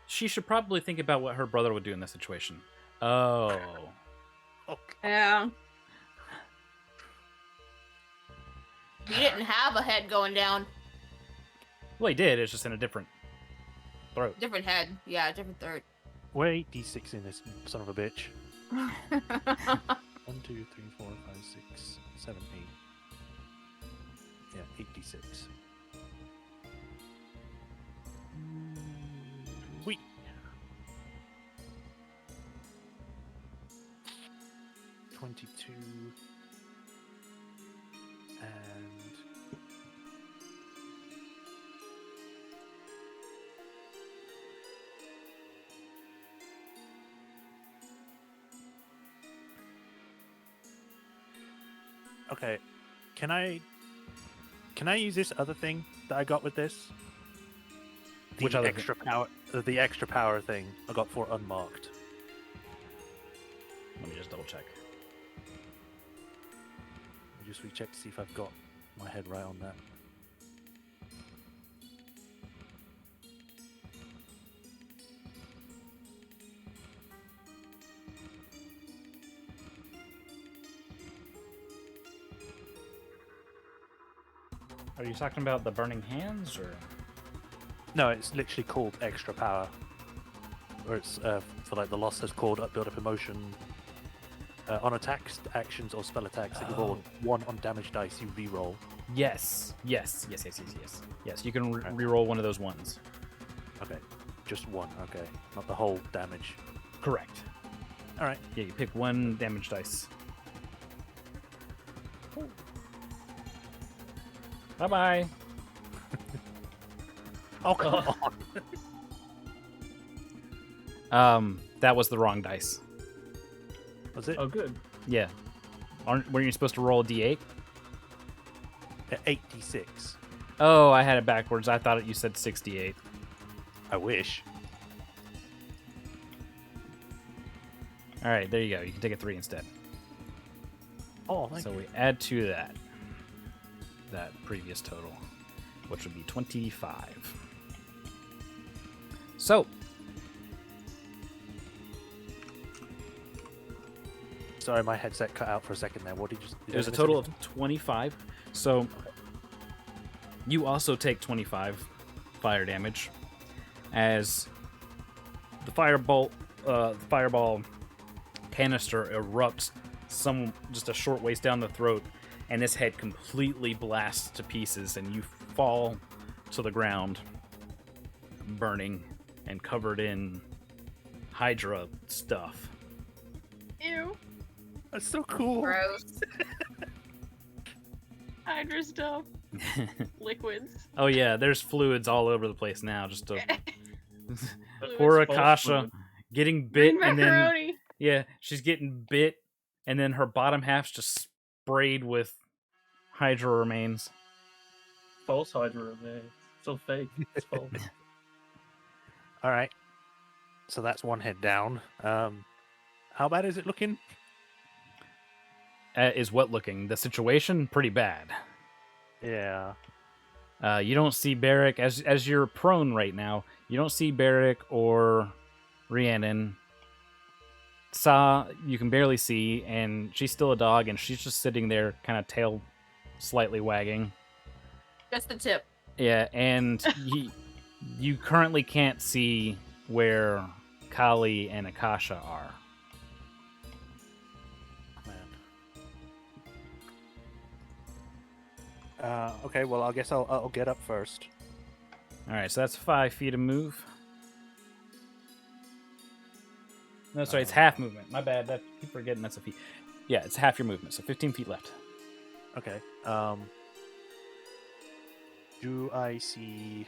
She should probably think about what her brother would do in this situation. Oh. Oh, Yeah. He didn't have a head going down. Well, he did. It's just in a different throat. Different head. Yeah, different third. wait, D6 in this son of a bitch. 1, 2, 3, 4, 5, 6, 7, 8. Yeah, 8d6. Wait. $22 and okay. Can I use this other thing that I got with this? Which The other extra power, the extra power thing I got for unmarked. Let me just double check. I'll just recheck to see if I've got my head right on that. Are you talking about the burning hands, or? No, it's literally called extra power. Or it's for like the loss has called up, build up emotion. On attacks, actions, or spell attacks that you roll 1 on damage dice, you re-roll. Yes. Yes. You can re-roll one of those ones. Okay, just 1. Okay, not the whole damage. Correct. All right. Yeah, you pick one damage dice. Bye bye. Oh come on! That was the wrong dice. Was it Oh, good. Yeah. Weren't you supposed to roll a d8? 8d6? Oh, I had it backwards. I thought you said 68. I wish. All right, there you go. You can take a 3 instead. Oh, thank So you. we add to that previous total, which would be 25. So, Sorry, my headset cut out for a second there. What did you? there's a total of 25. So, you also take 25 fire damage as the fireball canister erupts just a short ways down the throat, and this head completely blasts to pieces, and you fall to the ground, burning and covered in Hydra stuff. Ew. That's so cool. Gross. Hydra stuff. Liquids. Oh yeah, there's fluids all over the place now. Just to Fluids. poor false Akasha fluid. getting bit, Green and then macaroni. yeah, she's getting bit, and then her bottom half's just sprayed with Hydra remains. False Hydra remains. Still fake. It's false. All right. So that's one head down. How bad is it looking? Is what looking the situation pretty bad. Yeah. You don't see Barrick as you're prone right now. You don't see Barrick or Rhiannon Saw, you can barely see, and she's still a dog, and she's just sitting there, kind of tail slightly wagging. Just the tip. Yeah, and you currently can't see where Kali and Akasha are. Man. Okay, well, I guess I'll get up first. All right, so that's 5 feet of move. No, sorry, it's half movement. My bad. I keep forgetting that's a feet. Yeah, it's half your movement, so 15 feet left. Okay. Do I see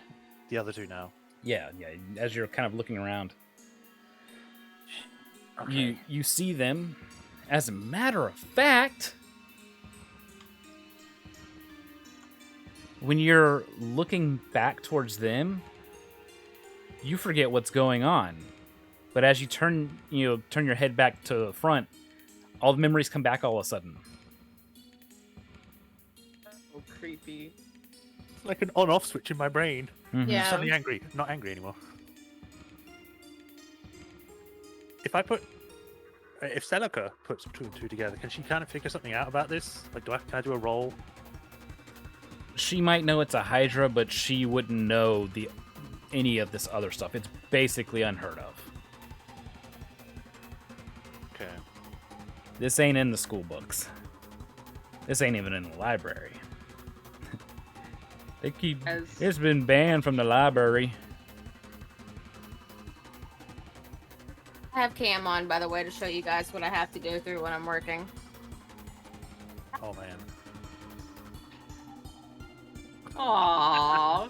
the other two now? Yeah. As you're kind of looking around, Okay. you see them. As a matter of fact, when you're looking back towards them, you forget what's going on. But as you turn your head back to the front, all the memories come back all of a sudden. Oh, creepy. It's like an on-off switch in my brain. Mhm. Yeah. Suddenly angry. Not angry anymore. If Celica puts two and two together, can she kind of figure something out about this? Like, can I do a roll? She might know it's a Hydra, but she wouldn't know any of this other stuff. It's basically unheard of. Okay. This ain't in the school books. This ain't even in the library. It's been banned from the library. I have cam on, by the way, to show you guys what I have to go through when I'm working. Oh man. Aww.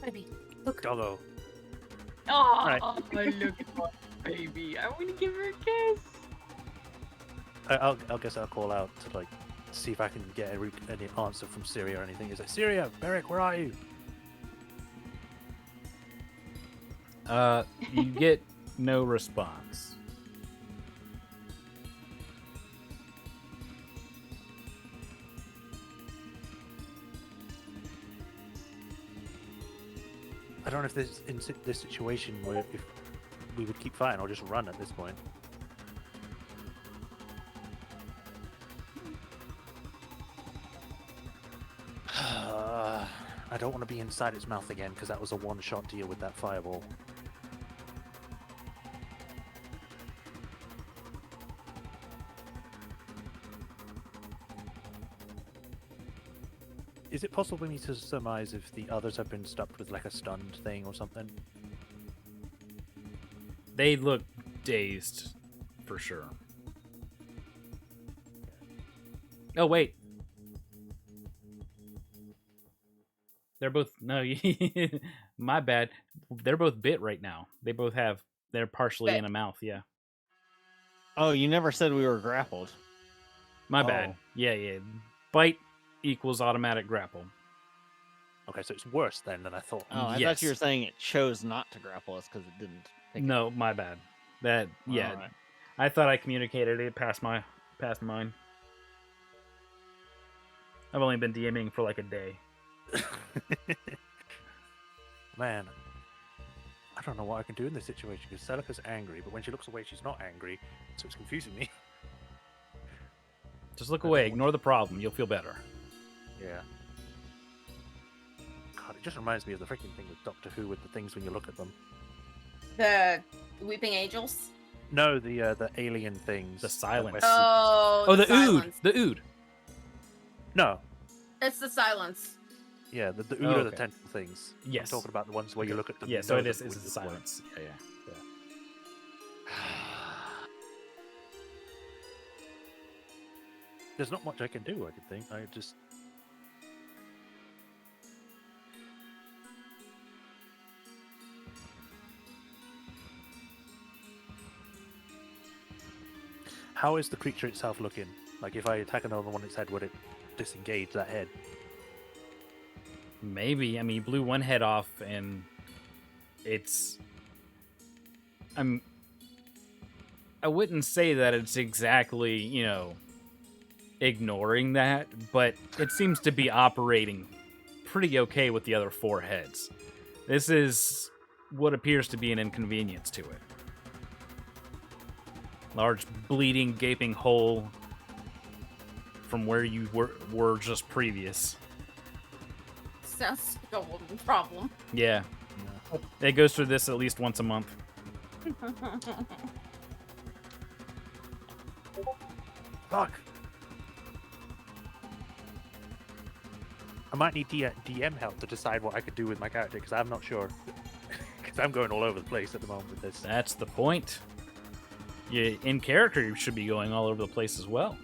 Baby, look. Doggo. Aww. Right. Look at my baby. I want to give her a kiss. I'll guess I'll call out to like see if I can get any answer from Syria or anything. Is it Syria? Beric, where are you? You get no response. I don't know if this in this situation where if we would keep fighting or just run at this point. I don't want to be inside its mouth again because that was a one-shot deal with that fireball. Is it possible for me to surmise if the others have been stuck with like a stunned thing or something? They look dazed, for sure. Oh, wait. They're both... No, my bad. They're both bit right now. They're partially Bit. in a mouth, yeah. Oh, you never said we were grappled. My bad. Oh. Yeah. Bite equals automatic grapple. Okay, so it's worse then than I thought. Oh, I thought Yes. you were saying it chose not to grapple us because it didn't. Think No, my bad. Yeah. Alright. I thought I communicated it past mine. I've only been DMing for like a day. Man, I don't know what I can do in this situation because Celica's angry, but when she looks away, she's not angry, so it's confusing me. Just look away. Ignore the problem. You'll feel better. Yeah. God, it just reminds me of the freaking thing with Doctor Who with the things when you look at them. The Weeping Angels? No, the alien things. The silence. Oh, The silence. ood. The ood. No. It's the silence. Yeah, the ood Oh, are the okay. tentacle things. Yes. I'm talking about the ones where you look at them. Yeah, and so know it is. that It's with the the word. silence. Yeah. There's not much I can do, I could think. I just... How is the creature itself looking? Like, if I attack another one its head, would it disengage that head? Maybe. I mean, you blew one head off, and it's... I wouldn't say that it's exactly, ignoring that, but it seems to be operating pretty okay with the other 4 heads. This is what appears to be an inconvenience to it. Large bleeding, gaping hole from where you were just previous. Sounds like a woman problem. Yeah. It goes through this at least once a month. Fuck. I might need DM help to decide what I could do with my character because I'm not sure. Because I'm going all over the place at the moment with this. That's the point. In character, you should be going all over the place as well.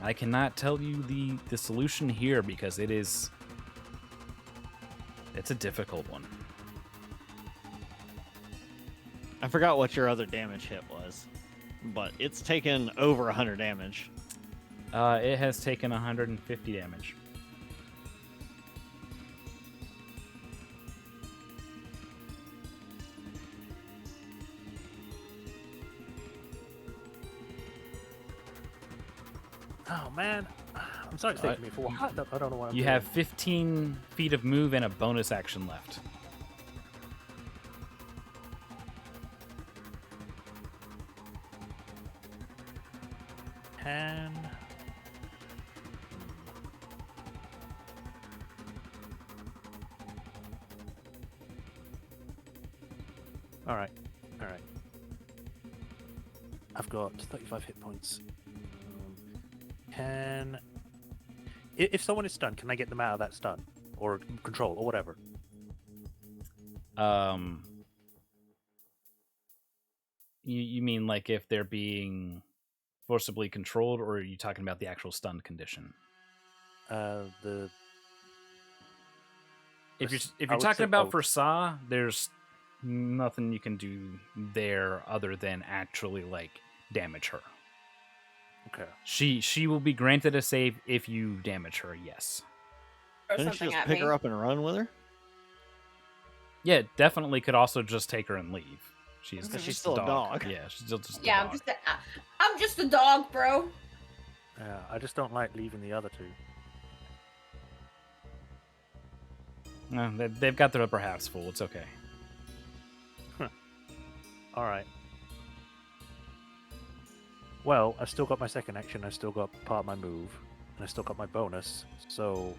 I cannot tell you the solution here because it's a difficult one. I forgot what your other damage hit was, but it's taken over 100 damage. It has taken 150 damage. Oh man, I'm sorry it's taking me for a while. I don't know what I'm You doing. have 15 feet of move and a bonus action left. Can... Alright, alright. I've got 35 hit points. If someone is stunned, can I get them out of that stun? Or control, or whatever? You mean like if they're being forcibly controlled, or are you talking about the actual stunned condition? The... If I you're would talking say about both. for Saw, there's nothing you can do there other than actually like damage her. Okay. She will be granted a save if you damage her. Yes. Or Couldn't you something just at pick me. her up and run with her? Yeah, definitely could also just take her and leave. She's Because she's just still a dog. Yeah, she's still just Yeah, a dog. I'm just a dog, bro. Yeah, I just don't like leaving the other two. No, they've got their upper halves full. It's okay. Alright. Well, I've still got my second action, I've still got part of my move, and I've still got my bonus, so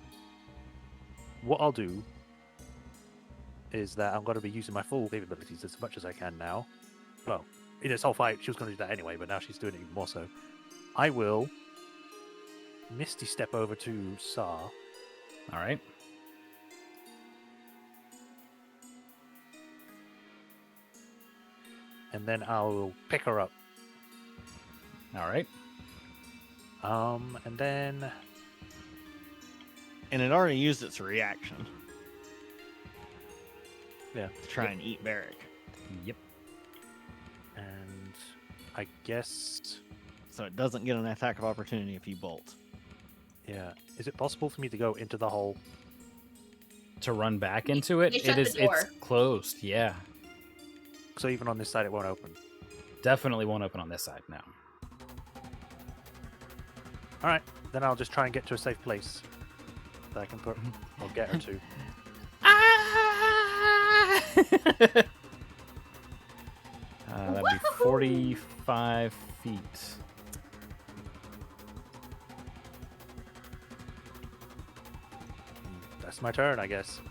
what I'll do is that I'm going to be using my full capabilities as much as I can now. Well, in this whole fight, she was going to do that anyway, but now she's doing it even more so. I will Misty Step over to Saw. All right. And then I'll pick her up. All right. And then... And it already used its reaction Yeah. to try and eat Barrick. Yep. And I guess... So it doesn't get an attack of opportunity if you bolt. Yeah. Is it possible for me to go into the hole? To run back into it, They shut it the is. door. It's closed. Yeah. So even on this side, it won't open. Definitely won't open on this side now. Alright, then I'll just try and get to a safe place that I can put or get her to. That'd be 45 feet. That's my turn, I guess.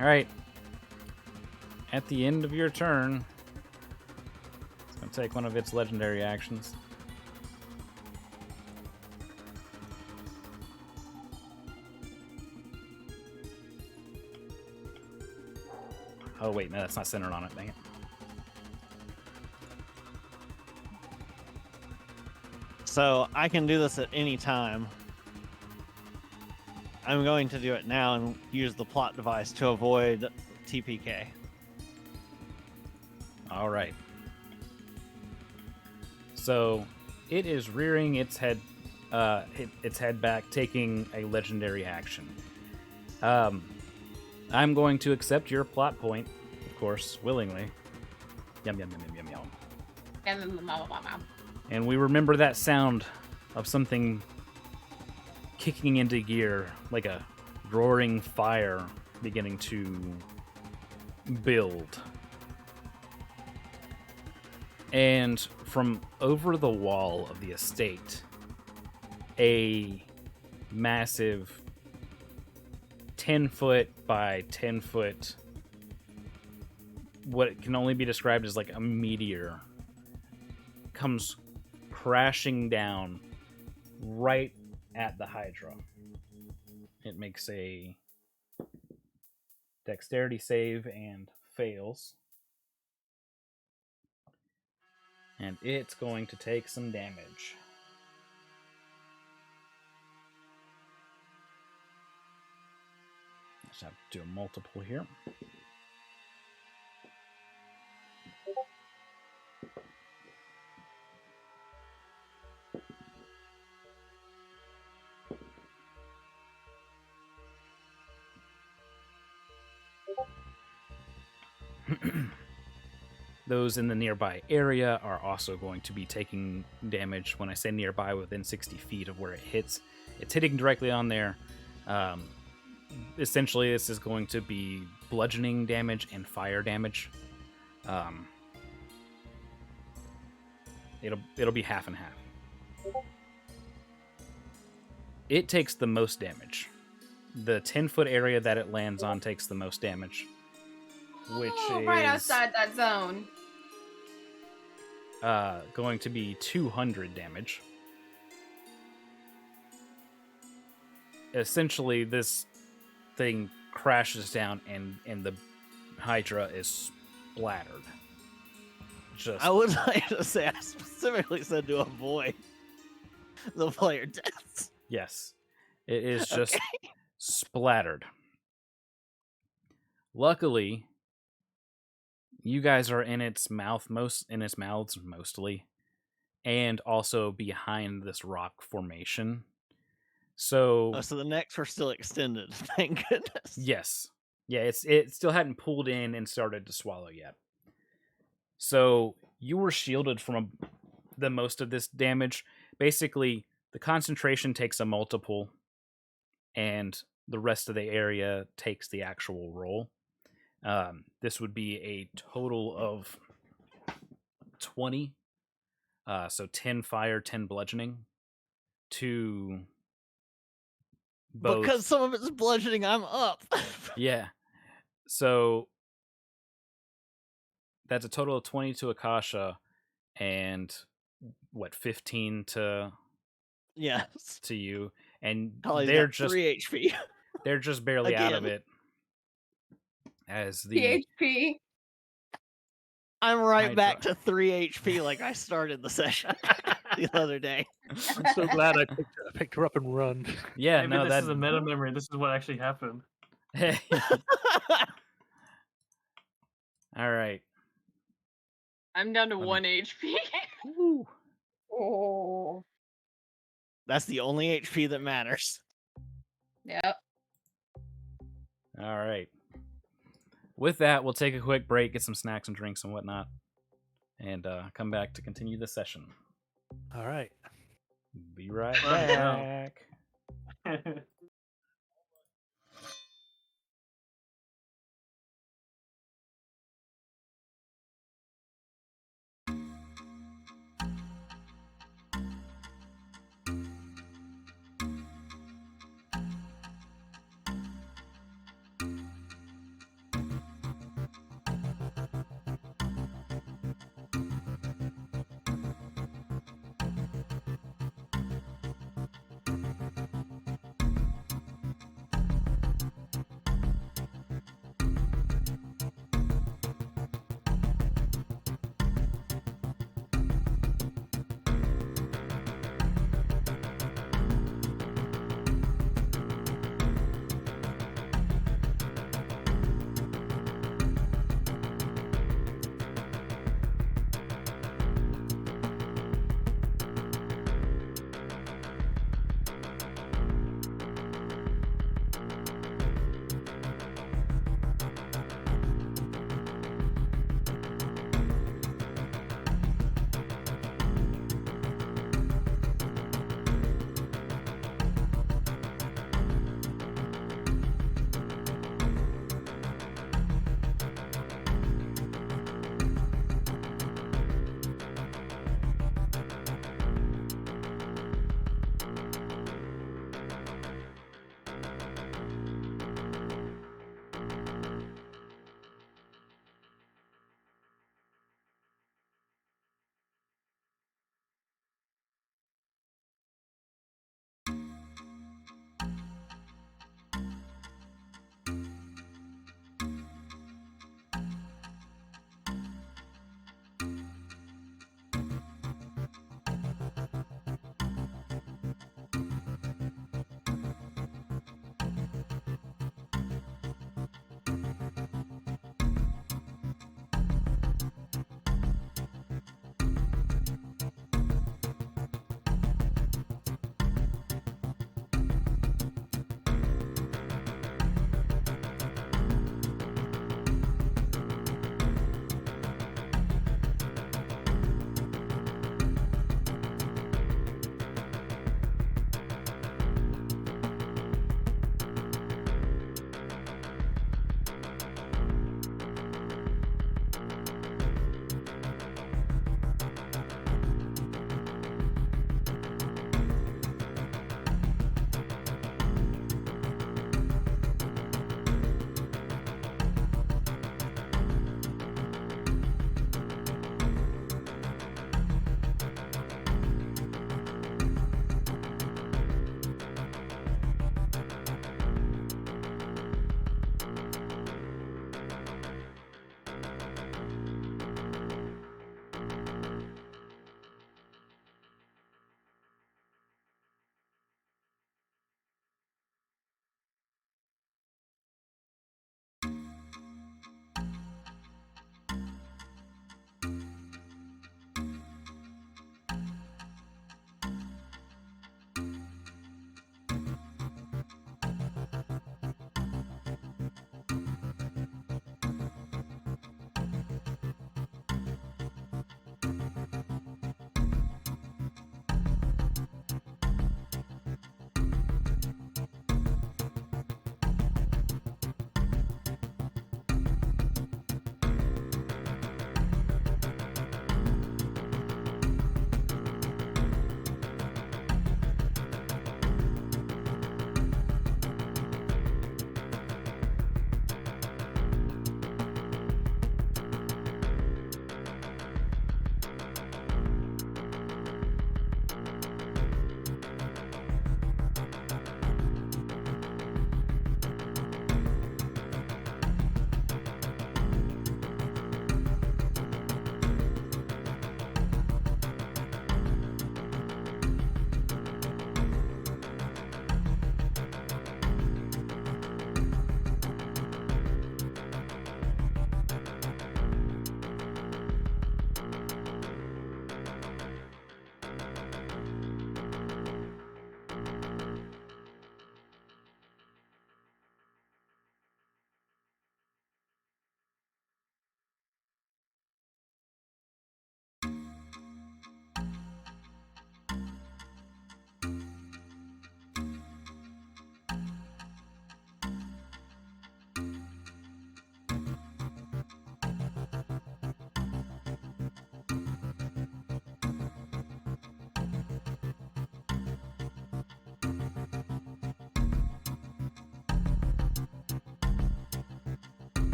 All right. At the end of your turn, it's going to take one of its legendary actions. Oh, wait, no, that's not centered on it. Dang it. So I can do this at any time. I'm going to do it now and use the plot device to avoid TPK. All right. So it is rearing its head back, taking a legendary action. I'm going to accept your plot point, of course, willingly. Yum yum yum yum yum yum. And we remember that sound of something kicking into gear, like a roaring fire beginning to build. And from over the wall of the estate, a massive 10-foot by 10-foot, what can only be described as like a meteor, comes crashing down right at the Hydra. It makes a dexterity save and fails. And it's going to take some damage. Just have to do a multiple here. Those in the nearby area are also going to be taking damage. When I say nearby, within 60 feet of where it hits, it's hitting directly on there. Essentially, this is going to be bludgeoning damage and fire damage. It'll be half and half. It takes the most damage. The 10-foot area that it lands on takes the most damage, which is right outside that zone. Going to be 200 damage. Essentially, this thing crashes down and the Hydra is splattered. Just I would like to say I specifically said to avoid the player deaths. yes, it is just Okay. splattered. Luckily, you guys are in its mouths mostly, and also behind this rock formation. So, So the necks were still extended. Thank goodness. yes. Yeah, it still hadn't pulled in and started to swallow yet. So you were shielded from the most of this damage. Basically, the concentration takes a multiple, and the rest of the area takes the actual roll. This would be a total of 20. So 10 fire, 10 bludgeoning to both. Because some of it's bludgeoning, I'm up. Yeah. So that's a total of 20 to Akasha and 15 to Yes. you. And Holly's they're got just 3 HP. they're just barely out of Again. it. As the PHP. I'm right Hydra. back to 3 HP like I started the session the other day. I'm so glad I picked her up and run. yeah, Maybe no, this that is a meta memory. This is what actually happened. All right. I'm down to Okay. 1 HP. Woo. Oh. That's the only HP that matters. Yep. All right. With that, we'll take a quick break, get some snacks and drinks and whatnot, and come back to continue the session. All right. Be right Right now. back.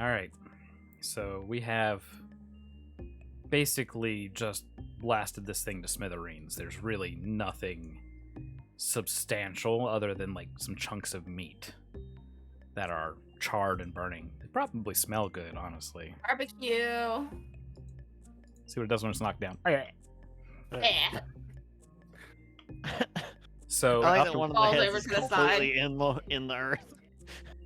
All right. So we have basically just blasted this thing to smithereens. There's really nothing substantial other than like some chunks of meat that are charred and burning. They probably smell good, honestly. Barbecue. See what it does when it's knocked down. Yeah. So I like after- that one of the Falls heads over is to the completely in the earth.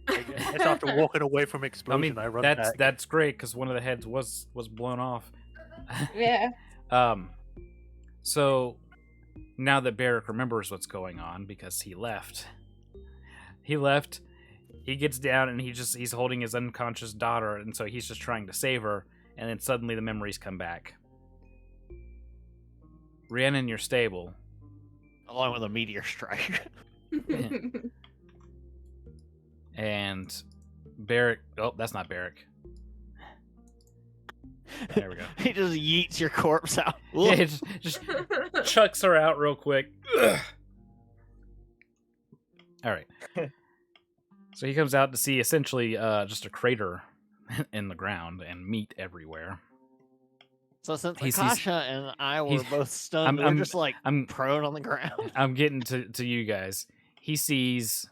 I guess after walking away from I explosion, mean, I run that's back. that's great because one of the heads was blown off. Yeah. So now that Barrick remembers what's going on because he left. He gets down and he's holding his unconscious daughter, and so he's just trying to save her. And then suddenly the memories come back. Rhiannon, you're stable. Along with a meteor strike. And Barrick. Oh, that's not Barrick. There we go. He just yeets your corpse out. Yeah, it just chucks her out real quick. Ugh. All right. So he comes out to see essentially just a crater in the ground and meat everywhere. So since He sees- Akasha and I were he's- both stunned, we're just like I'm prone on the ground. I'm getting to you guys. He sees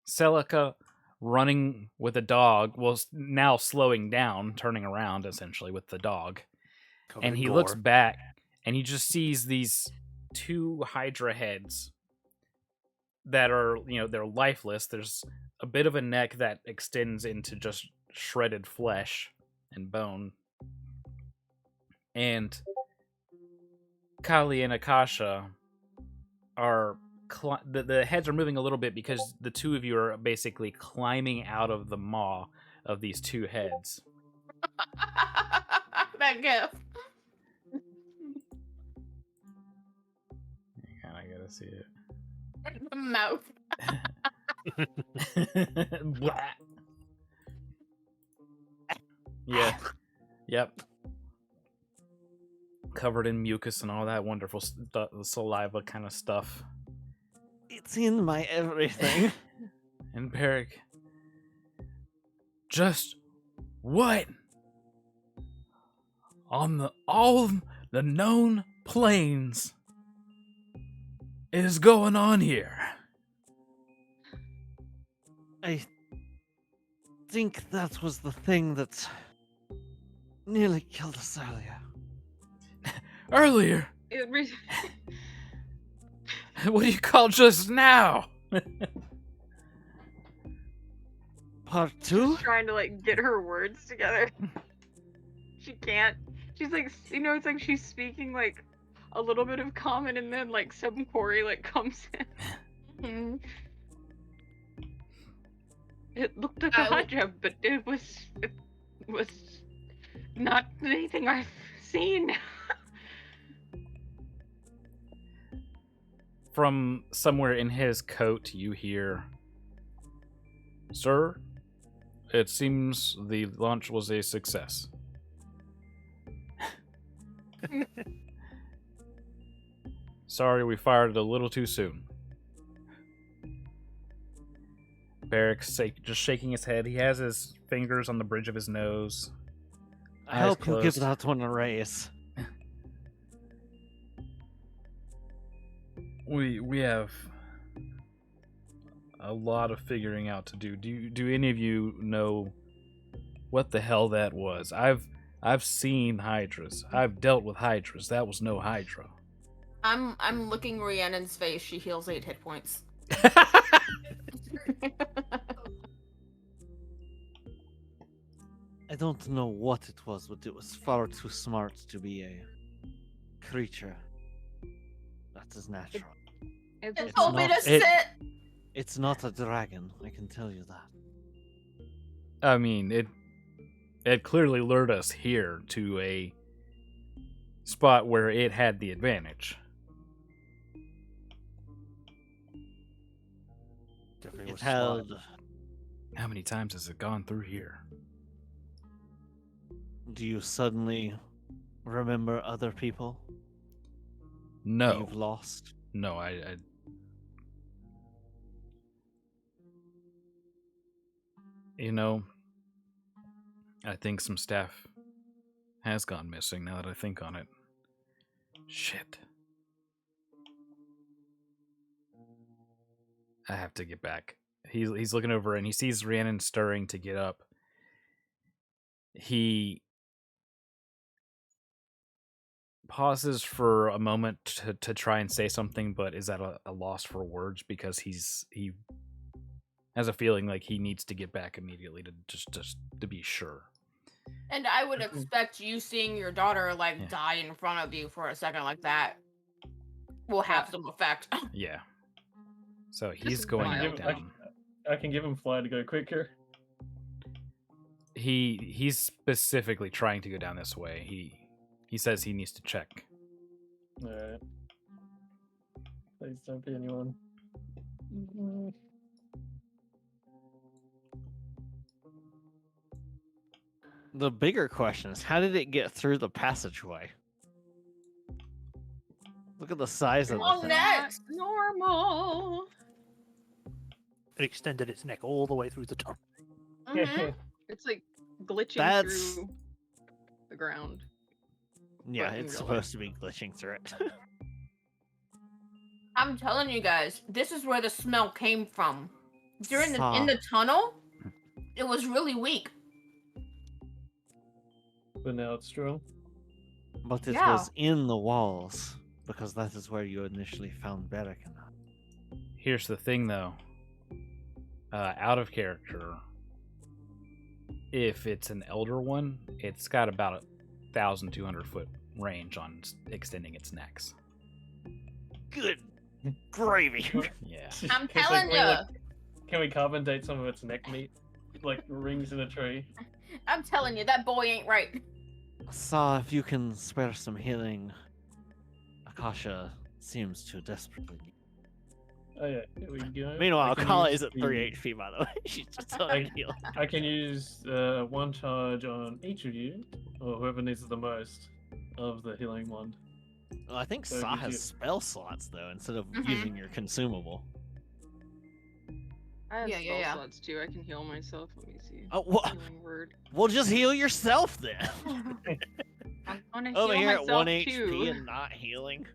Celica running with a dog. Well, now slowing down, turning around essentially with the dog. Covered And in he looks gore. back and he just sees these two Hydra heads that are, they're lifeless. There's a bit of a neck that extends into just shredded flesh and bone. And Kali and Akasha are the heads are moving a little bit because the two of you are basically climbing out of the maw of these two heads. That gift. I gotta see it. The mouth. Blah. Yeah. Yep. Covered in mucus and all that wonderful saliva kind of stuff. It's in my everything. And Barrick, just what on all the known planes is going on here? I think that was the thing that nearly killed us earlier. Earlier? It re- What do you call just now? Part 2? trying to like get her words together. She can't. She's like, it's like she's speaking like a little bit of common, and then like some quarry like comes in. It looked like a hydra, but it was not anything I've seen. From somewhere in his coat, you hear, "Sir, it seems the launch was a success." Sorry, we fired it a little too soon. Barrick's just shaking his head. He has his fingers on the bridge of his nose. I Eyes hope you give closed. that one a raise. We have a lot of figuring out to do. Do any of you know what the hell that was? I've seen hydras. I've dealt with hydras. That was no hydra. I'm looking Rhiannon's face. She heals 8 hit points. I don't know what it was, but it was far too smart to be a creature that is natural. It It was told me not- to it- sit. It's not a dragon, I can tell you that. I mean, it clearly lured us here to a spot where it had the advantage. Definitely It was smart. held. How many times has it gone through here? Do you suddenly remember other people No, you've lost? no, I you know, I think some staff has gone missing now that I think on it. Shit. I have to get back. He's looking over and he sees Rhiannon stirring to get up. He pauses for a moment to try and say something, but is at a loss for words because he has a feeling like he needs to get back immediately to just to be sure. And I would expect you seeing your daughter like Yeah. die in front of you for a second like that will have some effect. Yeah. So Just he's going wild. down. I can give him fly to go quicker. He's specifically trying to go down this way. He says he needs to check. Alright. Please don't be anyone. The bigger question is, how did it get through the passageway? Look at the size of the Oh, thing. next! Normal. It extended its neck all the way through the top. Mhm. It's like glitching That's- through the ground. Yeah, But in it's real supposed to be glitching through it. I'm telling you guys, this is where the smell came from. In Saw. the tunnel, it was really weak. But now it's strong. But it Yeah. was in the walls, because that is where you initially found Berican. Here's the thing, though. Out of character. If it's an elder one, it's got about 1,200 foot range on extending its necks. Good gravy. Yeah. I'm It's like, telling you. can we carbon date some of its neck meat? Like rings in a tree. I'm telling you, that boy ain't right. Saw if you can spare some healing. Akasha seems to desperately need. Oh yeah, here we go. Meanwhile, I can Kala use is at the- 3 HP, by the way. She's just on I- heal. I can use one charge on each of you, or whoever needs the most of the healing wand. Well, I think So it Sa gives has you- spell slots, though, instead of Mhm. using your consumable. I have Yeah, spell yeah. slots too. I can heal myself. Let me see. Oh, what? Healing word. Well, just heal yourself then. I want to Over heal here at myself 1 HP too. and not healing.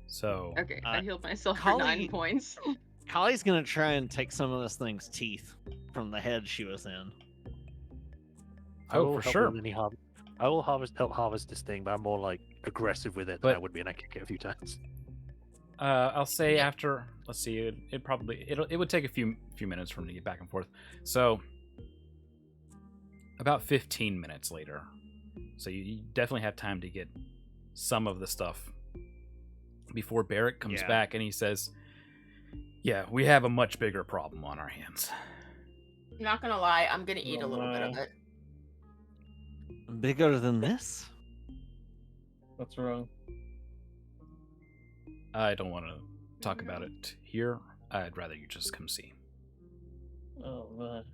So Okay, I healed myself for Kali- 9 points. Kali's gonna try and take some of this thing's teeth from the head she was in. I Oh, will for help sure. with any I will help harvest this thing, but I'm more like aggressive with it than But- I would be, and I kick it a few times. I'll say after. Let's see. It would take a few minutes for him to get back and forth. So about 15 minutes later. So you definitely have time to get some of the stuff before Barrett comes Yeah. back and he says, "Yeah, we have a much bigger problem on our hands." Not gonna lie, I'm gonna eat a Oh, little bit of my. it. Bigger than this? What's wrong? I don't want to talk about it here. I'd rather you just come see. Oh no.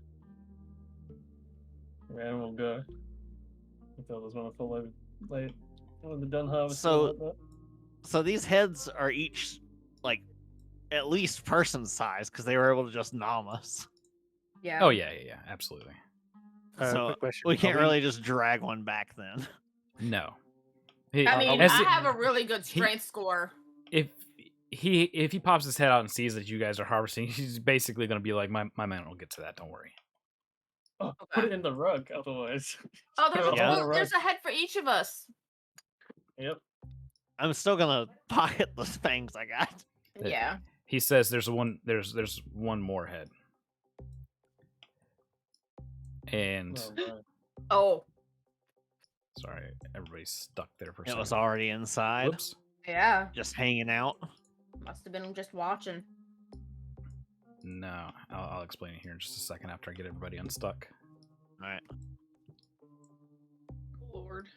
Ran will go. I thought this one would fall over late when they're done harvesting. So- like that. So these heads are each, like, at least person size, because they were able to just nom us. Yeah. Oh yeah, absolutely. So quick question. we Are can't really just drag one back then. No. I mean, As I it- have a really good strength score. if he pops his head out and sees that you guys are harvesting, he's basically going to be like, my man will get to that. Don't worry. Oh, Okay. put it in the rug, otherwise. Oh, there's a, Yeah. there's a head for each of us. Yep. I'm still gonna pocket the fangs I got. Uh, Yeah. He says there's one more head. And Oh, no. Oh, sorry, everybody's stuck there for a It second. was already inside, Whoops. yeah. just hanging out. Must have been just watching. No, I'll explain it here in just a second after I get everybody unstuck. All right. Lord.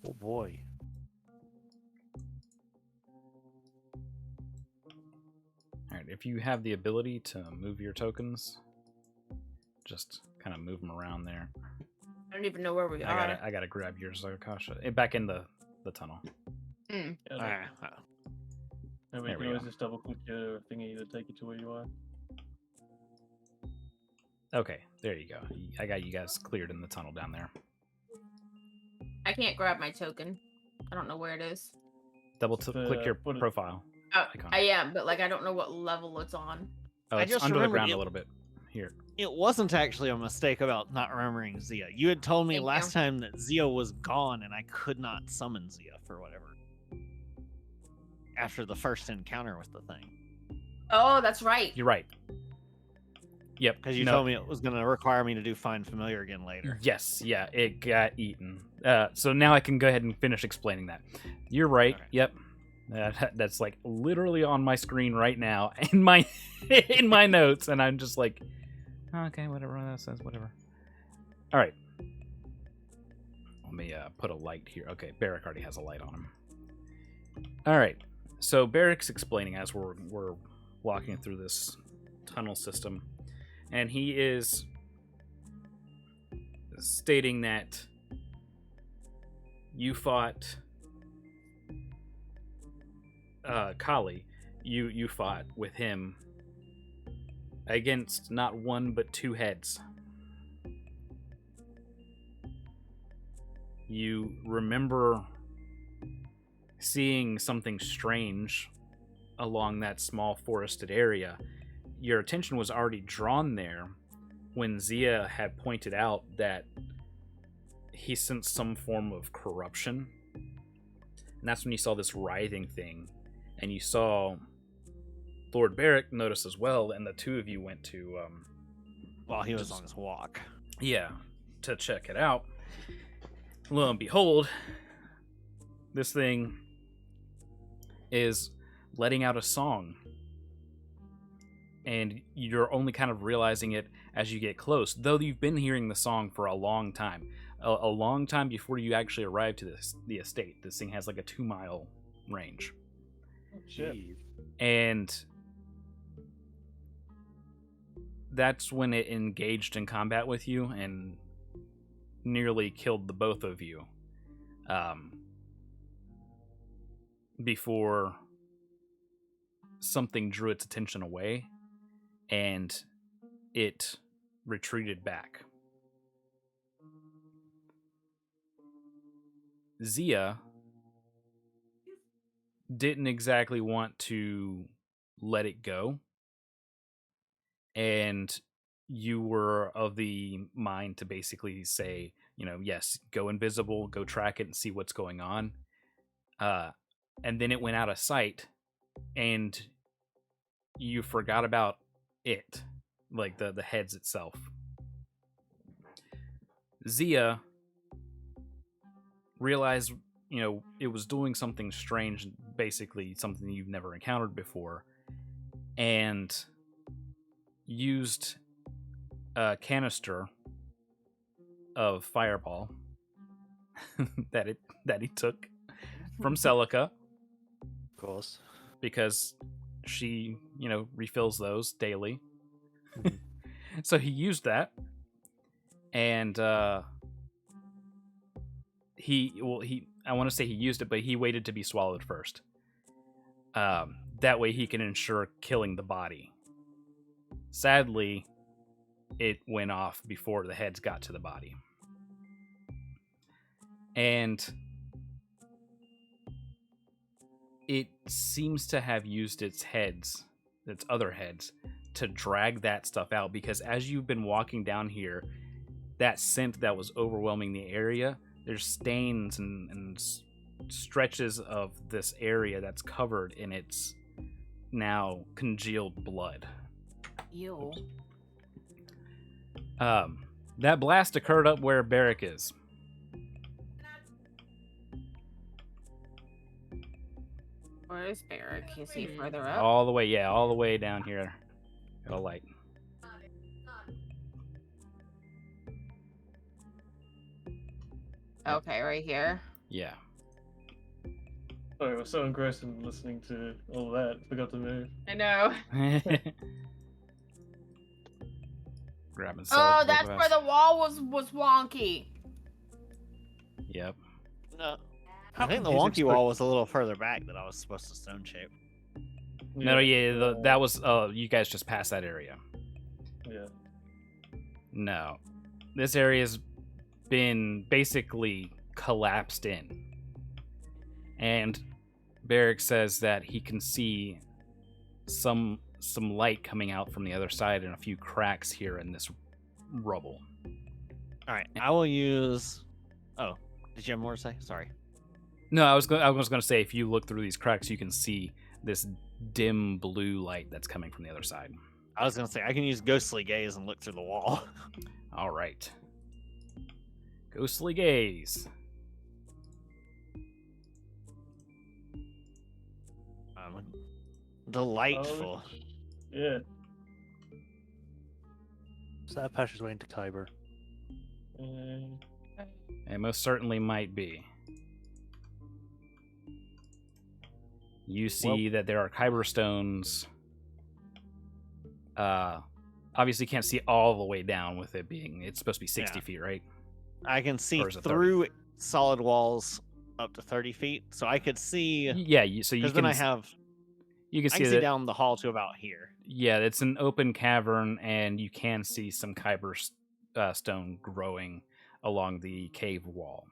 Oh boy. All right, if you have the ability to move your tokens, just kind of move them around there. I don't even know where we are. I gotta grab yours, Akasha. Back in the tunnel. Yeah, All no. right. And we There can we always go. just double click your thingy to take you to where you are. Okay, there you go. I got you guys cleared in the tunnel down there. I can't grab my token. I don't know where it is. Double Just, click your put it- profile. Oh, Icon. I am, but like I don't know what level it's on. Oh, I it's just under the remembered ground it- a little bit. Here. It wasn't actually a mistake about not remembering Zia. You had told me Thank last you. time that Zia was gone and I could not summon Zia for whatever. After the first encounter with the thing. Oh, that's right. You're right. Yep. Because you no, told me it was going to require me to do Find Familiar again later. Yes, yeah, it got eaten. So now I can go ahead and finish explaining that. You're right. Okay. Yep. That's like literally on my screen right now in my in my notes, and I'm just like, okay, whatever that says, whatever. All right. Let me put a light here. Okay, Barrick already has a light on him. All right. So Barrick's explaining as we're walking through this tunnel system, and he is stating that you fought Kali. You fought with him against not one but two heads. You remember seeing something strange along that small forested area. Your attention was already drawn there when Zia had pointed out that he sensed some form of corruption. And that's when you saw this writhing thing. And you saw Lord Barrick notice as well, and the two of you went to While he was on his walk. to check it out. Lo and behold, this thing is letting out a song. And you're only kind of realizing it as you get close, though you've been hearing the song for a long time. A long time before you actually arrive to the estate. This thing has like a 2-mile range. Shit. And that's when it engaged in combat with you and nearly killed the both of you. Before something drew its attention away and it retreated back. Zia didn't exactly want to let it go, and you were of the mind to basically say, yes, go invisible, go track it and see what's going on. And then it went out of sight, and you forgot about it, like the heads itself. Zia realized, it was doing something strange, basically something you've never encountered before, and used a canister of fireball that he took from Celica, Of course. because she, refills those daily. So he used that, and I want to say he used it, but he waited to be swallowed first. That way he can ensure killing the body. Sadly, it went off before the heads got to the body. And it seems to have used its other heads, to drag that stuff out, because as you've been walking down here, that scent that was overwhelming the area, there's stains and stretches of this area that's covered in its now congealed blood. Ew. That blast occurred up where Barrick is. Where is Barrick? Is he further up? All the way down here. Got a light. Okay, right here. Yeah. Sorry, I was so engrossed in listening to all that, forgot to move. I know. Grabbing Oh, Celica, that's both of where us. the wall was wonky. Yep. No. I think the wonky wall was a little further back that I was supposed to stone shape. No, yeah, uh, that was you guys just passed that area. yeah. No, this area's been basically collapsed in, and Barrick says that he can see some light coming out from the other side and a few cracks here in this rubble. All right, I will use. Oh, did you have more to say? Sorry. No, I was going to say if you look through these cracks, you can see this dim blue light that's coming from the other side. I was gonna say I can use ghostly gaze and look through the wall. All right. Ghostly gaze. Delightful. Yeah. So that passageway into Kyber. It most certainly might be. You see that there are Kyber stones. Obviously can't see all the way down with it being, it's supposed to be 60 feet, right? I can see Or is it 30? through solid walls up to 30 feet, so I could see. Yeah, so you Because can. then I have. You can I see can see that. down the hall to about here. Yeah, it's an open cavern, and you can see some Kyber stone growing along the cave wall.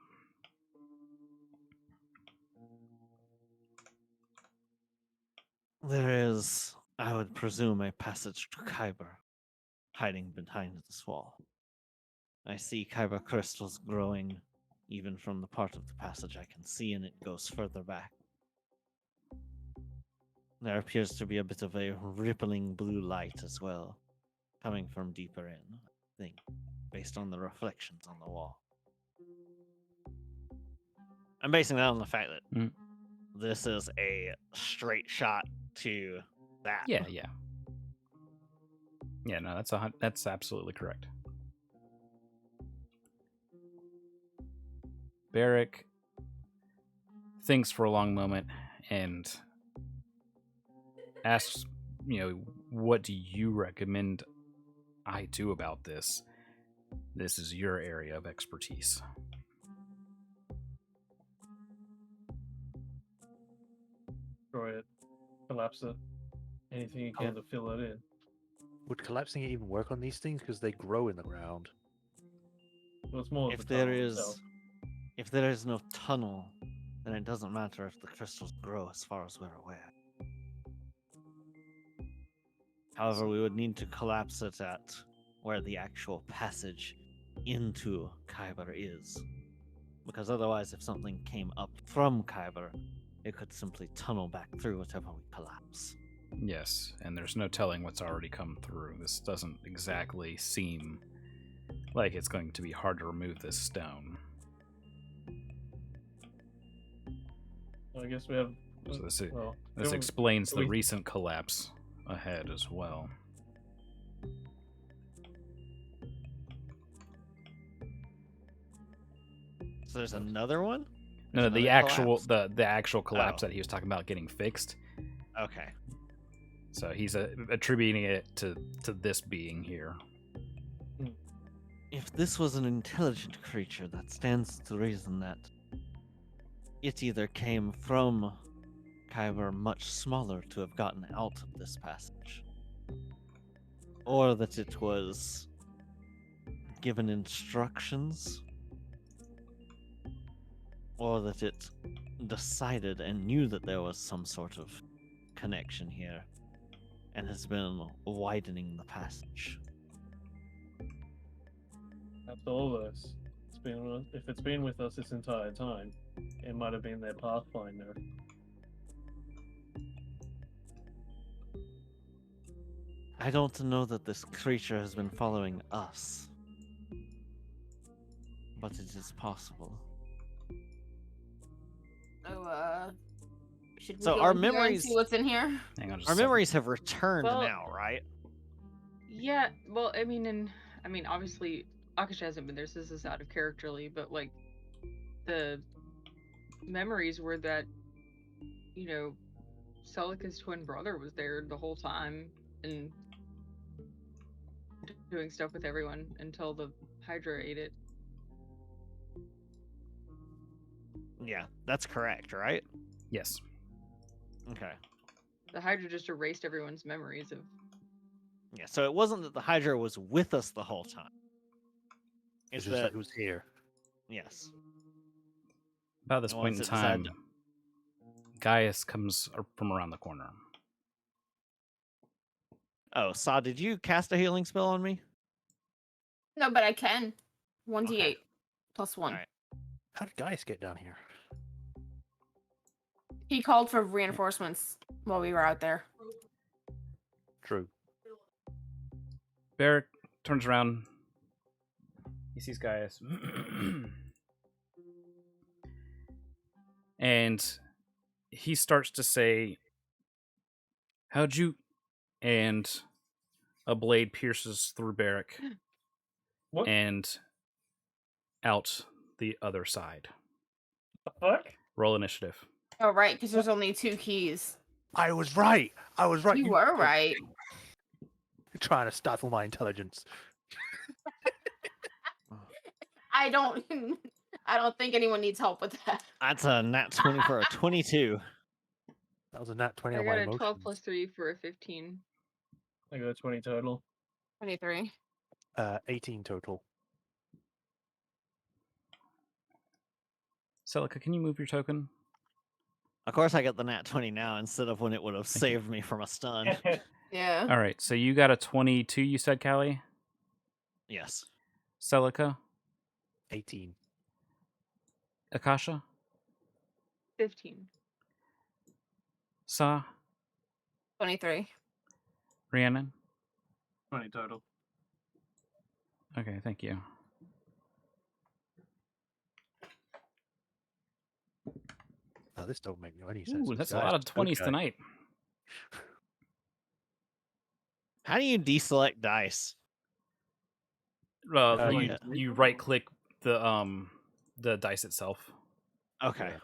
There is, I would presume, a passage to Kyber hiding behind this wall. I see Kyber crystals growing even from the part of the passage I can see, and it goes further back. There appears to be a bit of a rippling blue light as well, coming from deeper in, I think, based on the reflections on the wall. I'm basing that on the fact that this is a straight shot to that. Yeah. Yeah, no, that's absolutely correct. Barrick thinks for a long moment and asks, what do you recommend I do about this? This is your area of expertise. Destroy it. Collapse it. Anything you can to fill it in. Would collapsing it even work on these things? Because they grow in the ground. Well, it's more of If the there tunnel is, itself. if there is no tunnel, then it doesn't matter if the crystals grow, as far as we're aware. However, we would need to collapse it at where the actual passage into Kyber is. Because otherwise, if something came up from Kyber, it could simply tunnel back through whatever we collapse. Yes, and there's no telling what's already come through. This doesn't exactly seem like it's going to be hard to remove this stone. I guess we have. So this don't- explains the we- recent collapse ahead as well. So there's another one? No, There's the another actual collapse? the actual collapse Oh. that he was talking about getting fixed. Okay. So he's attributing it to this being here. If this was an intelligent creature, that stands to reason that it either came from Kyber much smaller to have gotten out of this passage, or that it was given instructions, or that it decided and knew that there was some sort of connection here and has been widening the passage. That's all of us. If it's been with us this entire time, it might have been their pathfinder. I don't know that this creature has been following us, but it is possible. So, should we So go our in here and memories- see what's in here? Hang on just Our a second. memories have returned Well- now, right? Yeah, well, I mean, obviously, Akash hasn't been there, so this is out of characterly, but like, the memories were that, Celica's twin brother was there the whole time and doing stuff with everyone until the Hydra ate it. Yeah, that's correct, right? Yes. Okay. The Hydra just erased everyone's memories of. Yeah, so it wasn't that the Hydra was with us the whole time. It's It's just that, that it was here. yes. About this And point in once it decided time, Gaius comes from around the corner. Oh, Saw, did you cast a healing spell on me? No, but I can. 1d8 Okay. plus 1. Alright. How did Gaius get down here? He called for reinforcements while we were out there. True. Barrick turns around. He sees Gaius. And he starts to say, "How'd you..." And a blade pierces through Barrick What and out the other side. the fuck? Roll initiative. Oh, right, because there's only 2 keys. I was right. I was right. You were are right. trying to stifle my intelligence. I don't think anyone needs help with that. That's a nat 20 for a 22. That was a nat 20 I on got my a emotions. 12 plus 3 for a 15. I got 20 total. 23. 18 total. Celica, can you move your token? Of course, I get the nat 20 now instead of when it would have saved me from a stun. Yeah. All right, so you got a 22, you said, Callie? Yes. Celica? 18. Akasha? 15. Sa? 23. Rhiannon? 20 total. Okay, thank you. Oh, this don't make any sense. Ooh, This that's a guy's lot of just good 20s guy. tonight. How do you deselect dice? Uh, Uh, you yeah. you right click the dice itself. Okay. Yeah.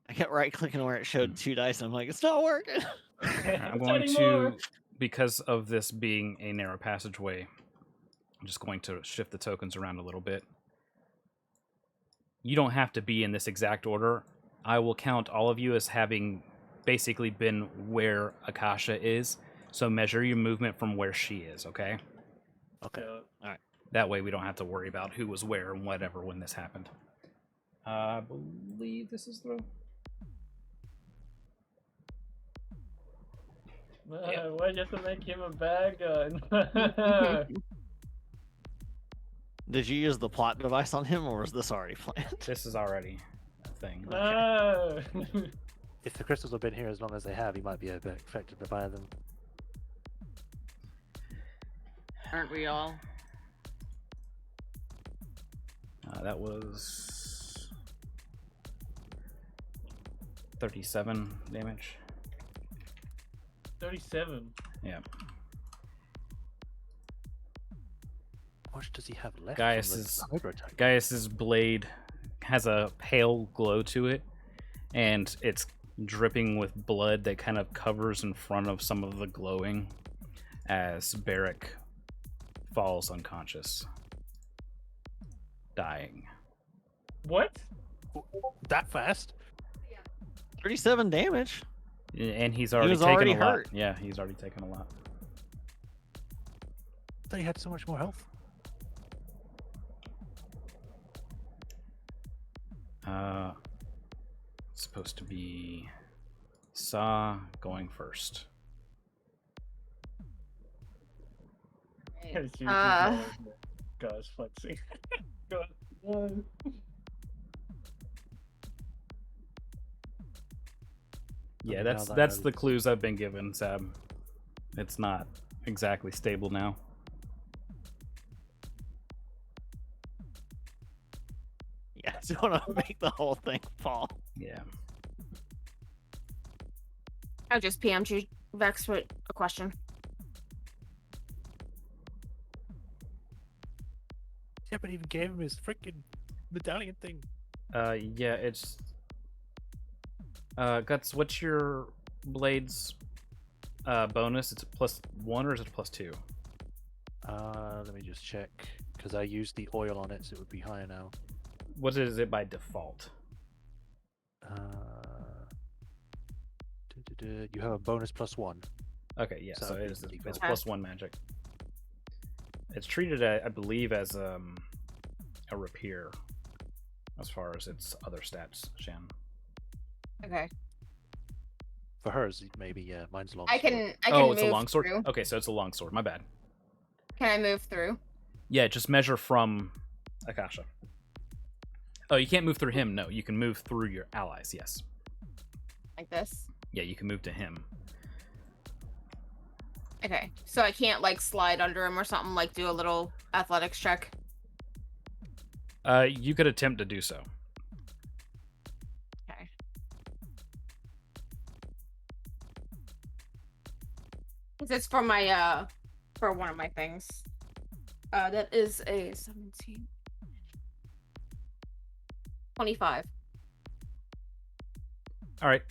I kept right clicking where it showed 2 dice, and I'm like, it's not working. I'm going to, because of this being a narrow passageway, I'm just going to shift the tokens around a little bit. You don't have to be in this exact order. I will count all of you as having basically been where Akasha is. So measure your movement from where she is, okay? Okay. Yeah. That way we don't have to worry about who was where and whatever when this happened. I believe this is the... Yep. Why'd you have to make him a bad guy? Did you use the plot device on him, or was this already planned? This is already a thing. No. If the crystals have been here as long as they have, he might be a bit affected by them. Aren't we all? That was 37 damage. 37. Yeah. How much does he have left? Gaius's- from the Hydra attack? Gaius's blade has a pale glow to it, and it's dripping with blood that kind of covers in front of some of the glowing as Barrick falls unconscious, dying. What? That fast? 37 damage. And he's already was taken already a lot. hurt. Yeah, he's already taken a lot. I thought he had so much more health. It's supposed to be Saw going first. It's usually guys flexing. God, no. Yeah, now that's that that's the knows. clues I've been given, Sab. It's not exactly stable now. Yeah, I don't want to make the whole thing fall. Yeah. I just PM'd you, Vex, with a question. Yeah, but even gave him his freaking medallion thing. Yeah, it's Guts, what's your blade's bonus? It's a +1 or is it a +2? Let me just check because I used the oil on it, so it would be higher now. What is it by default? You have a bonus +1. Okay, yeah, so So it's it's it's equal. +1 magic. It's treated, I believe, as a rapier as far as its other stats, Shan. Okay. For hers, maybe, yeah. Mine's long. I can Oh, it's a move longsword? through. Okay, so it's a longsword. My bad. Can I move through? Yeah, just measure from Akasha. Oh, you can't move through him. No, you can move through your allies. Yes. Like this? Yeah, you can move to him. Okay. So I can't like slide under him or something, like do a little athletics check. You could attempt to do so. Okay. This is for my for one of my things. That is a 17. 25. All right.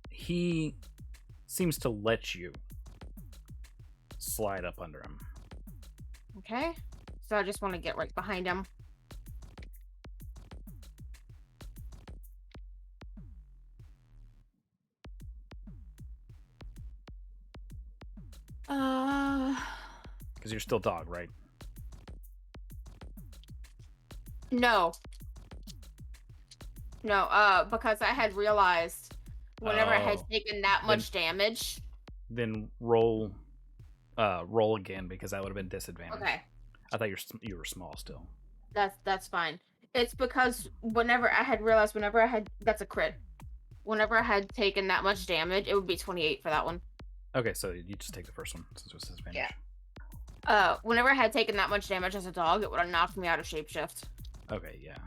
He seems to let you slide up under him. Okay. So I just want to get right behind him. Because you're still dog, right? No. No, because I had realized whenever I had Oh. taken that much damage. Then roll again, because that would have been disadvantage. Okay. I thought you were small still. That's fine. It's because whenever I had realized that's a crit. Whenever I had taken that much damage, it would be 28 for that one. Okay, so you just take the first one since it was disadvantage. Yeah. Whenever I had taken that much damage as a dog, it would have knocked me out of shapeshift. Okay, yeah.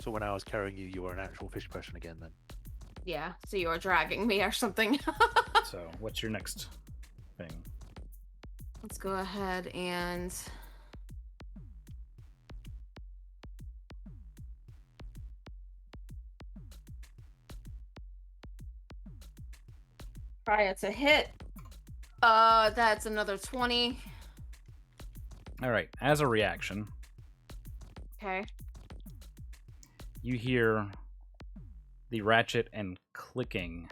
So when I was carrying you, you were an actual fish person again then. Yeah, so you were dragging me or something. So what's your next thing? Let's go ahead and try it to hit. That's another 20. All right, as a reaction, Okay. you hear the ratchet and clicking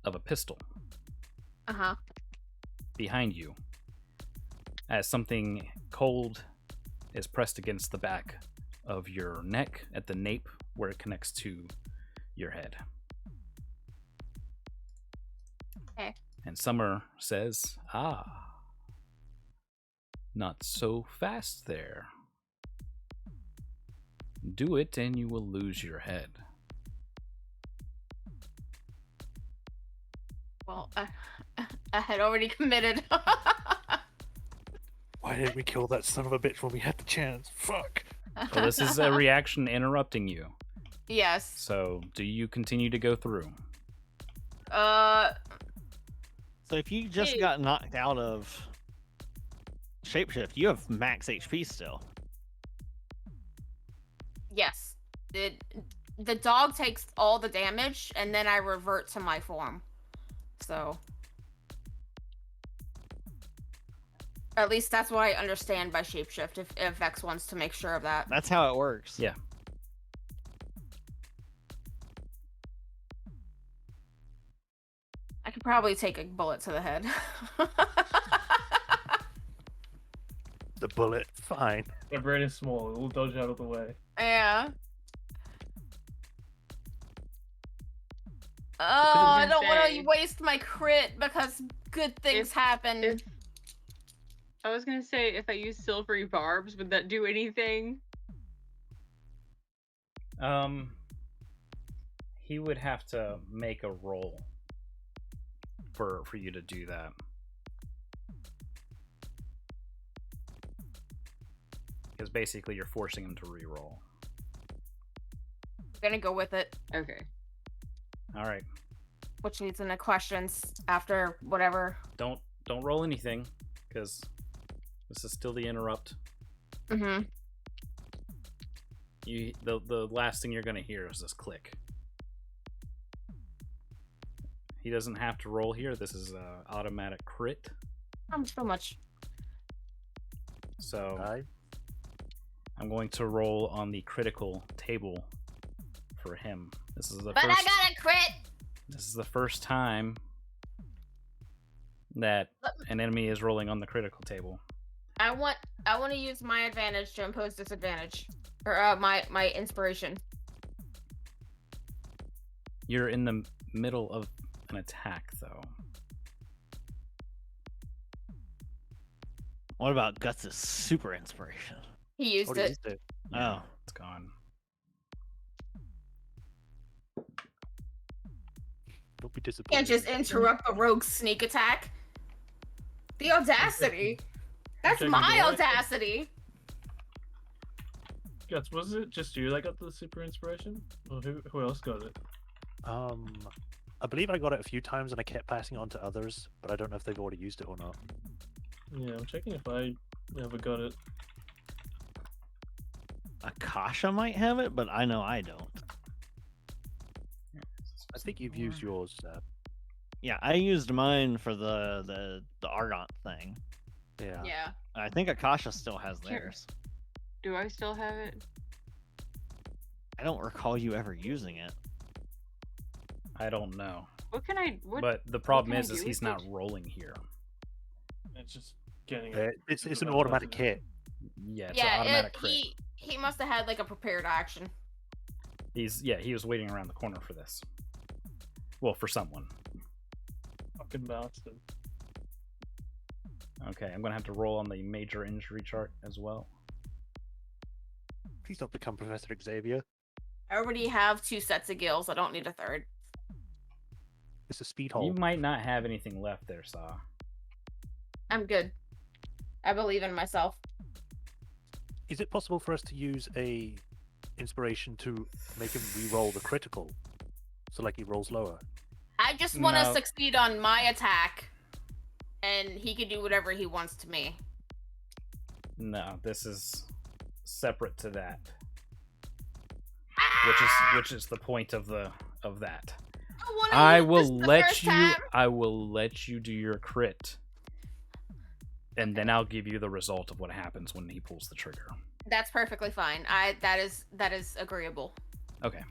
of a pistol Uh-huh. behind you as something cold is pressed against the back of your neck at the nape where it connects to your head. Okay. And Summer says, not so fast there. Do it and you will lose your head. Well, I had already committed. Why didn't we kill that son of a bitch when we had the chance? Fuck. Well, this is a reaction interrupting you. Yes. So, do you continue to go through? So if you just Hey. got knocked out of shapeshift, you have max HP still. Yes. The dog takes all the damage, and then I revert to my form. So. At least that's what I understand by shapeshift, if X wants to make sure of that. That's how it works. Yeah. I could probably take a bullet to the head. The bullet, fine. My brain is small. It will dodge out of the way. Yeah. Oh, I don't want to say- waste my crit because good things happen. if- I was gonna say, if I use silvery barbs, would that do anything? He would have to make a roll for you to do that. Because basically you're forcing him to re-roll. I'm gonna go with it, Okay. All right. which leads into questions after whatever. Don't roll anything, because this is still the interrupt. Mm-hmm. The last thing you're gonna hear is this click. He doesn't have to roll here. This is a automatic crit. So much. So I'm going to roll on the critical table for him. This is the But first. I got a crit. This is the first time that an enemy is rolling on the critical table. I want to use my advantage to impose disadvantage, or my inspiration. You're in the middle of an attack, though. What about Guts' super inspiration? He used Already it. used it. Yeah, Oh. it's gone. Don't be disappointed. Can't just interrupt a rogue sneak attack. The audacity. That's Okay, my go ahead. audacity. Guts, was it just you that got the super inspiration? Or who else got it? I believe I got it a few times and I kept passing it on to others, but I don't know if they've already used it or not. Yeah, I'm checking if I ever got it. Akasha might have it, but I know I don't. I think you've used yours, Yeah, I used mine for the Argont thing. Yeah. Yeah. I think Akasha still has Sure. theirs. Do I still have it? I don't recall you ever using it. I don't know. What can I? What? But the problem can I is do he's with not it? rolling here. It's just getting It's an automatic hit. Yeah, it's an Yeah. automatic crit. He must have had like a prepared action. He was waiting around the corner for this. Well, for someone. Fucking bastard. Okay, I'm gonna have to roll on the major injury chart as well. Please don't become Professor Xavier. I already have 2 sets of gills. I don't need a third. It's a speed You hole. might not have anything left there, Saw. I'm good. I believe in myself. Is it possible for us to use a inspiration to make him re-roll the critical? So like he rolls lower. I just want to No. succeed on my attack, and he can do whatever he wants to me. No, this is separate to that. Ah! Which is the point of that. wanna I use will this the let first you time. I will let you do your crit. And then I'll give you the result of what happens when he pulls the trigger. That's perfectly fine. That is agreeable. Okay.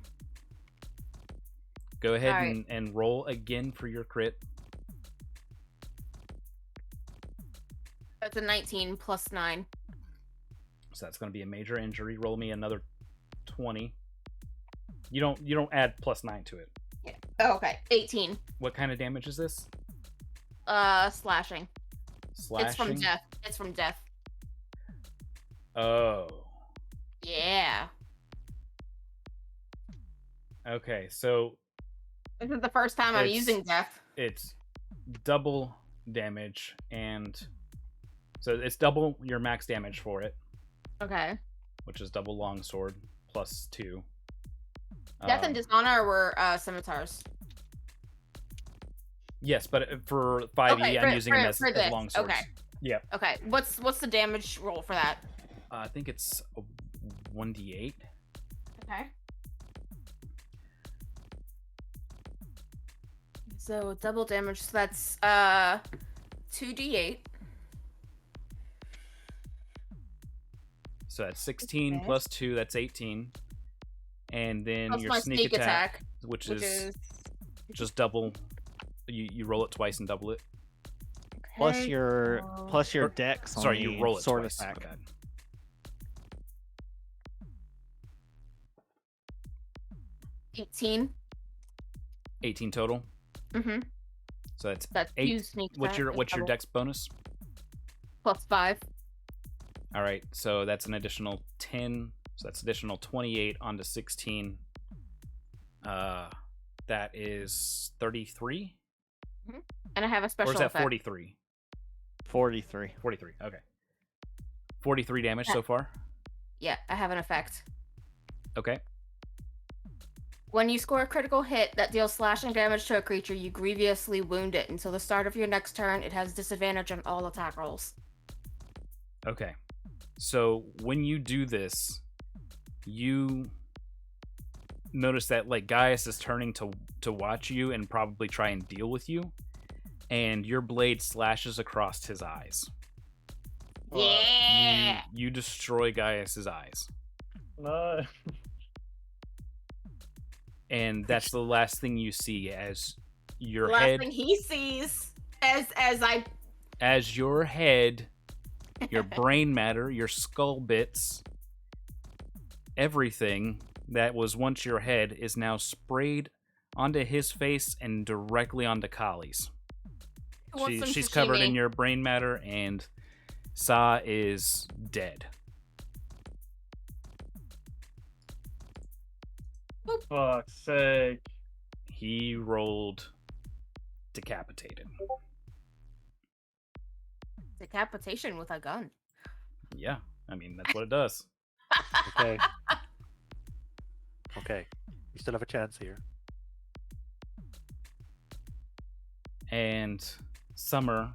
Go ahead Alright. and roll again for your crit. That's a 19 plus 9. So that's going to be a major injury. Roll me another 20. You don't add +9 to it. Yeah. Oh, okay. 18. What kind of damage is this? Slashing. Slashing? It's from death. It's from death. Oh. Yeah. Okay, so This is the first time I'm It's- using death. it's double damage, and so it's double your max damage for it, Okay. which is double longsword +2. Death and dishonor were scimitars. Yes, but for 5e, Okay, I'm using them as this. longswords. Okay. Yep. Okay. What's the damage roll for that? I think it's a 1d8. Okay. So double damage. So that's 2d8. So that's 16 Okay. plus 2, that's 18. And then Plus your my sneak attack, which which is is just double. You roll it twice and double it. Plus okay, your so- plus your Or- dex on Sorry, the you roll it sword twice. My attack. bad. 18. 18 total. Mm-hmm. So that's That's 8. 2 sneak What's attack your and what's your double. dex bonus? Plus 5. All right, so that's an additional 10. So that's additional 28 onto 16. That is 33, And I have a special or is that effect. 43? 43. 43. Okay. 43 damage Yeah. so far. Yeah, I have an effect. Okay. When you score a critical hit that deals slashing damage to a creature, you grievously wound it. Until the start of your next turn, it has disadvantage on all attack rolls. Okay. So when you do this, you notice that like Gaius is turning to watch you and probably try and deal with you, and your blade slashes across his eyes. Yeah. You destroy Gaius's eyes, No. and that's the last thing you see as your The last head, thing he sees as I as your head, your brain matter, your skull bits, everything that was once your head is now sprayed onto his face and directly onto Kali's. want some She's covered in sashimi. your brain matter, and Sa is dead. Fuck's sake. He rolled decapitated. Decapitation with a gun. Yeah, I mean, that's what it does. Okay. Okay. You still have a chance here. And Summer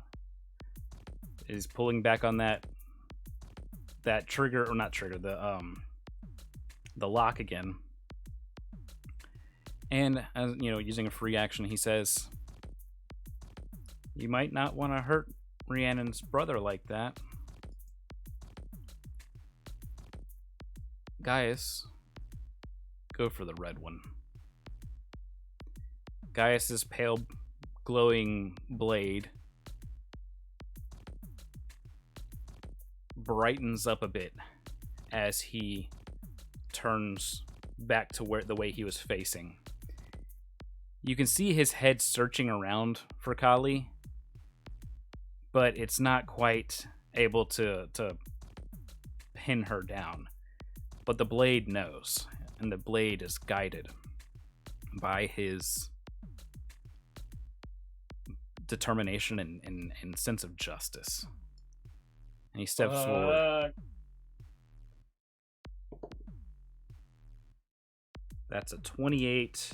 is pulling back on that trigger, or not trigger, the lock again. And as you know, using a free action, he says, "You might not want to hurt Rhiannon's brother like that." Gaius, go for the red one. Gaius's pale, glowing blade brightens up a bit as he turns back to the way he was facing. You can see his head searching around for Kali, but it's not quite able to pin her down. But the blade knows, and the blade is guided by his determination and sense of justice. And he steps forward. That's a 28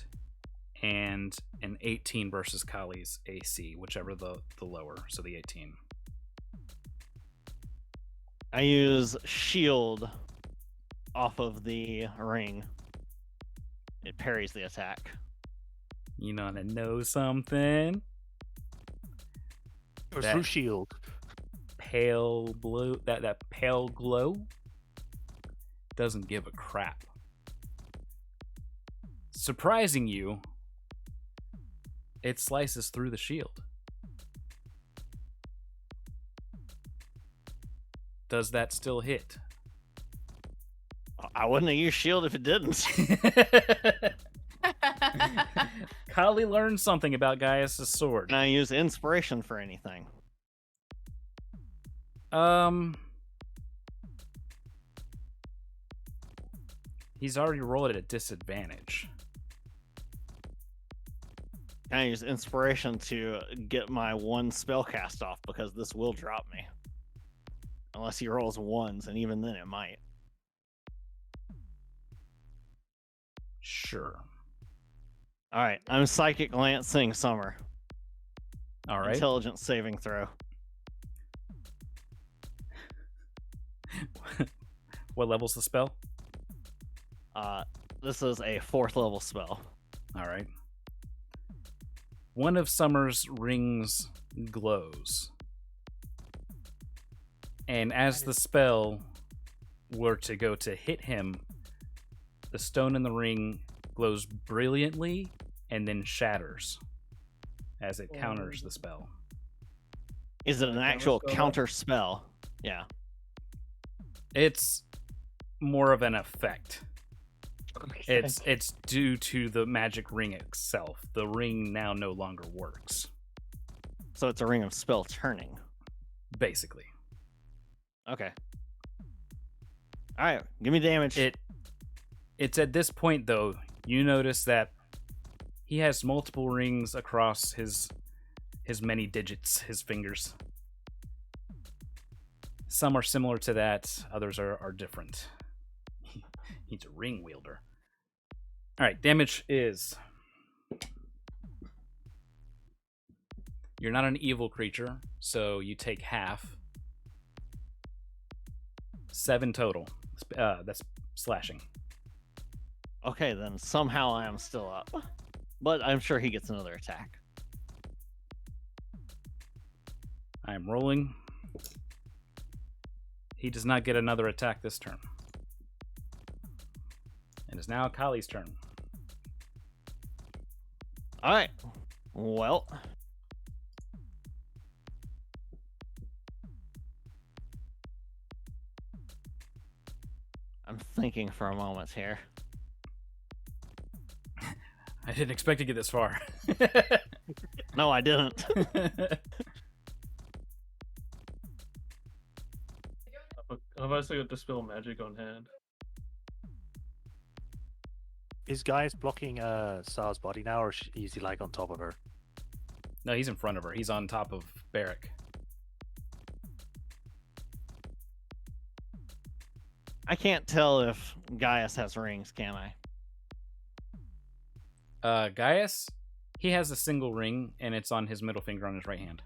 and an 18 versus Kali's AC, whichever the lower, so the 18. I use shield off of the ring. It parries the attack. You wanna know something? Or That- through shield. Pale blue, that pale glow doesn't give a crap. Surprising you, it slices through the shield. Does that still hit? I wouldn't have used shield if it didn't. Kali learned something about Gaius' sword. Can I use inspiration for anything? He's already rolled at a disadvantage. Can I use inspiration to get my one spell cast off, because this will drop me. Unless he rolls ones, and even then it might. Sure. Alright, I'm psychic lancing Summer. All right. Intelligence saving throw. What level's the spell? This is a 4th level spell. All right. One of Summer's rings glows. And as the spell were to go to hit him, the stone in the ring glows brilliantly and then shatters as it counters the spell. Is it an Counter actual spell? counter spell? Yeah. It's more of an effect. It's due to the magic ring itself. The ring now no longer works, So it's a ring of spell turning. basically. Okay. Alright, give me damage. It's at this point though, you notice that he has multiple rings across his many digits, his fingers. Some are similar to that, others are different. He's a ring wielder. Alright, damage is... You're not an evil creature, so you take half. 7 total. That's slashing. Okay, then somehow I am still up. But I'm sure he gets another attack. I am rolling. He does not get another attack this turn. It is now Kali's turn. All right. Well, I'm thinking for a moment here. I didn't expect to get this far. No, I didn't. I've also got Dispel Magic on hand. Is Gaius blocking Sar's body now, or is he like on top of her? No, he's in front of her. He's on top of Barrack. I can't tell if Gaius has rings, can I? Gaius, he has a single ring, and it's on his middle finger on his right hand.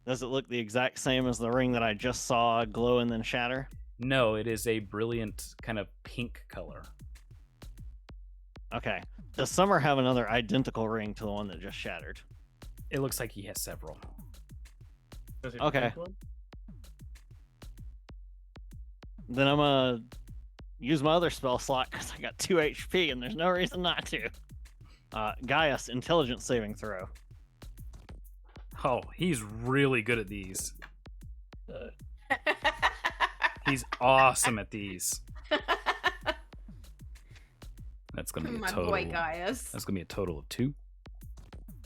Does it look the exact same as the ring that I just saw glow and then shatter? No, it is a brilliant kind of pink color. Okay. Does Summer have another identical ring to the one that just shattered? It looks like he has several. Does he Okay. pick one? Then I'm gonna use my other spell slot because I got 2 HP and there's no reason not to. Gaius, intelligence saving throw. Oh, he's really good at these. Uh, He's awesome at these. That's gonna be a My total. boy Gaius. That's gonna be a total of 2.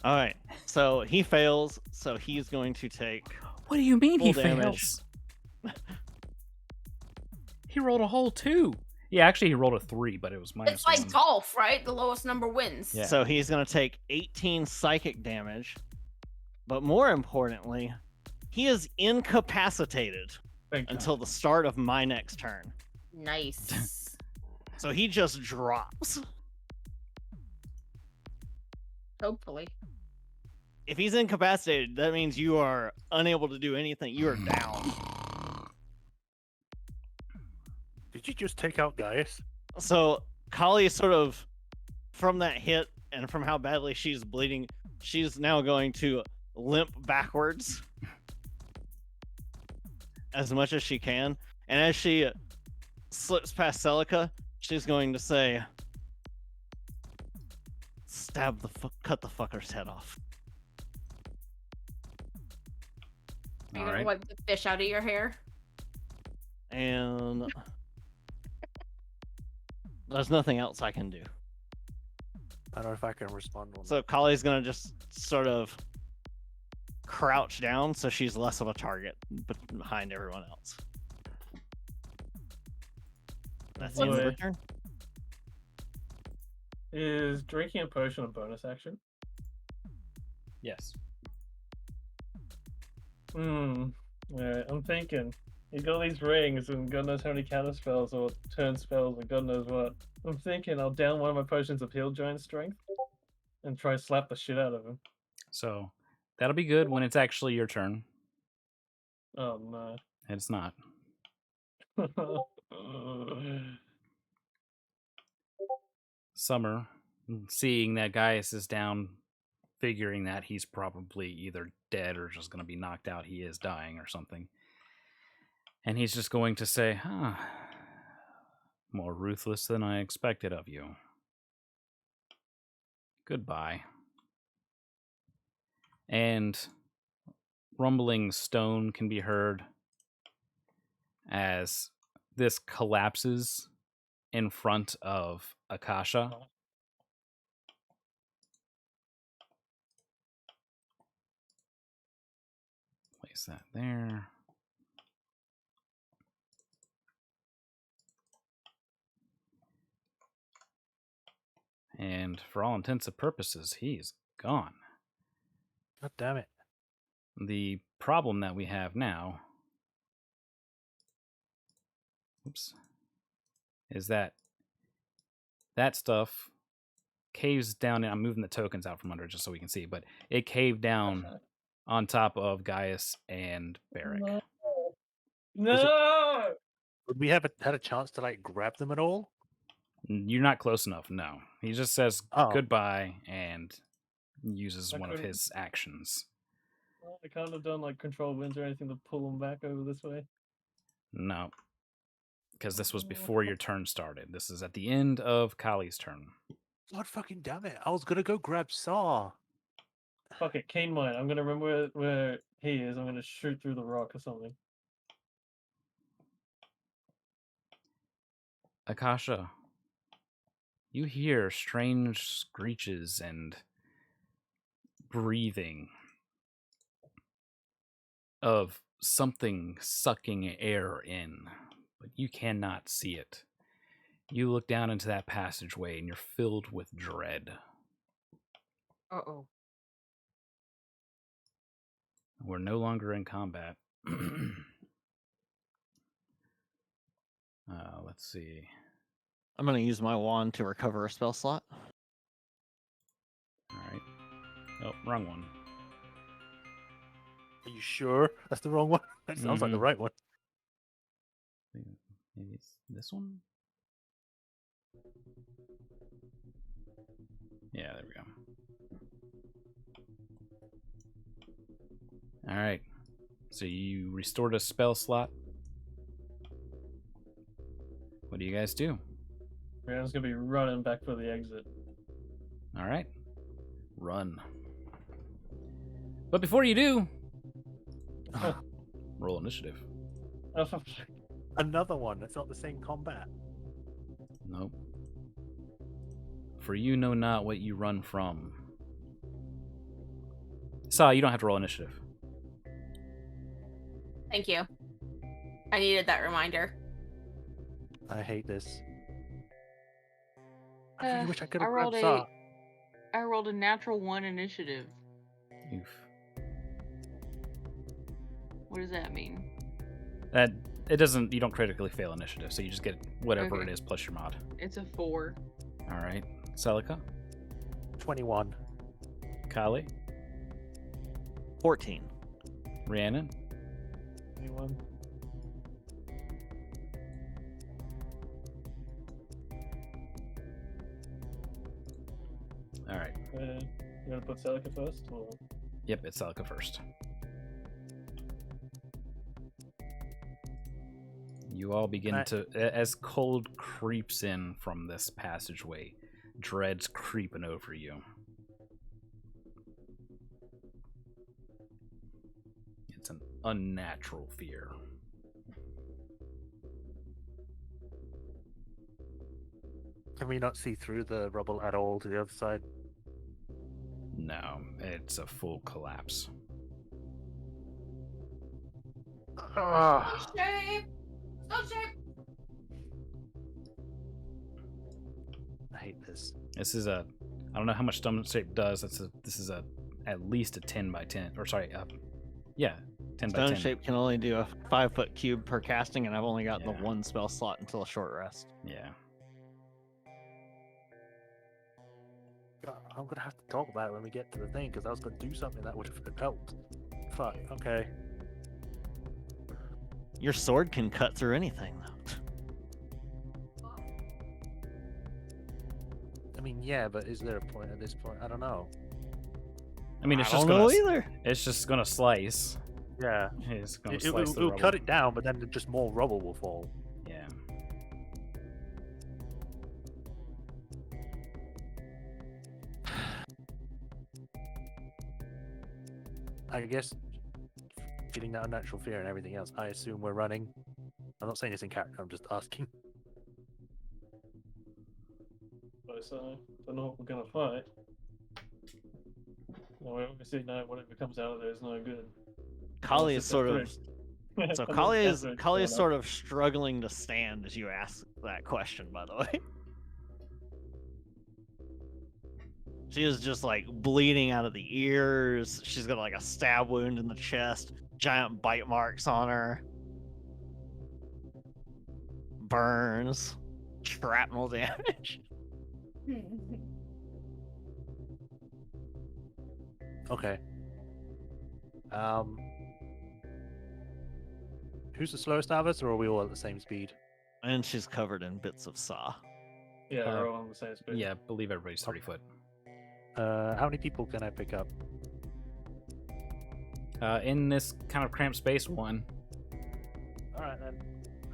All right. So he fails. So he's going to take. What do you mean Full he damage. fails? He rolled a whole 2. Yeah, actually he rolled a 3, but it was minus It's like 1. golf, right? The lowest number wins. Yeah. So he's going to take 18 psychic damage. But more importantly, he is incapacitated thank God. until the start of my next turn. Nice. So he just drops. Hopefully. If he's incapacitated, that means you are unable to do anything. You are down. Did you just take out Gaius? So Kali is sort of, from that hit and from how badly she's bleeding, she's now going to limp backwards as much as she can. And as she slips past Celica, she's going to say, cut the fucker's head off. Are you All gonna right. wipe the fish out of your hair? And there's nothing else I can do. I don't know if I can respond on So Kali's gonna just sort of crouch down so she's less of a target behind everyone else. That's the end of her Boy. turn. Is drinking a potion a bonus action? Yes. Alright, I'm thinking. You got these rings and God knows how many counter spells or turn spells and God knows what. I'm thinking I'll down one of my potions of heal giant strength and try slap the shit out of him. So that'll be good when it's actually your turn. Oh no. It's not. Summer, seeing that Gaius is down, figuring that he's probably either dead or just going to be knocked out. He is dying or something. And he's just going to say, more ruthless than I expected of you. Goodbye. And rumbling stone can be heard as this collapses in front of Akasha. Place that there. And for all intents and purposes, he's gone. God damn it. The problem that we have now, is that stuff caves down. And I'm moving the tokens out from under just so we can see, but it caved down on top of Gaius and Barrack. No! Would we have had a chance to like grab them at all? You're not close enough. No, he just says Oh. goodbye and uses I one of couldn't- his actions. I can't have done like control winds or anything to pull them back over this way. No, because this was before your turn started. This is at the end of Kali's turn. God fucking damn it! I was gonna go grab Saw. Fuck it, Kane mine. I'm gonna remember where he is. I'm gonna shoot through the rock or something. Akasha, you hear strange screeches and breathing of something sucking air in, but you cannot see it. You look down into that passageway and you're filled with dread. Uh-oh. We're no longer in combat. Let's see. I'm gonna use my wand to recover a spell slot. All right. Oh, wrong one. Are you sure that's the wrong one? That sounds like the right one. Maybe it's this one? Yeah, there we go. All right. So you restored a spell slot. What do you guys do? Brianna's gonna be running back for the exit. All right. Run. But before you do, roll initiative. Another one. That's not the same combat. Nope. For you know not what you run from. Saw, you don't have to roll initiative. Thank you. I needed that reminder. I hate this. I really wish I could I have rolled grabbed Saw. I rolled a natural 1 initiative. Oof. What does that mean? That it doesn't. You don't critically fail initiative, so you just get whatever Okay. it is plus your mod. It's a 4. All right. Celica, 21. Kali, 14. Rhiannon, Anyone? all right. You gonna put Celica first? Or... Yep, it's Celica first. You all begin to, as cold creeps in from this passageway, dread's creeping over you. It's an unnatural fear. Can we not see through the rubble at all to the other side? No, it's a full collapse. Ah, Shape! Stop shape! I hate this. This is a, I don't know how much stone shape does. This is a at least a 10 by 10, or sorry, yeah, 10 by Stone 10. shape can only do a 5-foot cube per casting, and I've only got Yeah. the one spell slot until a short rest. Yeah. God, I'm gonna have to talk about it when we get to the thing because I was gonna do something that would have helped. Fuck. Okay. Your sword can cut through anything, though. I mean, yeah, but is there a point at this point? I don't know. I mean, it's I just don't gonna, know either. it's just gonna slice. Yeah. It's gonna It, slice the will rubble. cut it down, but then just more rubble will fall. Yeah. I guess getting that unnatural fear and everything else, I assume we're running. I'm not saying this in character, I'm just asking. So, don't know what we're gonna fight. No, we obviously know whatever comes out of there is no good. Kali Unless is it's sort a of trick. so Unless Kali is Catherine's Kali is going sort of struggling to stand as you ask that question. By the way, she is just like bleeding out of the ears. She's got like a stab wound in the chest, giant bite marks on her, burns, shrapnel damage. Okay. Who's the slowest out of us, or are we all at the same speed? And she's covered in bits of saw. Yeah, we're all on the same speed. Yeah, I believe everybody's 30 foot. How many people can I pick up? In this kind of cramped space, one. Alright then.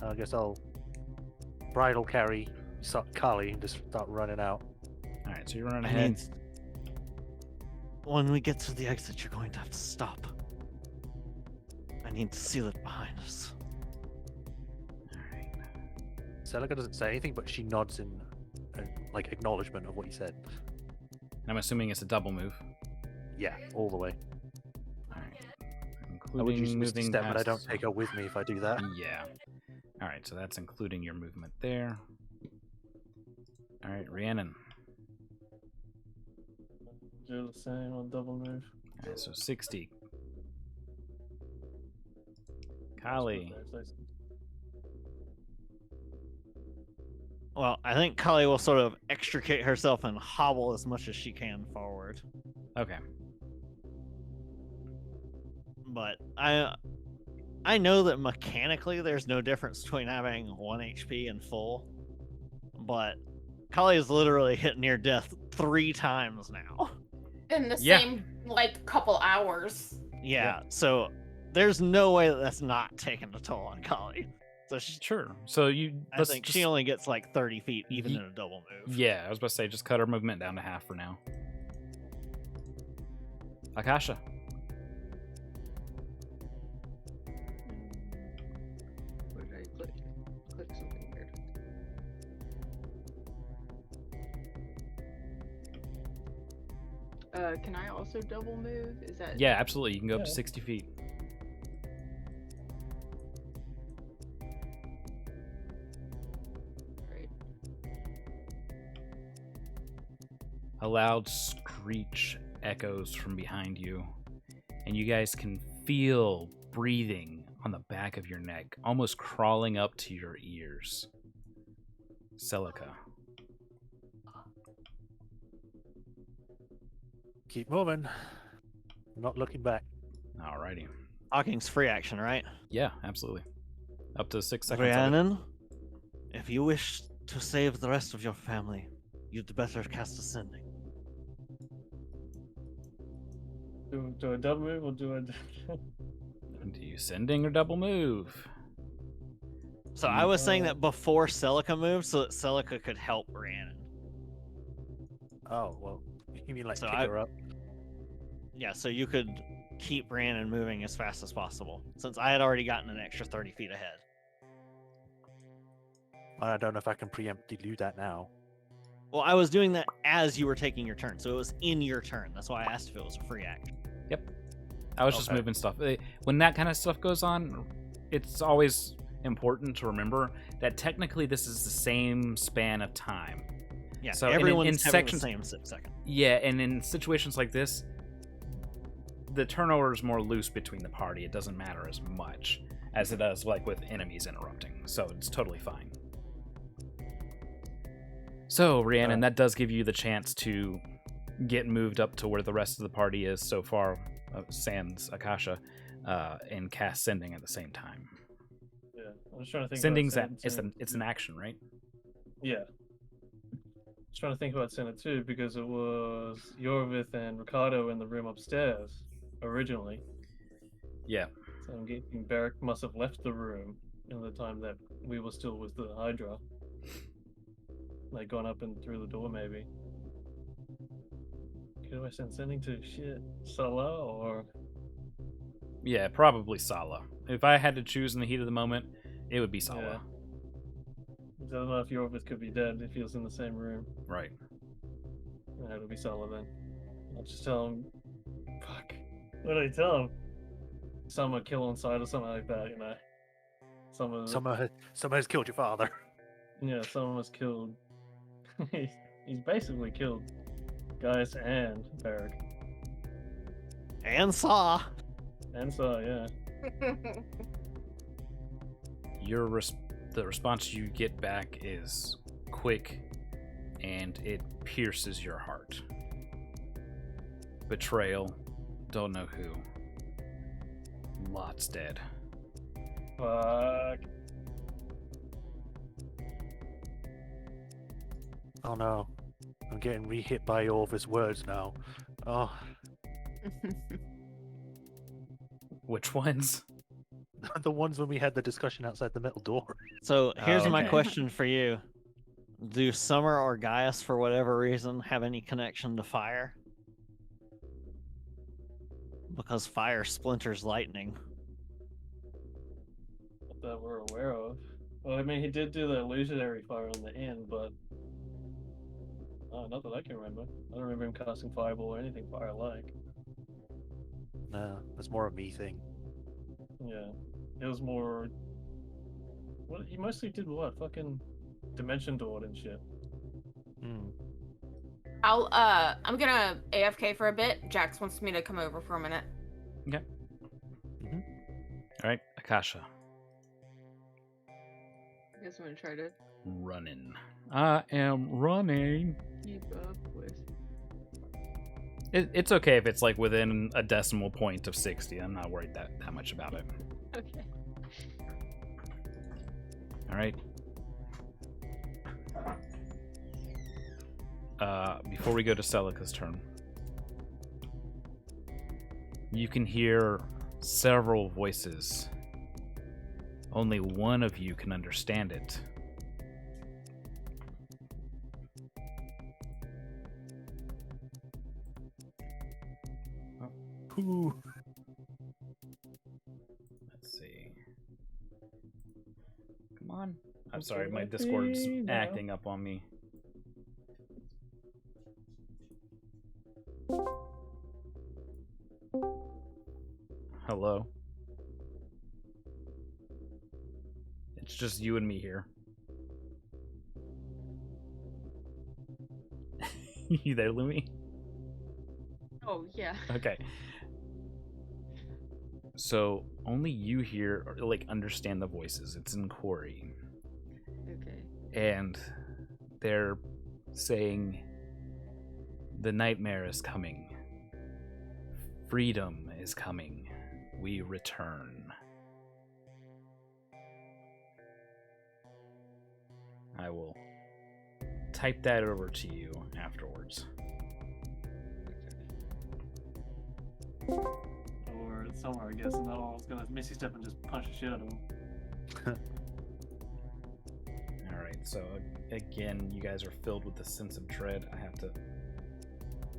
I guess I'll bridle carry Kali and just start running out. All right, so you're running I ahead. need... When we get to the exit, you're going to have to stop. I need to seal it behind us. All right. Celica doesn't say anything, but she nods in like acknowledgement of what you said. I'm assuming it's a double move. Yeah, all the way. All right. I would use Including Misty moving Step, but I past- don't take her with me if I do that. Yeah. All right, so that's including your movement there. All right, Rhiannon. Do the same on double move. All right, so 60. Kali. Well, I think Kali will sort of extricate herself and hobble as much as she can forward. Okay. But I know that mechanically there's no difference between having 1 HP and full. But Kali has literally hit near death 3 times now. In the Yeah. same like couple hours. Yeah, so there's no way that that's not taking a toll on Kali. So Sure. So you. I let's think just- she only gets like 30 feet even Ye- in a double move. Yeah, I was about to say just cut her movement down to half for now. Akasha. Where did I click? Click something weird. Can I also double move? Is that? Yeah, absolutely. You can go up to Yeah. 60 feet. Right. A loud screech echoes from behind you, and you guys can feel breathing on the back of your neck, almost crawling up to your ears. Celica. Keep moving. Not looking back. Alrighty. Talking's free action, right? Yeah, absolutely. Up to 6 seconds. of it. Rhiannon, if you wish to save the rest of your family, you'd better cast Ascending. Do a double move or do a? Do you sending or double move? So I was saying that before Celica moved, so that Celica could help Rhiannon. Oh, well, you mean like So pick I- her up? Yeah, so you could keep Rhiannon moving as fast as possible, since I had already gotten an extra 30 feet ahead. I don't know if I can preemptively do that now. Well, I was doing that as you were taking your turn, so it was in your turn. That's why I asked if it was a free action. I was just Okay. moving stuff. When that kind of stuff goes on, it's always important to remember that technically this is the same span of time. Yeah, So, and everyone's in having sections- the same 6 second. Yeah, and in situations like this, the turnover is more loose between the party. It doesn't matter as much as it does like with enemies interrupting. So it's totally fine. So, Rhiannon, that does give you the chance to get moved up to where the rest of the party is so far, sans Akasha, and cast Sending at the same time. Yeah, I'm just trying to think. Sending's about it's an action, right? Yeah. Just trying to think about Senate too, because it was Yorvith and Ricardo in the room upstairs originally. Yeah. So I'm guessing Barrack must have left the room in the time that we were still with the Hydra. Like gone up and through the door maybe. Who do I send Sending to? Shit. Salah or Yeah, probably Sala. If I had to choose in the heat of the moment, it would be Sala. Yeah. I don't know if Yorvith could be dead if he was in the same room. Right. Yeah, it'll be Salah then. I'll just tell him. Fuck. What do I tell him? Someone kill on side or something like that, you know. Someone. Someone has killed your father. Yeah, someone was killed. He's basically killed Gaius and Barrack. And Saw. And so, yeah. The response you get back is quick, and it pierces your heart. Betrayal, don't know who. Lot's dead. Fuck. Oh no. I'm getting re-hit by all of his words now. Oh, Which ones? The ones when we had the discussion outside the metal door. So here's my okay. question for you: do Summer or Gaius, for whatever reason, have any connection to fire? Because fire splinters lightning. Not that we're aware of. Well, I mean, he did do the illusionary fire on the end, but not that I can remember. I don't remember him casting fireball or anything fire-like. No, that's more a me thing. Yeah, it was more. What he mostly did? What fucking dimension door and shit. Hmm. I'm gonna AFK for a bit. Jax wants me to come over for a minute. Okay. Mhm. All right, Akasha, I guess I'm gonna try to running. I am running. keep up with. It's okay if it's like within a decimal point of 60. I'm not worried that much about it. Okay. All right. Before we go to Celica's turn, you can hear several voices. Only one of you can understand it. Ooh. Let's see. Come on. I'm What's sorry, it my like Discord's me now? acting up on me. Hello. It's just you and me here. You there, Lumi? Oh yeah. Okay. So only you hear or like understand the voices. It's in Quarry. Okay. And they're saying the nightmare is coming. Freedom is coming. We return. I will type that over to you afterwards. Or somewhere, I guess, and then I was gonna Misty Step and just punch the shit out of him. Alright, so again, you guys are filled with a sense of dread. I have to.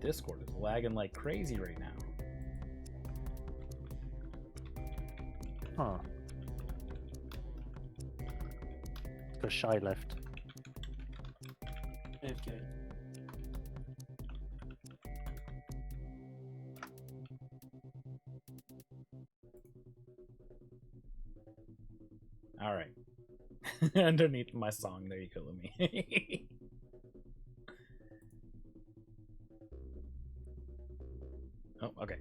Discord is lagging like crazy right now. Huh. Because Shy left. AFK. Alright. Underneath my song, there you go, Lumi. Oh, okay.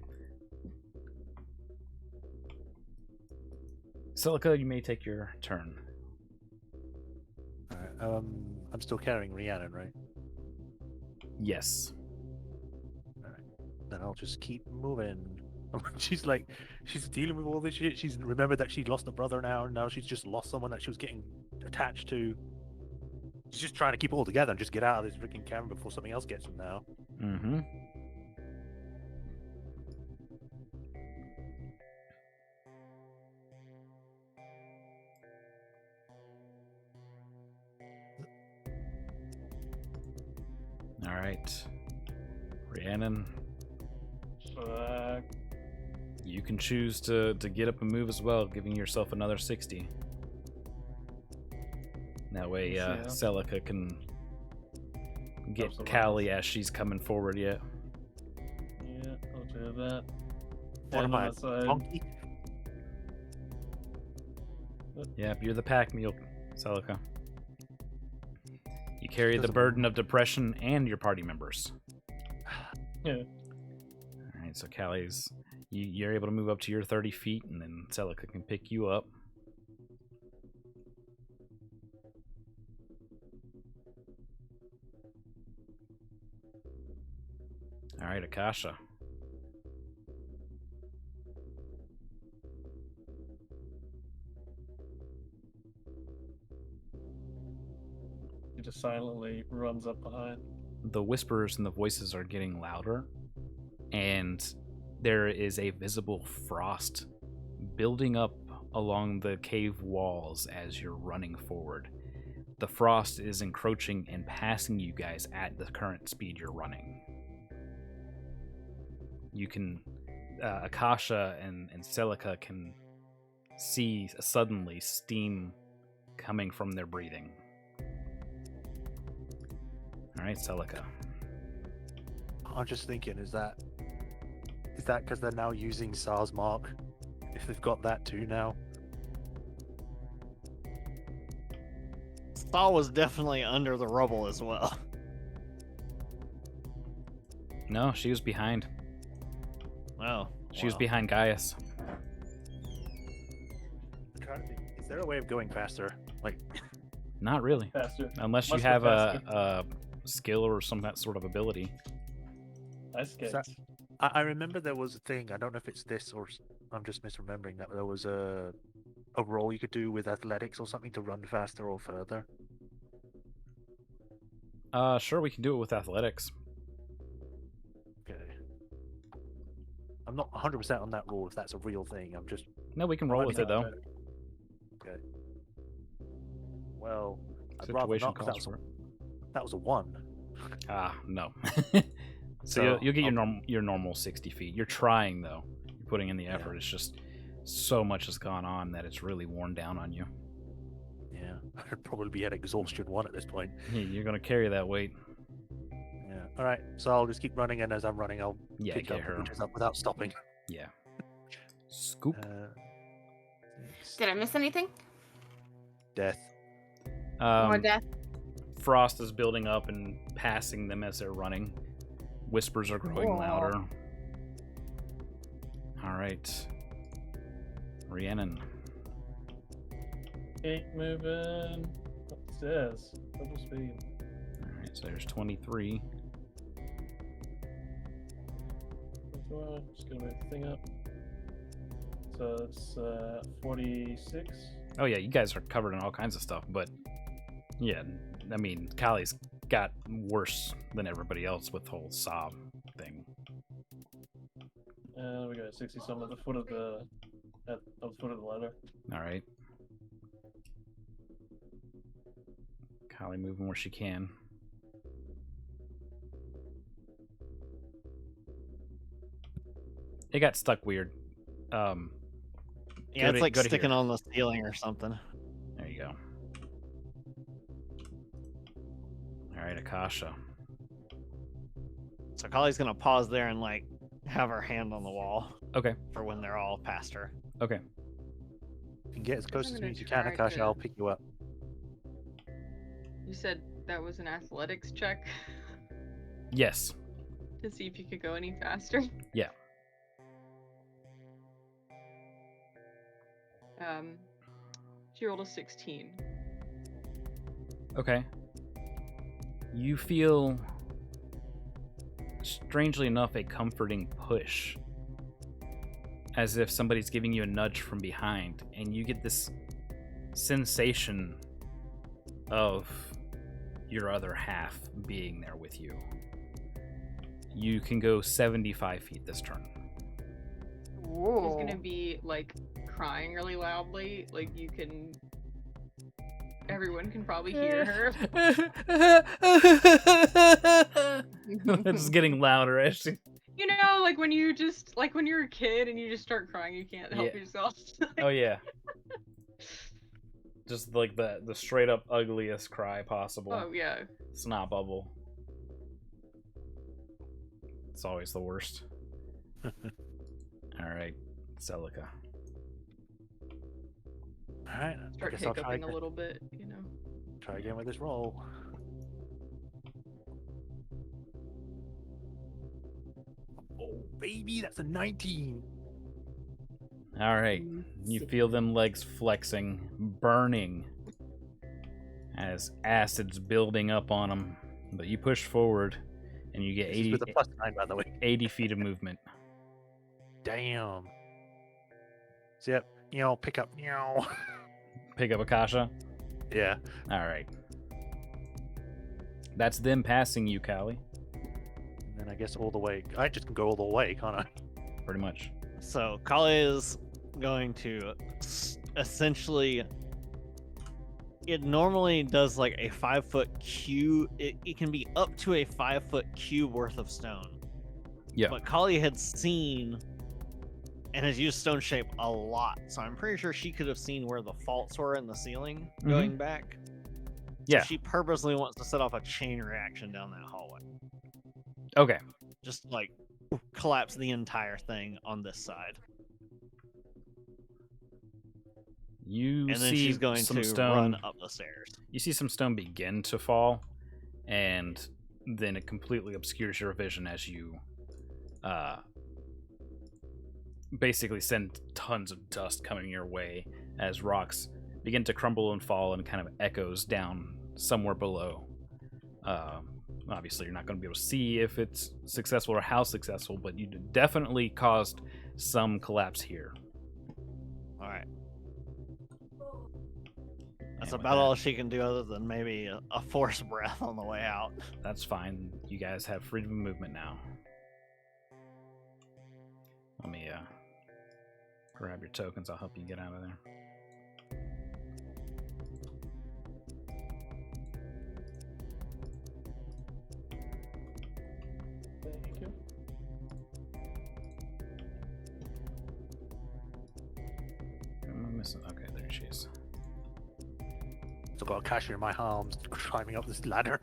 Celica, you may take your turn. Alright, I'm still carrying Rhiannon, right? Yes. Then I'll just keep moving. She's dealing with all this shit. She's remembered that she lost a brother now, and now she's just lost someone that she was getting attached to. She's just trying to keep it all together and just get out of this freaking cavern before something else gets him now. Mm-hmm. All right. Rhiannon, Fuck. you can choose to get up and move as well, giving yourself another 60. That way, Yeah. Celica can get Absolutely. Callie as she's coming forward yet. Yeah, I'll do that. What am on I? that side. Monkey? Yep, you're the pack mule, Celica. You carry the Doesn't- burden of depression and your party members. Yeah. All right, so Callie's you're able to move up to your 30 feet, and then Celica can pick you up. All right, Akasha. He just silently runs up behind. The whispers and the voices are getting louder, and there is a visible frost building up along the cave walls as you're running forward. The frost is encroaching and passing you guys at the current speed you're running. You can, Akasha and Celica can see suddenly steam coming from their breathing. All right, Celica. I'm just thinking, is that because they're now using SARS mark? If they've got that too now. Saul was definitely under the rubble as well. No, she was behind. Oh, She was wow. behind Gaius. I'm trying to think, is there a way of going faster? Like, Not really, Faster. unless you Much have more a skill or some that sort of ability. I skate. that- I remember there was a thing. I don't know if it's this or I'm just misremembering that there was a role you could do with athletics or something to run faster or further. Sure, we can do it with athletics. Okay. I'm not 100% on that rule if that's a real thing. I'm just No, we can roll with it though. okay. Well, I'd rather Situation not 'cause calls for it. that was a 1. Ah, no. So So, you'll get I'll- your normal 60 feet. You're trying though. You're putting in the effort. Yeah. It's just so much has gone on that it's really worn down on you. Yeah, I'd probably be at exhaustion 1 at this point. You're gonna carry that weight. Yeah. All right. So I'll just keep running, and as I'm running, I'll Yeah, pick get up her. the bitches up without stopping. Yeah. Scoop. Did I miss anything? Death. More Um, death? frost is building up and passing them as they're running. Whispers are growing Whoa. louder. All right. Rhiannon. Keep moving. Upstairs. Double speed. All right, so there's 23. Just gonna move the thing up. So it's 46. Oh yeah, you guys are covered in all kinds of stuff, but yeah, I mean, Kali's got worse than everybody else with the whole sob thing. And we got 60 some at the foot of the ladder. All right. Kali moving where she can. It got stuck weird. Yeah, Go it's to- like go to sticking here. on the ceiling or something. There you go. All right, Akasha. So Kali's gonna pause there and like have her hand on the wall Okay. for when they're all past her. Okay. You can get as close I'm to me gonna as you can, try Akasha. to- I'll pick you up. You said that was an athletics check Yes. to see if you could go any faster. Yeah. She rolled a 16. Okay. You feel, strangely enough, a comforting push. As if somebody's giving you a nudge from behind, and you get this sensation of your other half being there with you. You can go 75 feet this turn. She's gonna be like crying really loudly, like you can. Everyone can probably hear her. It's getting louder as she. You know, like when you just like when you're a kid and you just start crying, you can't help Yeah. yourself. Oh yeah. Just like the straight up ugliest cry possible. Oh yeah. Snot bubble. It's always the worst. Alright, Celica. All right. I Start guess I'll try hiccuping a again. little bit, you know. Try again with this roll. Oh, baby, that's a 19. Alright. You feel them legs flexing, burning, as acid's building up on them. But you push forward, and you get This is 80, with a +9, by the way. 80 feet of movement. Damn. So, yep. Pick up. Pick up Akasha. Yeah. Alright. That's them passing you, Callie. And then I guess all the way. I just can go all the way, can't I? Pretty much. So Kali is going to essentially, it normally does like a 5-foot cube. It can be up to a 5-foot cube worth of stone. Yeah. But Kali had seen and has used stone shape a lot, so I'm pretty sure she could have seen where the faults were in the ceiling going back. So Yeah. she purposely wants to set off a chain reaction down that hallway. Okay. Just like collapse the entire thing on this side. You And then see she's going some to stone. run up the stairs. You see some stone begin to fall, and then it completely obscures your vision as you basically send tons of dust coming your way as rocks begin to crumble and fall and kind of echoes down somewhere below. Obviously, you're not going to be able to see if it's successful or how successful, but you definitely caused some collapse here. All right. And That's with about that, all she can do other than maybe a forced breath on the way out. That's fine. You guys have freedom of movement now. Let me grab your tokens. I'll help you get out of there. Thank you. Am I missing? Okay, there she is. Still got a cashier in my arms, climbing up this ladder.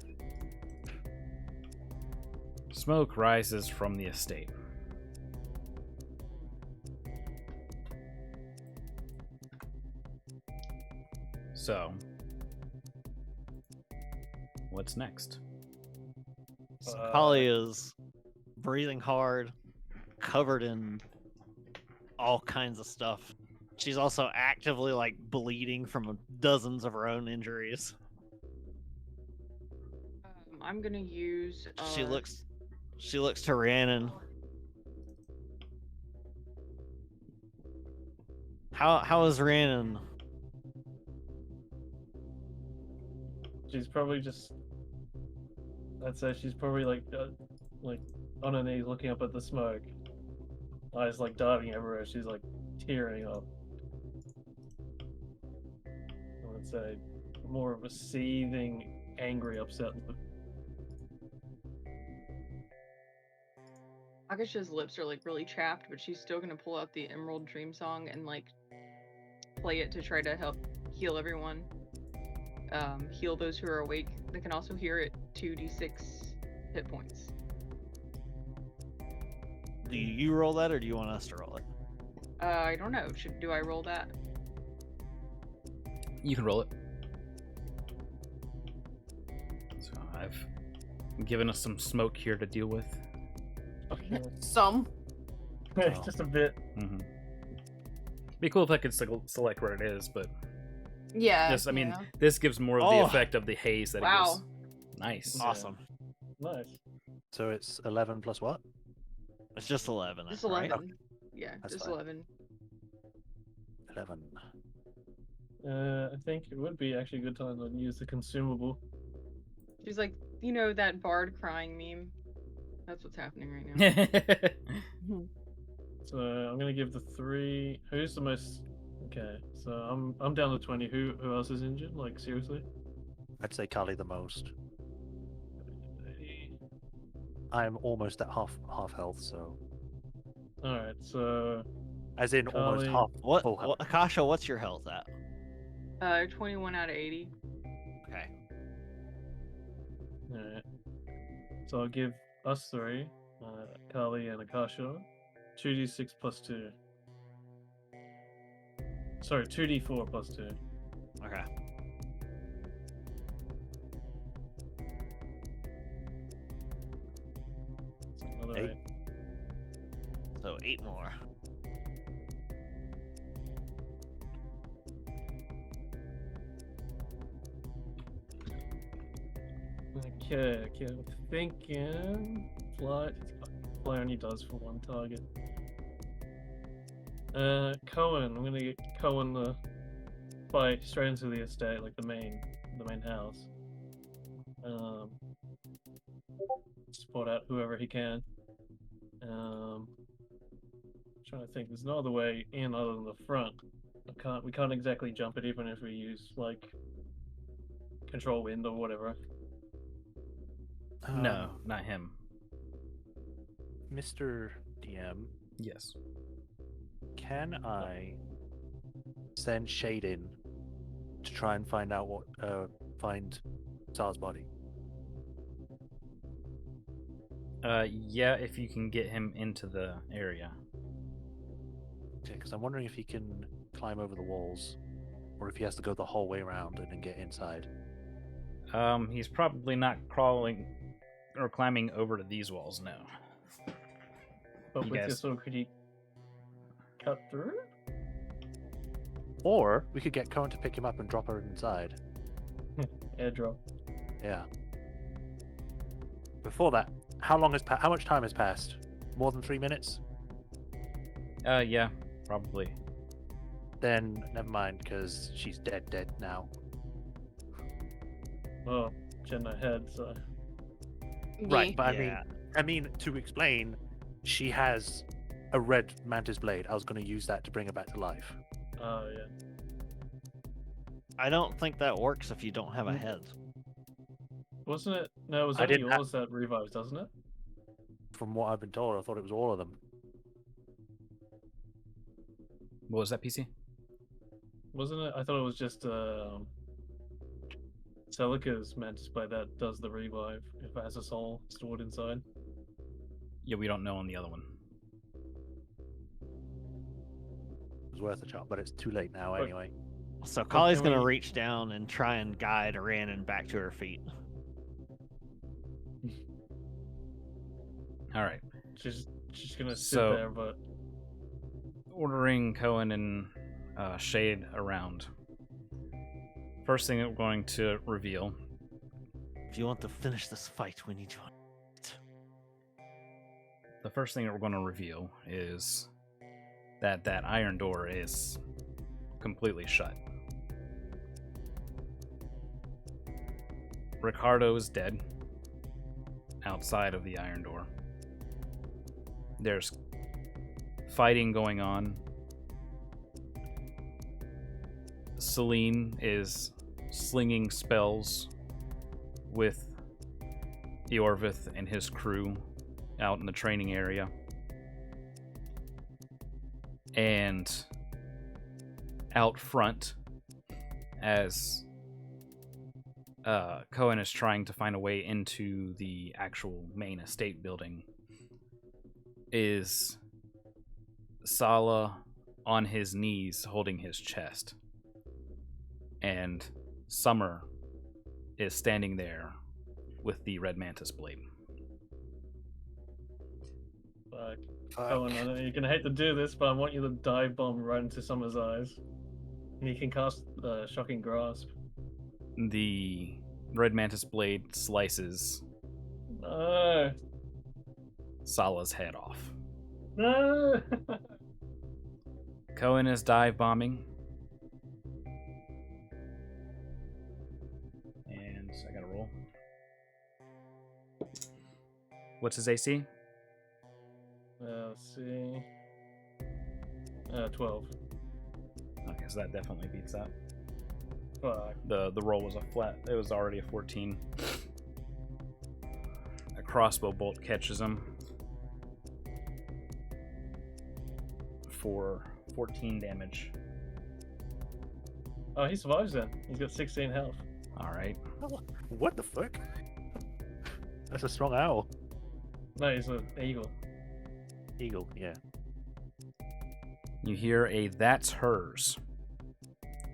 Smoke rises from the estate. So, what's next? So Kali is breathing hard, covered in all kinds of stuff. She's also actively like bleeding from dozens of her own injuries. I'm gonna use. She looks to Rhiannon. How is Rhiannon? She's probably just. I'd say she's probably like on her knees, looking up at the smoke. Eyes like darting everywhere. She's like tearing up. I would say more of a seething, angry, upset look. Akasha's lips are like really chapped, but she's still gonna pull out the Emerald Dream Song and like play it to try to help heal everyone. Heal those who are awake. They can also hear it 2d6 hit points. Do you roll that, or do you want us to roll it? I don't know. Do I roll that? You can roll it. So I've given us some smoke here to deal with. Some. Just a bit. Mm-hmm. Be cool if I could select where it is, but Yeah. this, I mean, yeah. this gives more of the effect of the haze that it Wow. gives. Nice. Awesome. Nice. So it's 11 plus what? It's just 11. Just right? 11. Yeah, That's just fine. 11. 11. I think it would be actually a good time to use the consumable. She's like, you know that bard crying meme? That's what's happening right now. So I'm gonna give the 3. Who's the most? Okay, so I'm down to 20. Who else is injured? Like seriously? I'd say Kali the most. I'm almost at half health, so All right, so as in almost Kali- half What, full health. Akasha? What's your health at? 21 out of 80. Okay. all right. So I'll give us 3, Kali and Akasha, 2d6 plus 2. Sorry, 2d4 plus 2. Okay. So another 8. 8. So 8 more. Okay, I'm thinking flight. Fly only does for one target. Cohen. I'm gonna get Cohen to fly straight into the estate, like the main house. Spot out whoever he can. Trying to think. There's no other way in other than the front. We can't exactly jump it even if we use like control wind or whatever. No, not him. Mr. DM, Yes. can I send Shade in to try and find out find Sal's body? Yeah, if you can get him into the area. Okay, because I'm wondering if he can climb over the walls, or if he has to go the whole way around and then get inside. He's probably not crawling or climbing over to these walls, no. But You with your guys- sword, could you cut through? Or we could get Cohen to pick him up and drop her inside. Airdrop. Yeah. Before that, how much time has passed? More than 3 minutes? Yeah, probably. Then never mind, because she's dead now. Well, she had no head, so. Right, but Yeah. I mean to explain, she has a red mantis blade. I was going to use that to bring her back to life. Oh, yeah. I don't think that works if you don't have a head. Wasn't it? No, it was I only didn't ha- yours that revives, doesn't it? From what I've been told, I thought it was all of them. What was that, PC? Wasn't it? I thought it was just Celica's mantis blade that does the revive if it has a soul stored inside. Yeah, we don't know on the other one. It was worth a shot, but it's too late now But- anyway. So Kali's can gonna we- reach down and try and guide Rhiannon back to her feet. Alright. She's gonna sit So- there, but Ordering Cohen and Shade around. First thing that we're going to reveal. If you want to finish this fight, we need you on. The first thing that we're going to reveal is that iron door is completely shut. Ricardo is dead outside of the iron door. There's fighting going on. Celine is slinging spells with Eorvith and his crew out in the training area. And out front, as Cohen is trying to find a way into the actual main estate building, is Sala on his knees holding his chest. And Summer is standing there with the red mantis blade. fuck. Cohen, I know you're gonna hate to do this, but I want you to dive bomb right into Summer's eyes. And you can cast Shocking Grasp. The red mantis blade slices No! Sala's head off. No! Cohen is dive bombing. And I gotta roll. What's his AC? Let's see. 12. Okay, so that definitely beats that. Fuck. The roll was a flat. It was already a 14. A crossbow bolt catches him for 14 damage. Oh, he survives then. He's got 16 health. All right. What the fuck? That's a strong owl. No, he's an eagle. Eagle, yeah. You hear a "that's hers"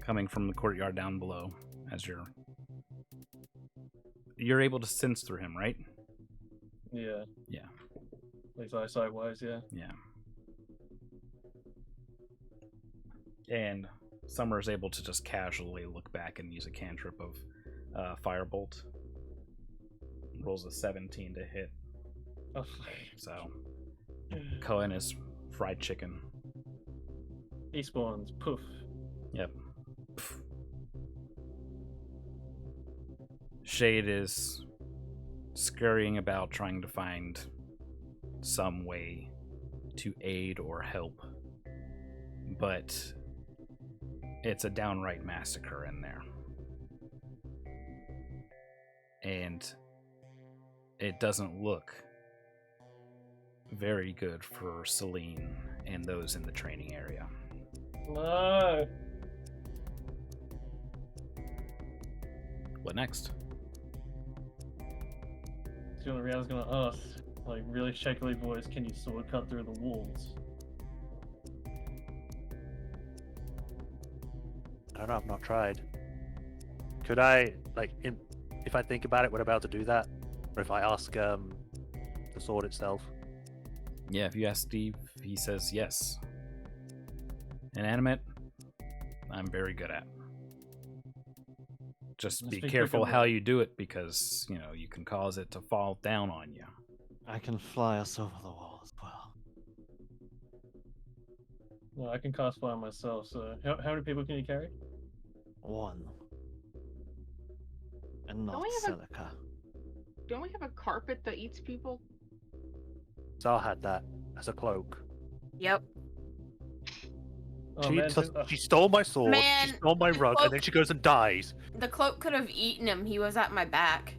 coming from the courtyard down below as you're able to sense through him, right? Yeah. Yeah. At least eyesight wise, yeah. Yeah. And Summer is able to just casually look back and use a cantrip of Firebolt. Rolls a 17 to hit. Oh, So Cohen is fried chicken. he spawns. Poof. Yep. Shade is scurrying about trying to find some way to aid or help. But it's a downright massacre in there. And it doesn't look very good for Celine and those in the training area. No. What next? So Rihanna's gonna ask, like, really shakily voice, can you sword cut through the walls? I don't know. I've not tried. Could I, like, if I think about it, would I be able to do that? Or if I ask the sword itself? Yeah, if you ask Steve, he says yes. Inanimate, I'm very good at. Just Let's be be quick careful on how that. you do it, because, you know, you can cause it to fall down on you. I can fly us over the wall as well. Well, I can cast fire myself, so how many people can you carry? One. And not we have a- Celica. Don't we have a carpet that eats people? Zal had that as a cloak. Yep. Oh, she, man, she stole my sword, Man, she stole my the rug, and then cloak- she goes and dies. The cloak could have eaten him. He was at my back.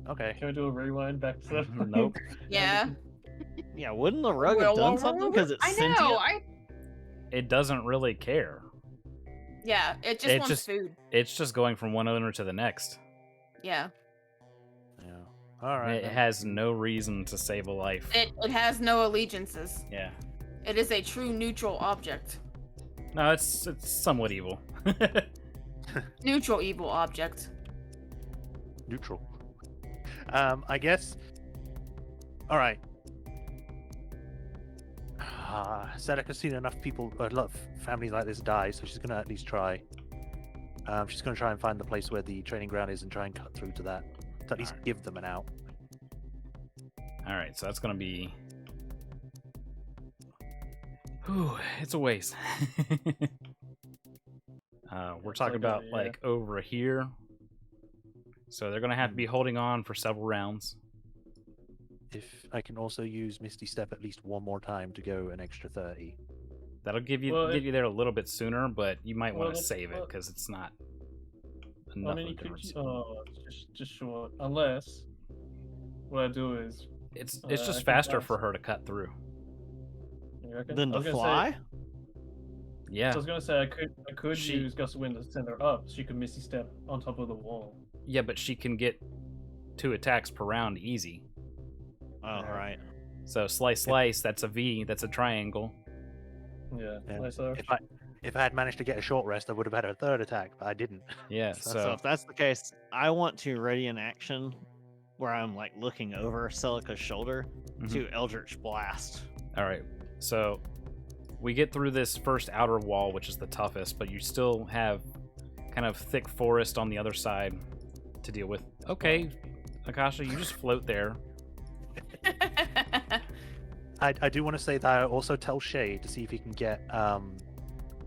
Okay. can we do a rewind back to that? Nope. Yeah. Yeah, wouldn't the rug have done something because it's I sentient? know. It doesn't really care. Yeah. It just It wants just- food. It's just going from one owner to the next. Yeah. Yeah. All right. It then. has no reason to save a life. It has no allegiances. Yeah. It is a true neutral object. No, it's somewhat evil. Neutral evil object. Neutral. I guess. All right. Seneca's seen enough people, a lot of families like this die, so she's gonna at least try. She's gonna try and find the place where the training ground is and try and cut through to that, to at least Alright. give them an out. All right, so that's gonna be. Whew, it's a waste. We're It's talking like about a- like over here. So they're gonna have to be holding on for several rounds. If I can also use Misty Step at least one more time to go an extra 30. That'll give you Well, get you there a little bit sooner, but you might Well, want to that's- save it well- because it's not I enough mean, of a you could. difference. Oh, just short. Unless what I do is, It's I just can faster cast- for her to cut through. you reckon? Then I to was gonna fly? Say, Yeah, so I was gonna say I could She- use Gust of Wind to send her up. She could Misty Step on top of the wall. yeah, but she can get 2 attacks per round easy. Oh, Yeah. right. So slice, that's a V, that's a triangle. Yeah. And nice arch. if I had managed to get a short rest, I would have had a third attack, but I didn't. Yeah, So- So if that's the case, I want to ready an action where I'm like looking over Celica's shoulder Mhm. to Eldritch Blast. All right. So we get through this first outer wall, which is the toughest, but you still have kind of thick forest on the other side to deal with. Okay, Akasha, you just float there. I do want to say that I also tell Shay to see if he can get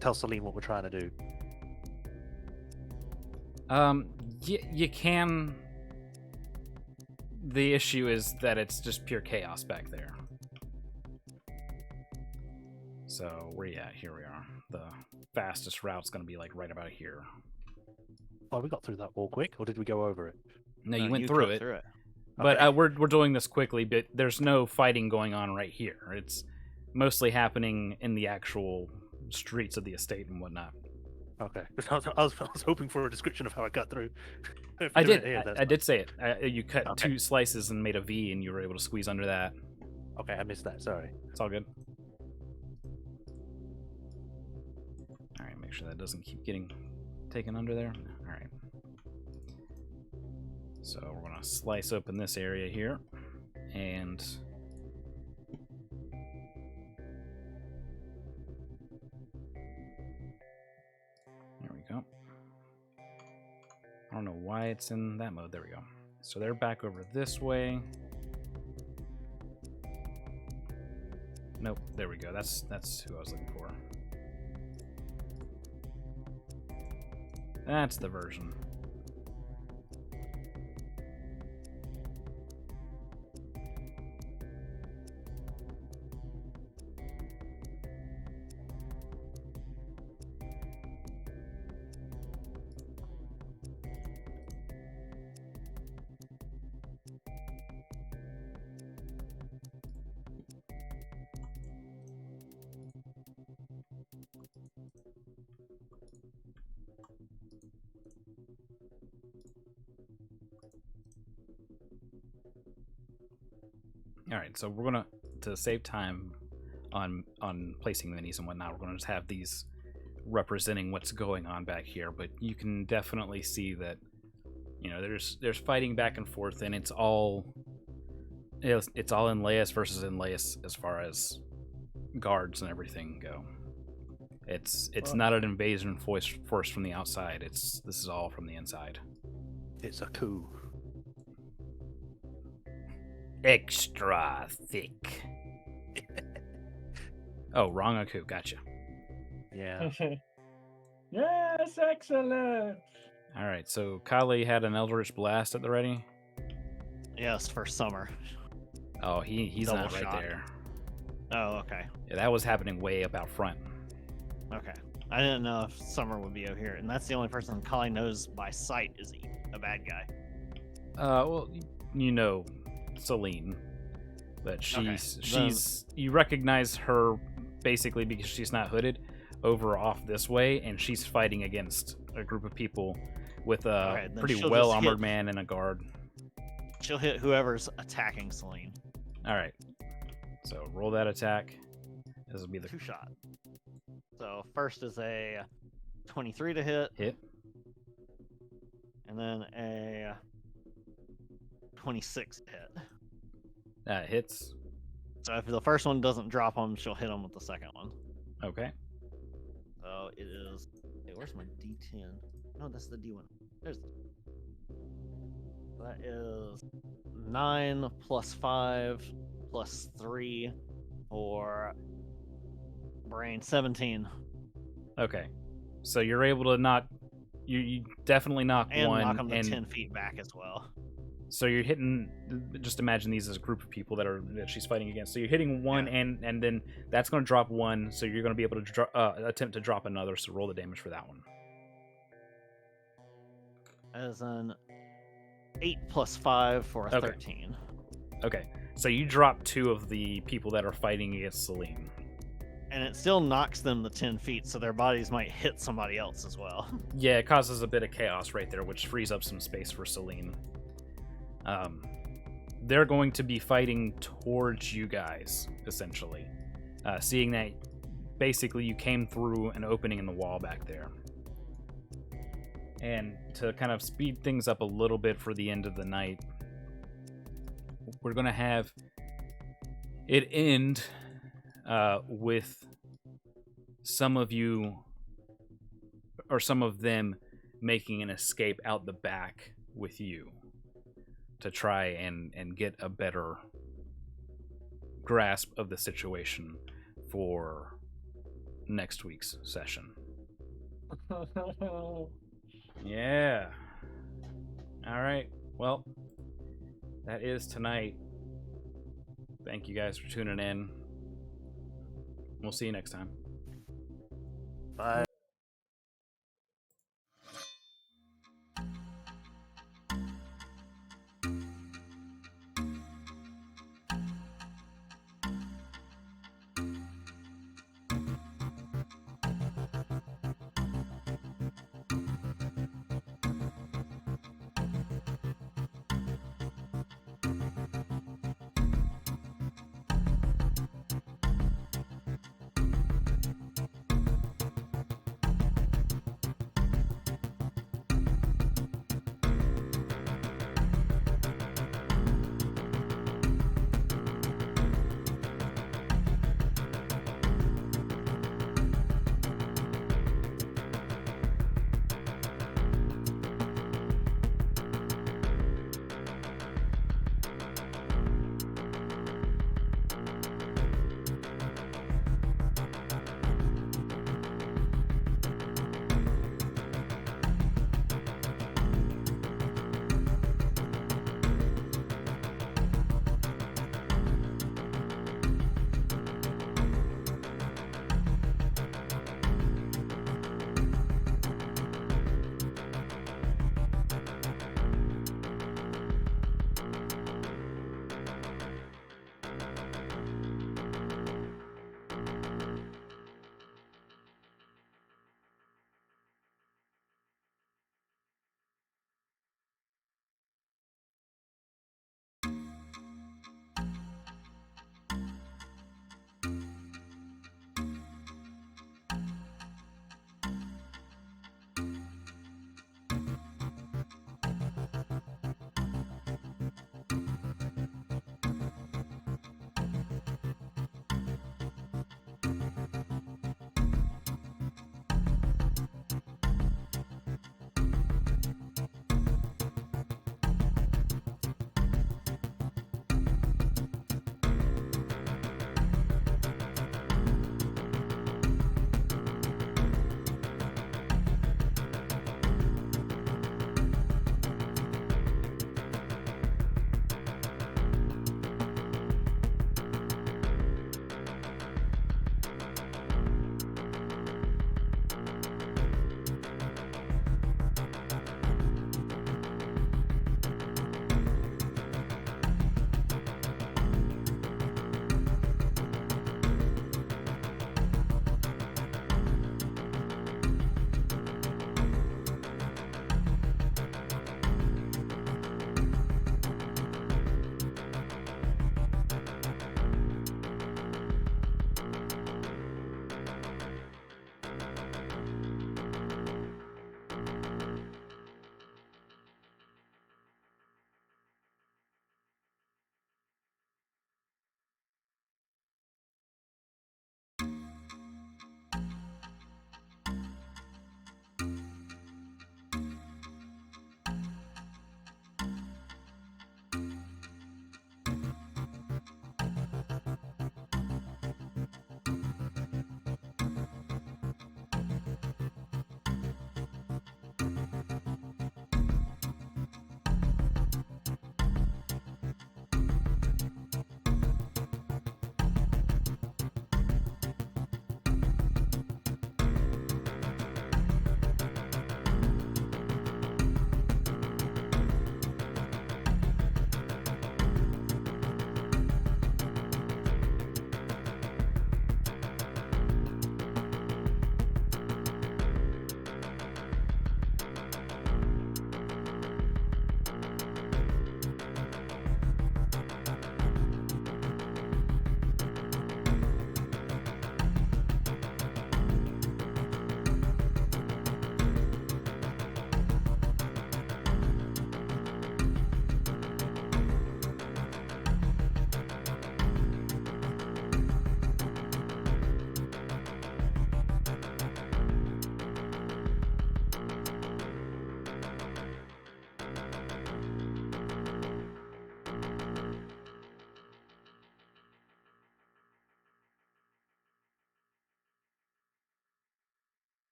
tell Celine what we're trying to do. You can. The issue is that it's just pure chaos back there. So where you at? Here we are. The fastest route's going to be like right about here. Oh, we got through that wall quick, or did we go over it? No, you went cut through it. But Okay. we're doing this quickly, but there's no fighting going on right here. It's mostly happening in the actual streets of the estate and whatnot. Okay. I was hoping for a description of how I got through. If I you're doing did. it here, that's I did say it. You cut Okay. 2 slices and made a V, and you were able to squeeze under that. fine. Okay, I missed that. Sorry. It's all good. All right, make sure that doesn't keep getting taken under there. All right. So we're gonna slice open this area here, and there we go. I don't know why it's in that mode. There we go. So they're back over this way. Nope, there we go. That's who I was looking for. That's the version. All right, so we're gonna to save time on placing minis and whatnot. We're gonna just have these representing what's going on back here, but you can definitely see that there's fighting back and forth, and it's all Enlaeus versus Enlaeus as far as guards and everything go. It's not an invasion force from the outside. This is all from the inside. It's a coup. Extra thick. Oh, wrong Aku. Gotcha. Yeah. Yes, excellent. All right, so Kali had an Eldritch Blast at the ready. Yes, for summer. Oh, he's Double not right shot. there. Oh, okay. Yeah, that was happening way up out front. Okay. I didn't know if Summer would be over here, and that's the only person Kali knows by sight is a bad guy. Well, Celine, but you recognize her basically because she's not hooded over off this way, and she's fighting against a group of people with a Okay, then pretty she'll well just hit- armored man and a guard. She'll hit whoever's attacking Celine. All right, so roll that attack. This will be the 2-shot. So first is a 23 to hit, hit. and then a 26 to hit. That hits. So if the first one doesn't drop him, she'll hit him with the second one. Okay. So it is. Hey, where's my D10? No, that's the D1. There's. That is 9 plus 5 plus 3 for brain 17. Okay. So you're able to knock. You definitely knock And one, knock him to and 10 feet back as well. so you're hitting. Just imagine these as a group of people that she's fighting against. So you're hitting one, Yeah. and then that's going to drop one. So you're going to be able to attempt to drop another. So roll the damage for that one. As an 8 plus 5 for a Okay. 13. Okay. So you drop two of the people that are fighting against Celine. And it still knocks them to 10 feet, so their bodies might hit somebody else as well. Yeah, it causes a bit of chaos right there, which frees up some space for Celine. They're going to be fighting towards you guys, essentially. Seeing that basically you came through an opening in the wall back there. And to kind of speed things up a little bit for the end of the night, we're going to have it end with some of you or some of them making an escape out the back with you to try and get a better grasp of the situation for next week's session. Yeah. All right. Well, that is tonight. Thank you guys for tuning in. We'll see you next time. Bye.